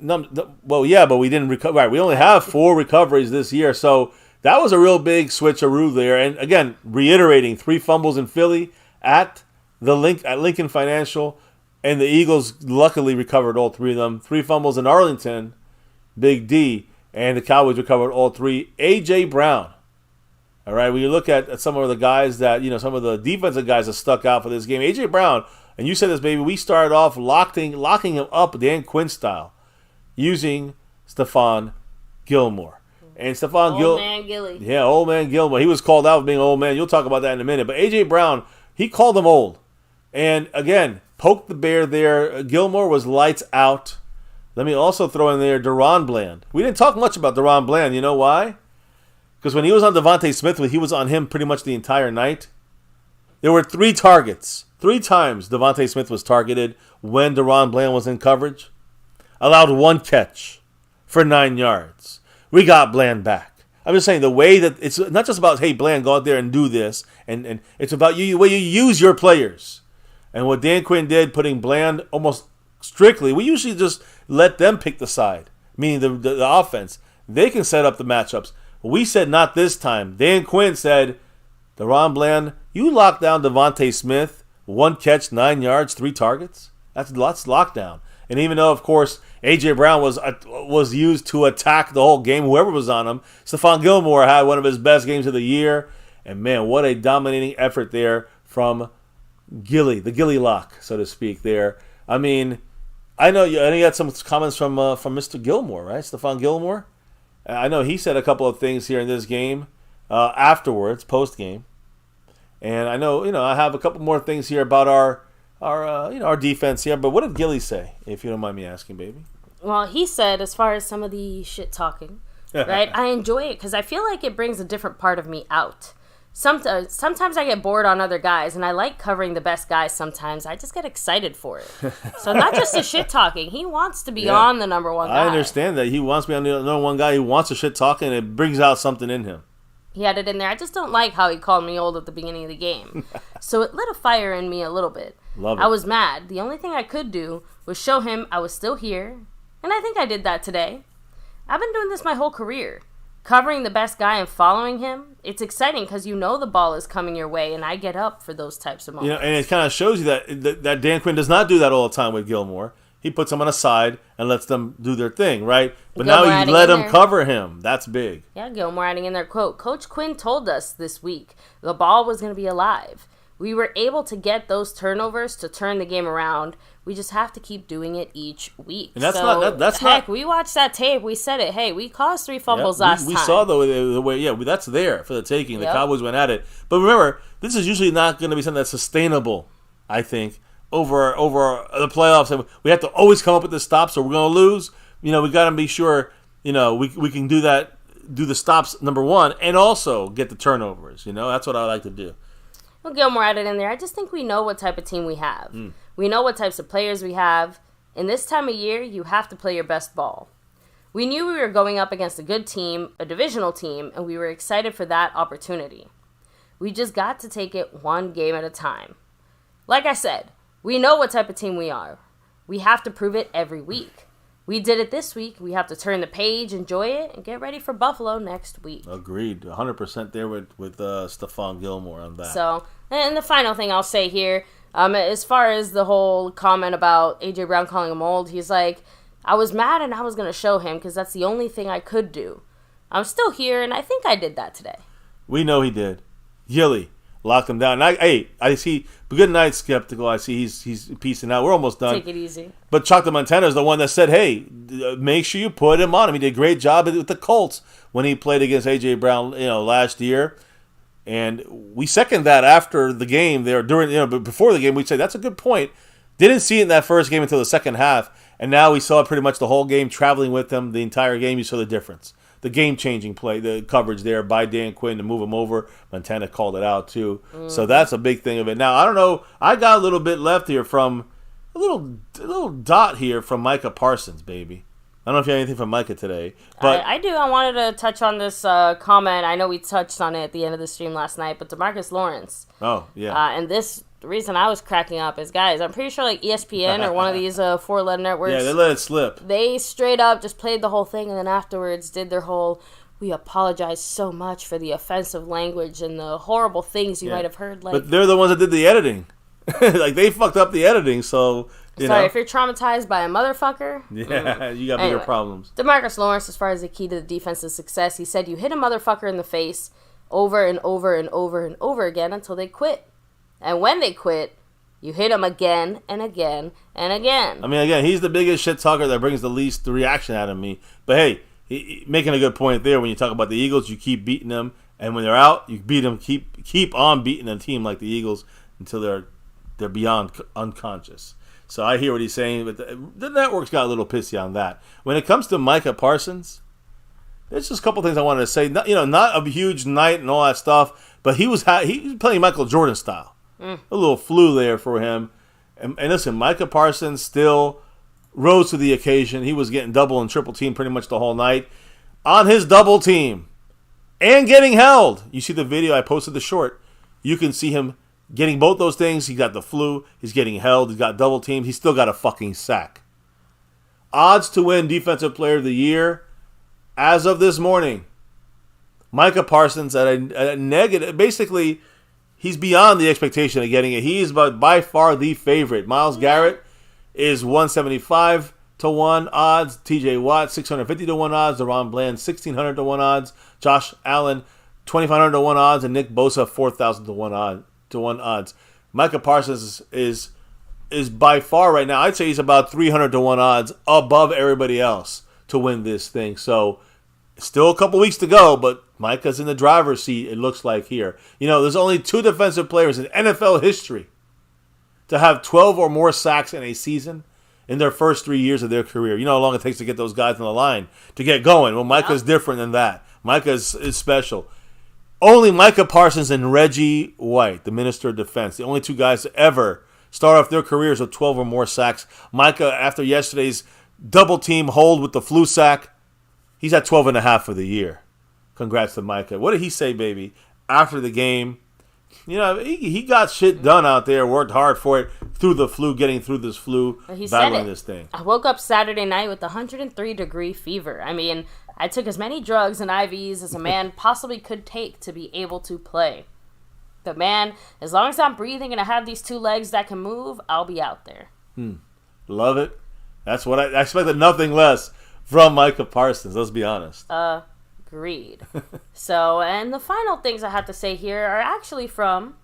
Speaker 2: No, well, yeah, but we didn't recover. Right, we only have 4 recoveries this year, so that was a real big switcheroo there. And again, reiterating, 3 fumbles in Philly at Lincoln Financial, and the Eagles luckily recovered all 3 of them. 3 fumbles in Arlington, Big D, and the Cowboys recovered all 3. A.J. Brown. All right, when you look at some of the guys that, some of the defensive guys that stuck out for this game, A.J. Brown, and you said this, baby, we started off locking him up Dan Quinn style using Stephon Gilmore. And Stephon
Speaker 1: Old man Gilly.
Speaker 2: Yeah, old man Gilmore. He was called out for being an old man. You'll talk about that in a minute. But A.J. Brown, he called him old. And again, poked the bear there. Gilmore was lights out. Let me also throw in there DaRon Bland. We didn't talk much about DaRon Bland. You know why? Because when he was on Devontae Smith, he was on him pretty much the entire night. There were 3 targets. 3 times Devontae Smith was targeted when DaRon Bland was in coverage. Allowed 1 catch for 9 yards. We got Bland back. I'm just saying the way that it's not just about, hey, Bland, go out there and do this. And it's about the way you use your players. And what Dan Quinn did, putting Bland almost strictly, we usually just let them pick the side, meaning the offense. They can set up the matchups. We said not this time. Dan Quinn said, DaRon Bland, you lock down Devontae Smith, 1 catch, 9 yards, 3 targets. That's lockdown. And even though, of course, A.J. Brown was used to attack the whole game, whoever was on him, Stephon Gilmore had one of his best games of the year. And, man, what a dominating effort there from Gilly, the Gilly lock, so to speak there. I mean, I know you had some comments from Mr. Gilmore, right? Stephon Gilmore. I know he said a couple of things here in this game afterwards, post-game. And I know, I have a couple more things here about our defense here. But what did Gilly say, if you don't mind me asking, baby?
Speaker 1: Well, he said, as far as some of the shit talking, right, I enjoy it because I feel like it brings a different part of me out. Sometimes I get bored on other guys, and I like covering the best guys sometimes. I just get excited for it. So not just the shit talking. He wants to be on the number 1 guy.
Speaker 2: I understand that. He wants to be on the number 1 guy. He wants to shit talk, and it brings out something in him.
Speaker 1: He had it in there. I just don't like how he called me old at the beginning of the game. So it lit a fire in me a little bit.
Speaker 2: Love it.
Speaker 1: I was mad. The only thing I could do was show him I was still here, and I think I did that today. I've been doing this my whole career. Covering the best guy and following him, it's exciting because the ball is coming your way, and I get up for those types of moments.
Speaker 2: And it kind of shows you that Dan Quinn does not do that all the time with Gilmore. He puts them on a side and lets them do their thing, right? But
Speaker 1: Gilmore
Speaker 2: now you let him cover him. That's big.
Speaker 1: Yeah, Gilmore adding in their quote. Coach Quinn told us this week the ball was going to be alive. We were able to get those turnovers to turn the game around. We just have to keep doing it each week.
Speaker 2: And that's not.
Speaker 1: We watched that tape. We said it. Hey, we caused 3 fumbles last time.
Speaker 2: We saw the way. Yeah, that's there for the taking. The Cowboys went at it. But remember, this is usually not going to be something that's sustainable, I think, over the playoffs. And we have to always come up with the stops, or we're going to lose. We got to be sure. We can do that. Do the stops, number 1, and also get the turnovers. That's what I like to do.
Speaker 1: Well, Gilmore added in there. I just think we know what type of team we have. We know what types of players we have. In this time of year, you have to play your best ball. We knew we were going up against a good team, a divisional team, and we were excited for that opportunity. We just got to take it 1 game at a time. Like I said, we know what type of team we are. We have to prove it every week. We did it this week. We have to turn the page, enjoy it, and get ready for Buffalo next week.
Speaker 2: Agreed. 100% there with Stephon Gilmore on that.
Speaker 1: So, and the final thing I'll say here, as far as the whole comment about A.J. Brown calling him old, he's like, I was mad and I was going to show him because that's the only thing I could do. I'm still here, and I think I did that today.
Speaker 2: We know he did. Gilly locked him down. I see. Good night, Skeptical. I see he's piecing out. We're almost done.
Speaker 1: Take it easy.
Speaker 2: But Chuck the Montana is the one that said, hey, make sure you put him on him. He did a great job with the Colts when he played against A.J. Brown, last year. And we second that after the game there, but before the game, we said that's a good point. Didn't see it in that first game until the second half. And now we saw pretty much the whole game traveling with him. The entire game, you saw the difference. The game-changing play, the coverage there by Dan Quinn to move him over. Montana called it out, too. So that's a big thing of it. Now, I don't know. I got a little bit left here from a little dot here from Micah Parsons, baby. I don't know if you have anything from Micah today, but
Speaker 1: I do. I wanted to touch on this comment. I know we touched on it at the end of the stream last night, but DeMarcus Lawrence.
Speaker 2: Oh, yeah.
Speaker 1: And the reason I was cracking up is, guys, I'm pretty sure like ESPN or one of these 4-letter networks.
Speaker 2: Yeah, they let it slip.
Speaker 1: They straight up just played the whole thing and then afterwards did their whole, we apologize so much for the offensive language and the horrible things you might have heard. Like,
Speaker 2: but they're the ones that did the editing. Like, they fucked up the editing, so...
Speaker 1: Sorry, if you're traumatized by a motherfucker...
Speaker 2: Yeah, you got bigger problems.
Speaker 1: DeMarcus Lawrence, as far as the key to the defense's success, he said you hit a motherfucker in the face over and over and over and over again until they quit. And when they quit, you hit them again and again and again.
Speaker 2: I mean, again, he's the biggest shit talker that brings the least reaction out of me. But hey, making a good point there. When you talk about the Eagles, you keep beating them. And when they're out, you beat them, keep on beating a team like the Eagles until they're beyond unconscious. So I hear what he's saying, but the network's got a little pissy on that. When it comes to Micah Parsons, there's just a couple things I wanted to say. Not a huge night and all that stuff, but he was playing Michael Jordan style. A little flu there for him. And listen, Micah Parsons still rose to the occasion. He was getting double and triple team pretty much the whole night. On his double team and getting held. You see the video, I posted the short. You can see him getting both those things. He got the flu. He's getting held. He's got double teamed. He's still got a fucking sack. Odds to win Defensive Player of the Year as of this morning. Micah Parsons at a negative. Basically, he's beyond the expectation of getting it. He is by far the favorite. Myles Garrett is 175 to 1 odds. TJ Watt 650 to 1 odds. DaRon Bland 1600 to 1 odds. Josh Allen 2500 to 1 odds, and Nick Bosa 4000 to 1 odds. Micah Parsons is by far right now, I'd say he's about 300 to 1 odds above everybody else to win this thing. So still a couple weeks to go, but Micah's in the driver's seat, it looks like here. There's only 2 defensive players in NFL history to have 12 or more sacks in a season in their first 3 years of their career. You know how long it takes to get those guys on the line to get going. Well, Micah's different than that. Micah is special. Only Micah Parsons and Reggie White, the Minister of Defense, the only 2 guys to ever start off their careers with 12 or more sacks. Micah, after yesterday's double team hold with the flu sack, he's at 12 and a half for the year. Congrats to Micah. What did he say, baby? After the game, he got shit done out there, worked hard for it, through the flu, getting through this flu, battling this thing.
Speaker 1: I woke up Saturday night with 103-degree fever. I mean, I took as many drugs and IVs as a man possibly could take to be able to play. But man, as long as I'm breathing and I have these 2 legs that can move, I'll be out there.
Speaker 2: Love it. That's what I expected, nothing less from Micah Parsons, let's be honest.
Speaker 1: Agreed. So, and the final things I have to say here are actually from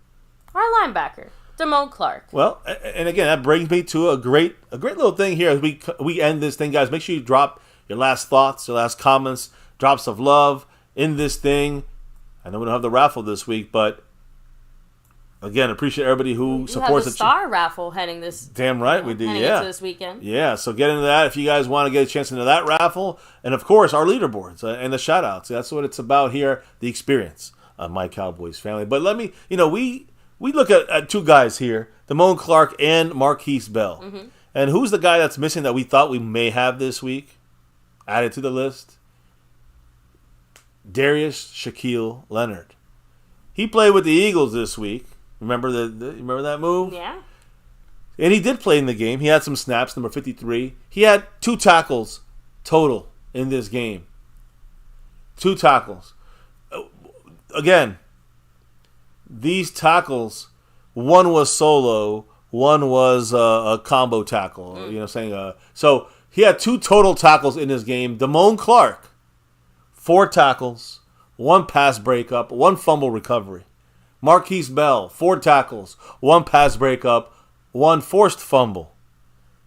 Speaker 1: our linebacker, Damone Clark.
Speaker 2: Well, and again, that brings me to a great little thing here as we end this thing, guys. Make sure you drop your last thoughts, your last comments, drops of love in this thing. I know we don't have the raffle this week, but again, appreciate everybody who supports the
Speaker 1: star raffle heading this.
Speaker 2: Damn right we do.
Speaker 1: Heading into this weekend.
Speaker 2: Yeah. So get into that if you guys want to get a chance into that raffle, and of course our leaderboards and the shoutouts. That's what it's about here. The experience of My Cowboys Family. But let me, we look at 2 guys here, Damone Clark and Marquise Bell. Mm-hmm. And who's the guy that's missing that we thought we may have this week? Added to the list. Darius Shaquille Leonard. He played with the Eagles this week. Remember remember that move?
Speaker 1: Yeah.
Speaker 2: And he did play in the game. He had some snaps, number 53. He had 2 tackles total in this game. 2 tackles. Again, these tackles, one was solo, one was a combo tackle. So he had 2 total tackles in this game. Damone Clark, 4 tackles, 1 pass breakup, 1 fumble recovery. Marquise Bell, 4 tackles, 1 pass breakup, 1 forced fumble.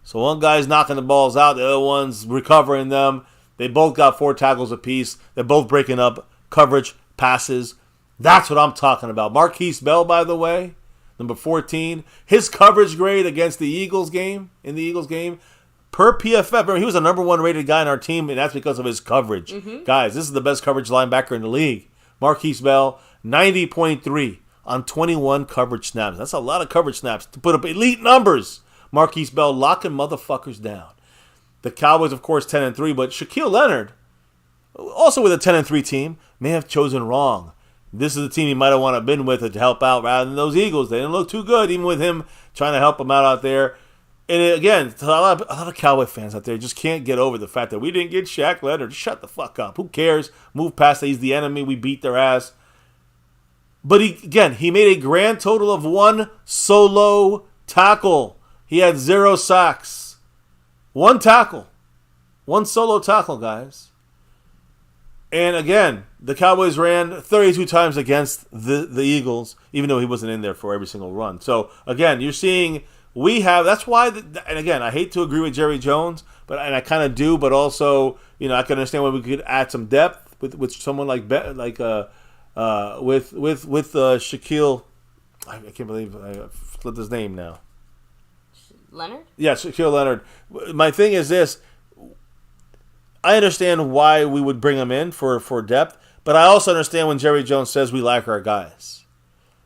Speaker 2: So one guy's knocking the balls out, the other one's recovering them. They both got 4 tackles apiece. They're both breaking up coverage passes. That's what I'm talking about. Marquise Bell, by the way, number 14, his coverage grade against the Eagles game, per PFF, remember, he was the number 1 rated guy on our team, and that's because of his coverage. Mm-hmm. Guys, this is the best coverage linebacker in the league. Marquise Bell, 90.3 on 21 coverage snaps. That's a lot of coverage snaps to put up elite numbers. Marquise Bell locking motherfuckers down. The Cowboys, of course, 10-3, but Shaquille Leonard, also with a 10-3 team, may have chosen wrong. This is the team he might have wanted to been with to help out rather than those Eagles. They didn't look too good, even with him trying to help him out there. And again, a lot of Cowboy fans out there just can't get over the fact that we didn't get Shaq Leonard. Shut the fuck up. Who cares? Move past that. He's the enemy. We beat their ass. But he made a grand total of 1 solo tackle. He had 0 sacks. 1 tackle. 1 solo tackle, guys. And again, the Cowboys ran 32 times against the Eagles, even though he wasn't in there for every single run. So again, you're seeing that's why, and again, I hate to agree with Jerry Jones, and I kind of do, but also, I can understand why we could add some depth with someone with Shaquille. I can't believe I flipped his name now.
Speaker 1: Leonard?
Speaker 2: Yeah, Shaquille Leonard. My thing is this. I understand why we would bring him in for depth, but I also understand when Jerry Jones says we like our guys.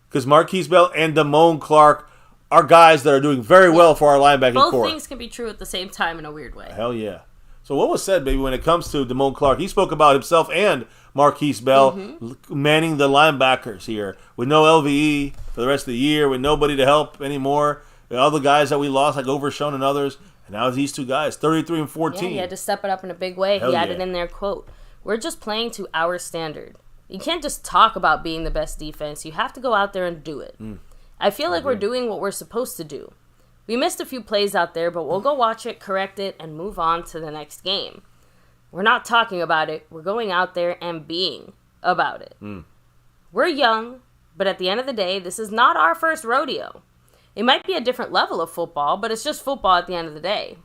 Speaker 2: Because Marquise Bell and Damone Clark are guys that are doing very well for our linebacking core.
Speaker 1: Both things can be true at the same time in a weird way.
Speaker 2: Hell yeah. So what was said, baby, when it comes to Damone Clark, he spoke about himself and Marquise Bell manning the linebackers here with no LVE for the rest of the year, with nobody to help anymore. The other guys that we lost, like Overshown and others, and now these 2 guys, 33 and 14.
Speaker 1: Yeah, he had to step it up in a big way.
Speaker 2: Hell
Speaker 1: he added in their quote, "We're just playing to our standard. You can't just talk about being the best defense. You have to go out there and do it. I feel like we're doing what we're supposed to do. We missed a few plays out there, but we'll go watch it, correct it, and move on to the next game. We're not talking about it. We're going out there and being about it. We're young, but at the end of the day, this is not our first rodeo. It might be a different level of football, but it's just football at the end of the day.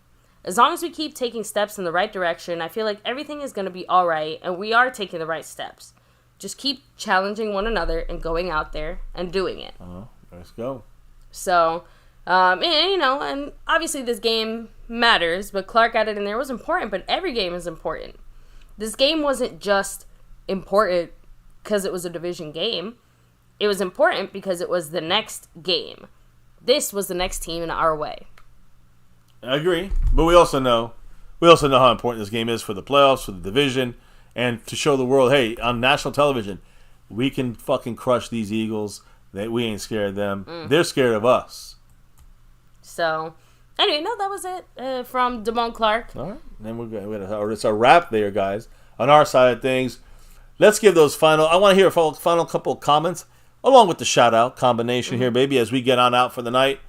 Speaker 1: As long as we keep taking steps in the right direction, I feel like everything is going to be all right, and we are taking the right steps. Just keep challenging one another and going out there and doing it."
Speaker 2: Let's go.
Speaker 1: So, and obviously this game matters, but Clark added in there was important, but every game is important. This game wasn't just important because it was a division game. It was important because it was the next game. This was the next team in our way.
Speaker 2: I agree, but we also know how important this game is for the playoffs, for the division, and to show the world, hey, on national television, we can fucking crush these Eagles. That we ain't scared of them. They're scared of us.
Speaker 1: So, anyway, that was it from Damone Clark.
Speaker 2: All right, then we're good. It's a wrap there, guys. On our side of things, let's give those final. I want to hear a final couple of comments along with the shout out combination here, baby, as we get on out for the night.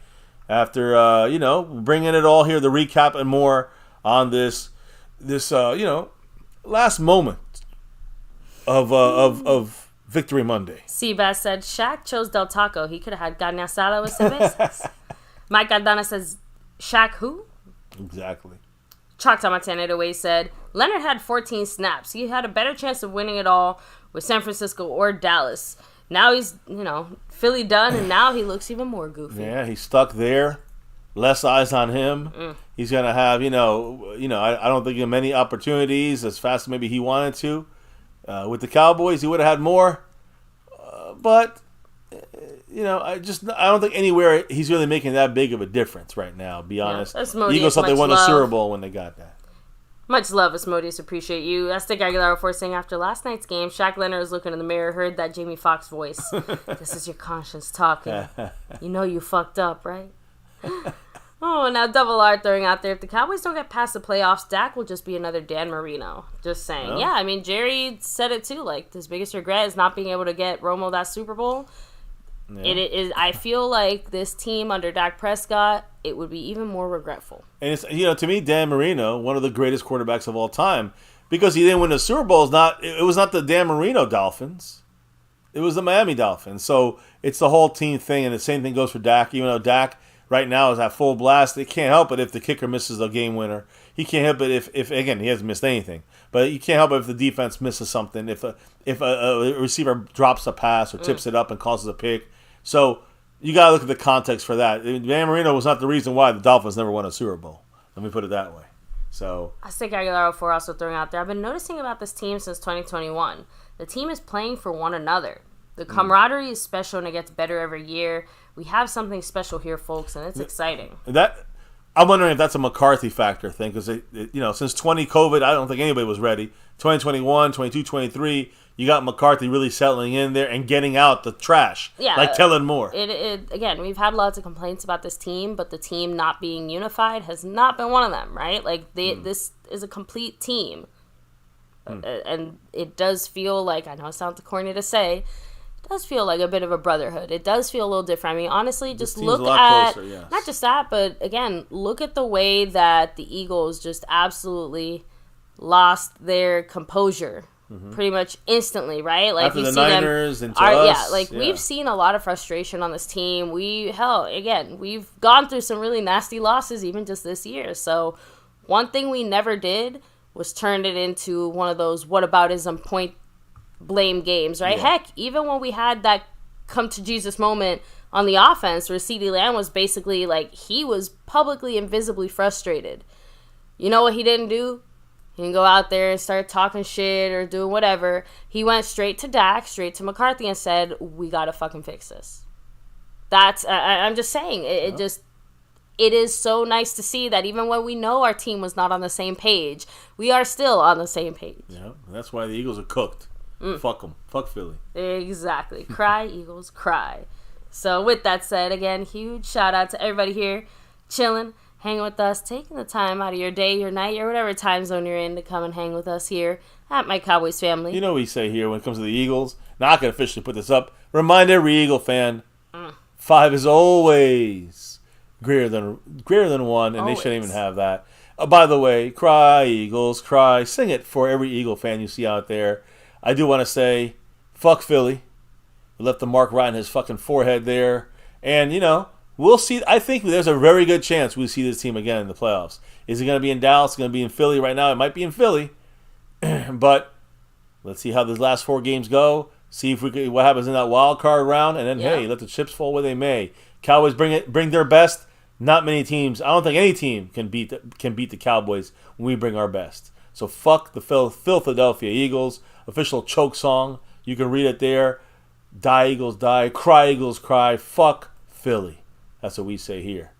Speaker 2: After bringing it all here, the recap and more on this last moment of Victory Monday.
Speaker 1: Seabass said, Shaq chose Del Taco. He could have had carne asada with cervezas. Mike Aldana says, Shaq who?
Speaker 2: Exactly.
Speaker 1: Choctaw Montana 808 said, Leonard had 14 snaps. He had a better chance of winning it all with San Francisco or Dallas. Now he's, Philly done, and now he looks even more goofy.
Speaker 2: Yeah, he's stuck there. Less eyes on him. He's going to have, I don't think many opportunities as fast as maybe he wanted to. With the Cowboys, he would have had more, but I don't think anywhere he's really making that big of a difference right now. Be honest, Eagles thought they won the Super Bowl when they got that.
Speaker 1: Much love, Asmodeus. Appreciate you. Aztec Aguilar for saying after last night's game, Shaq Leonard was looking in the mirror, heard that Jamie Foxx voice. This is your conscience talking. You know you fucked up, right? Oh, now Double R throwing out there, if the Cowboys don't get past the playoffs, Dak will just be another Dan Marino. Just saying. Oh. Yeah, Jerry said it too. Like, his biggest regret is not being able to get Romo that Super Bowl. Yeah. It is. I feel like this team under Dak Prescott, it would be even more regretful.
Speaker 2: And it's, to me, Dan Marino, one of the greatest quarterbacks of all time, because he didn't win the Super Bowl. It was not the Dan Marino Dolphins. It was the Miami Dolphins. So it's the whole team thing, and the same thing goes for Dak. Even though Dak right now is at full blast, they can't help it if the kicker misses a game winner. He can't help it if again, he hasn't missed anything. But you can't help it if the defense misses something, if a receiver drops a pass or tips it up and causes a pick. So you got to look at the context for that. Dan Marino was not the reason why the Dolphins never won a Super Bowl. Let me put it that way. So
Speaker 1: I think Aguilar 4 also throwing out there, I've been noticing about this team since 2021. The team is playing for one another. The camaraderie is special and it gets better every year. We have something special here, folks, and it's exciting.
Speaker 2: I'm wondering if that's a McCarthy factor thing because, since COVID, I don't think anybody was ready. 2021, 22, 23, you got McCarthy really settling in there and getting out the trash.
Speaker 1: Yeah.
Speaker 2: Like Kellen Moore.
Speaker 1: Again, we've had lots of complaints about this team, but the team not being unified has not been one of them, right? Like, this is a complete team. And it does feel like, I know it sounds corny to say, it does feel like a bit of a brotherhood. It does feel a little different. I mean, honestly, just look at, closer, yes. Not just that, but again, look at the way that the Eagles just absolutely lost their composure pretty much instantly, right? Like,
Speaker 2: after the Niners and us.
Speaker 1: Yeah, we've seen a lot of frustration on this team. We've gone through some really nasty losses even just this year. So one thing we never did was turned it into one of those whataboutism point blame games, right? Yeah. Heck, even when we had that come to Jesus moment on the offense where CeeDee Lamb was basically like, he was publicly and visibly frustrated. You know what he didn't do? He didn't go out there and start talking shit or doing whatever. He went straight to Dak, straight to McCarthy and said, we got to fucking fix this. That's, I'm just saying, it is so nice to see that even when we know our team was not on the same page, we are still on the same page.
Speaker 2: Yeah, that's why the Eagles are cooked. Fuck them. Fuck Philly.
Speaker 1: Exactly. Cry, Eagles, cry. So with that said, again, huge shout out to everybody here chilling, hanging with us, taking the time out of your day, your night, or whatever time zone you're in to come and hang with us here at My Cowboys Family.
Speaker 2: You know what we say here when it comes to the Eagles? Not going to officially put this up. Remind every Eagle fan, 5 is always greater than 1, and always. They shouldn't even have that. By the way, cry, Eagles, cry. Sing it for every Eagle fan you see out there. I do want to say, fuck Philly. We left the mark right on his fucking forehead there. And, we'll see. I think there's a very good chance we'll see this team again in the playoffs. Is it going to be in Dallas? Is it going to be in Philly right now? It might be in Philly. But let's see how these last 4 games go. See if what happens in that wild card round. And then, hey, let the chips fall where they may. Cowboys bring their best. Not many teams. I don't think any team can beat the Cowboys when we bring our best. So fuck the Philadelphia Eagles. Official choke song. You can read it there. Die Eagles die. Cry Eagles cry. Fuck Philly. That's what we say here.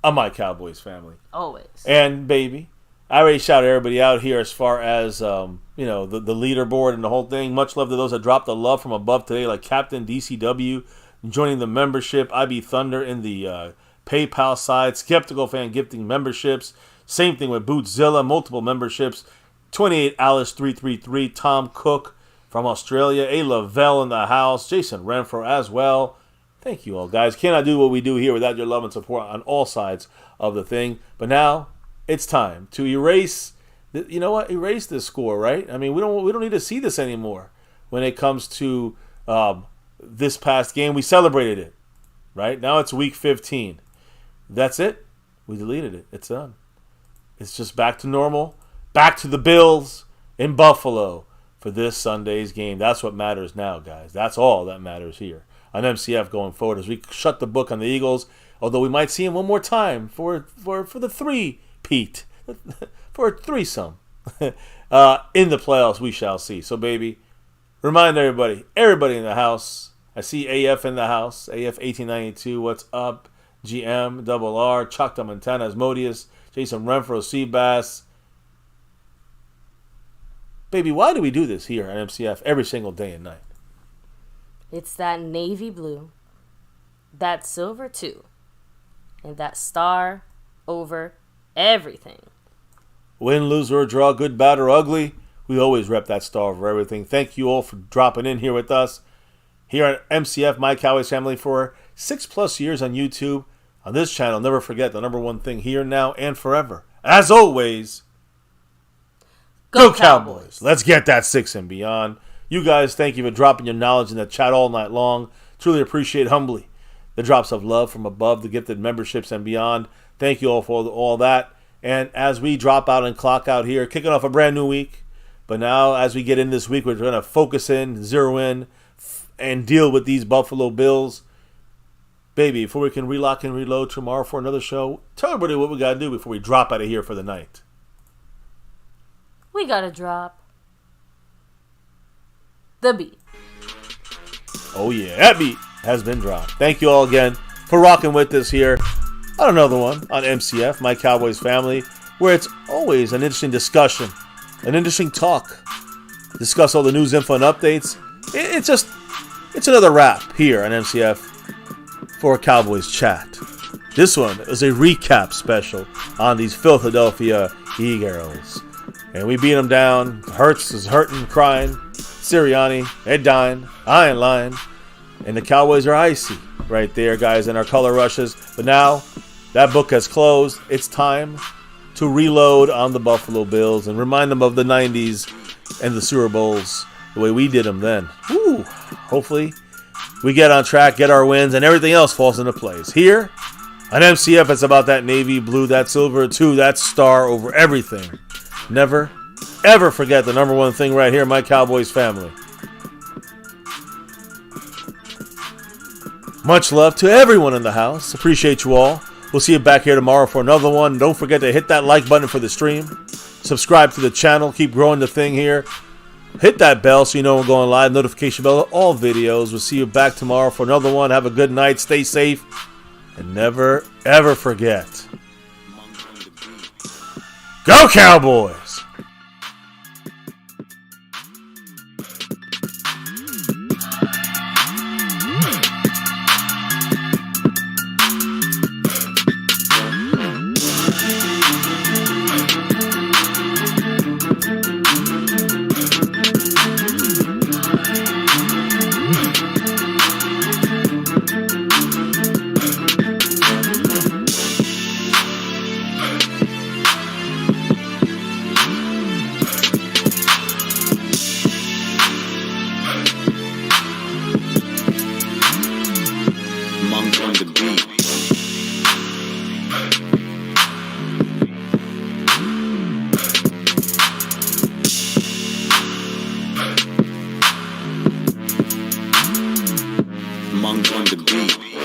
Speaker 2: On My Cowboys Family.
Speaker 1: Always.
Speaker 2: And baby, I already shouted everybody out here as far as the leaderboard and the whole thing. Much love to those that dropped the love from above today, like Captain DCW joining the membership. IB Thunder in the PayPal side. Skeptical Fan gifting memberships. Same thing with Bootzilla, multiple memberships. 28 Alice 333, Tom Cook from Australia, A. Lavelle in the house, Jason Renfro as well. Thank you all, guys. Cannot do what we do here without your love and support on all sides of the thing. But now it's time to erase. Erase this score, right? I mean, we don't need to see this anymore. When it comes to this past game, we celebrated it, right? Now it's week 15. That's it. We deleted it. It's done. It's just back to normal. Back to the Bills in Buffalo for this Sunday's game. That's what matters now, guys. That's all that matters here on MCF going forward as we shut the book on the Eagles. Although we might see him one more time for the three-peat, for a threesome in the playoffs. We shall see. So, baby, remind everybody in the house. I see AF in the house. AF 1892. What's up? GM, Double R, Choctaw Montana, Asmodeus, Jason Renfro, Seabass. Baby, why do we do this here at MCF every single day and night?
Speaker 1: It's that navy blue, that silver too, and that star over everything.
Speaker 2: Win, lose, or draw, good, bad, or ugly, we always rep that star over everything. Thank you all for dropping in here with us. Here at MCF, My Cowboys Family, for 6+ years on YouTube. On this channel, never forget the number one thing here, now, and forever. As always, Go Cowboys. Let's get that 6 and beyond. You guys, thank you for dropping your knowledge in the chat all night long. Truly appreciate humbly the drops of love from above, the gifted memberships and beyond. Thank you all for all that. And as we drop out and clock out here, kicking off a brand new week. But now, as we get in this week, we're going to focus in, zero in, and deal with these Buffalo Bills. Baby, before we can relock and reload tomorrow for another show, tell everybody what we got to do before we drop out of here for the night.
Speaker 1: We got to drop the beat.
Speaker 2: Oh, yeah. That beat has been dropped. Thank you all again for rocking with us here on another one on MCF, My Cowboys Family, where it's always an interesting discussion, an interesting talk. Discuss all the news, info, and updates. It's another wrap here on MCF for Cowboys Chat. This one is a recap special on these Philadelphia Eagles. And we beat them down. Hurts is hurting, crying. Sirianni, Ed dying, I ain't lying. And the Cowboys are icy right there, guys, in our color rushes. But now that book has closed. It's time to reload on the Buffalo Bills and remind them of the 90s and the Super Bowls, the way we did them then. Woo! Hopefully we get on track, get our wins, and everything else falls into place. Here on MCF, it's about that navy blue, that silver, too, that star over everything. Never, ever forget the number one thing right here, My Cowboys Family. Much love to everyone in the house. Appreciate you all. We'll see you back here tomorrow for another one. Don't forget to hit that like button for the stream. Subscribe to the channel. Keep growing the thing here. Hit that bell so you know we're going live. Notification bell, all videos. We'll see you back tomorrow for another one. Have a good night. Stay safe. And never, ever forget. Go Cowboys!
Speaker 3: Monk on the beat.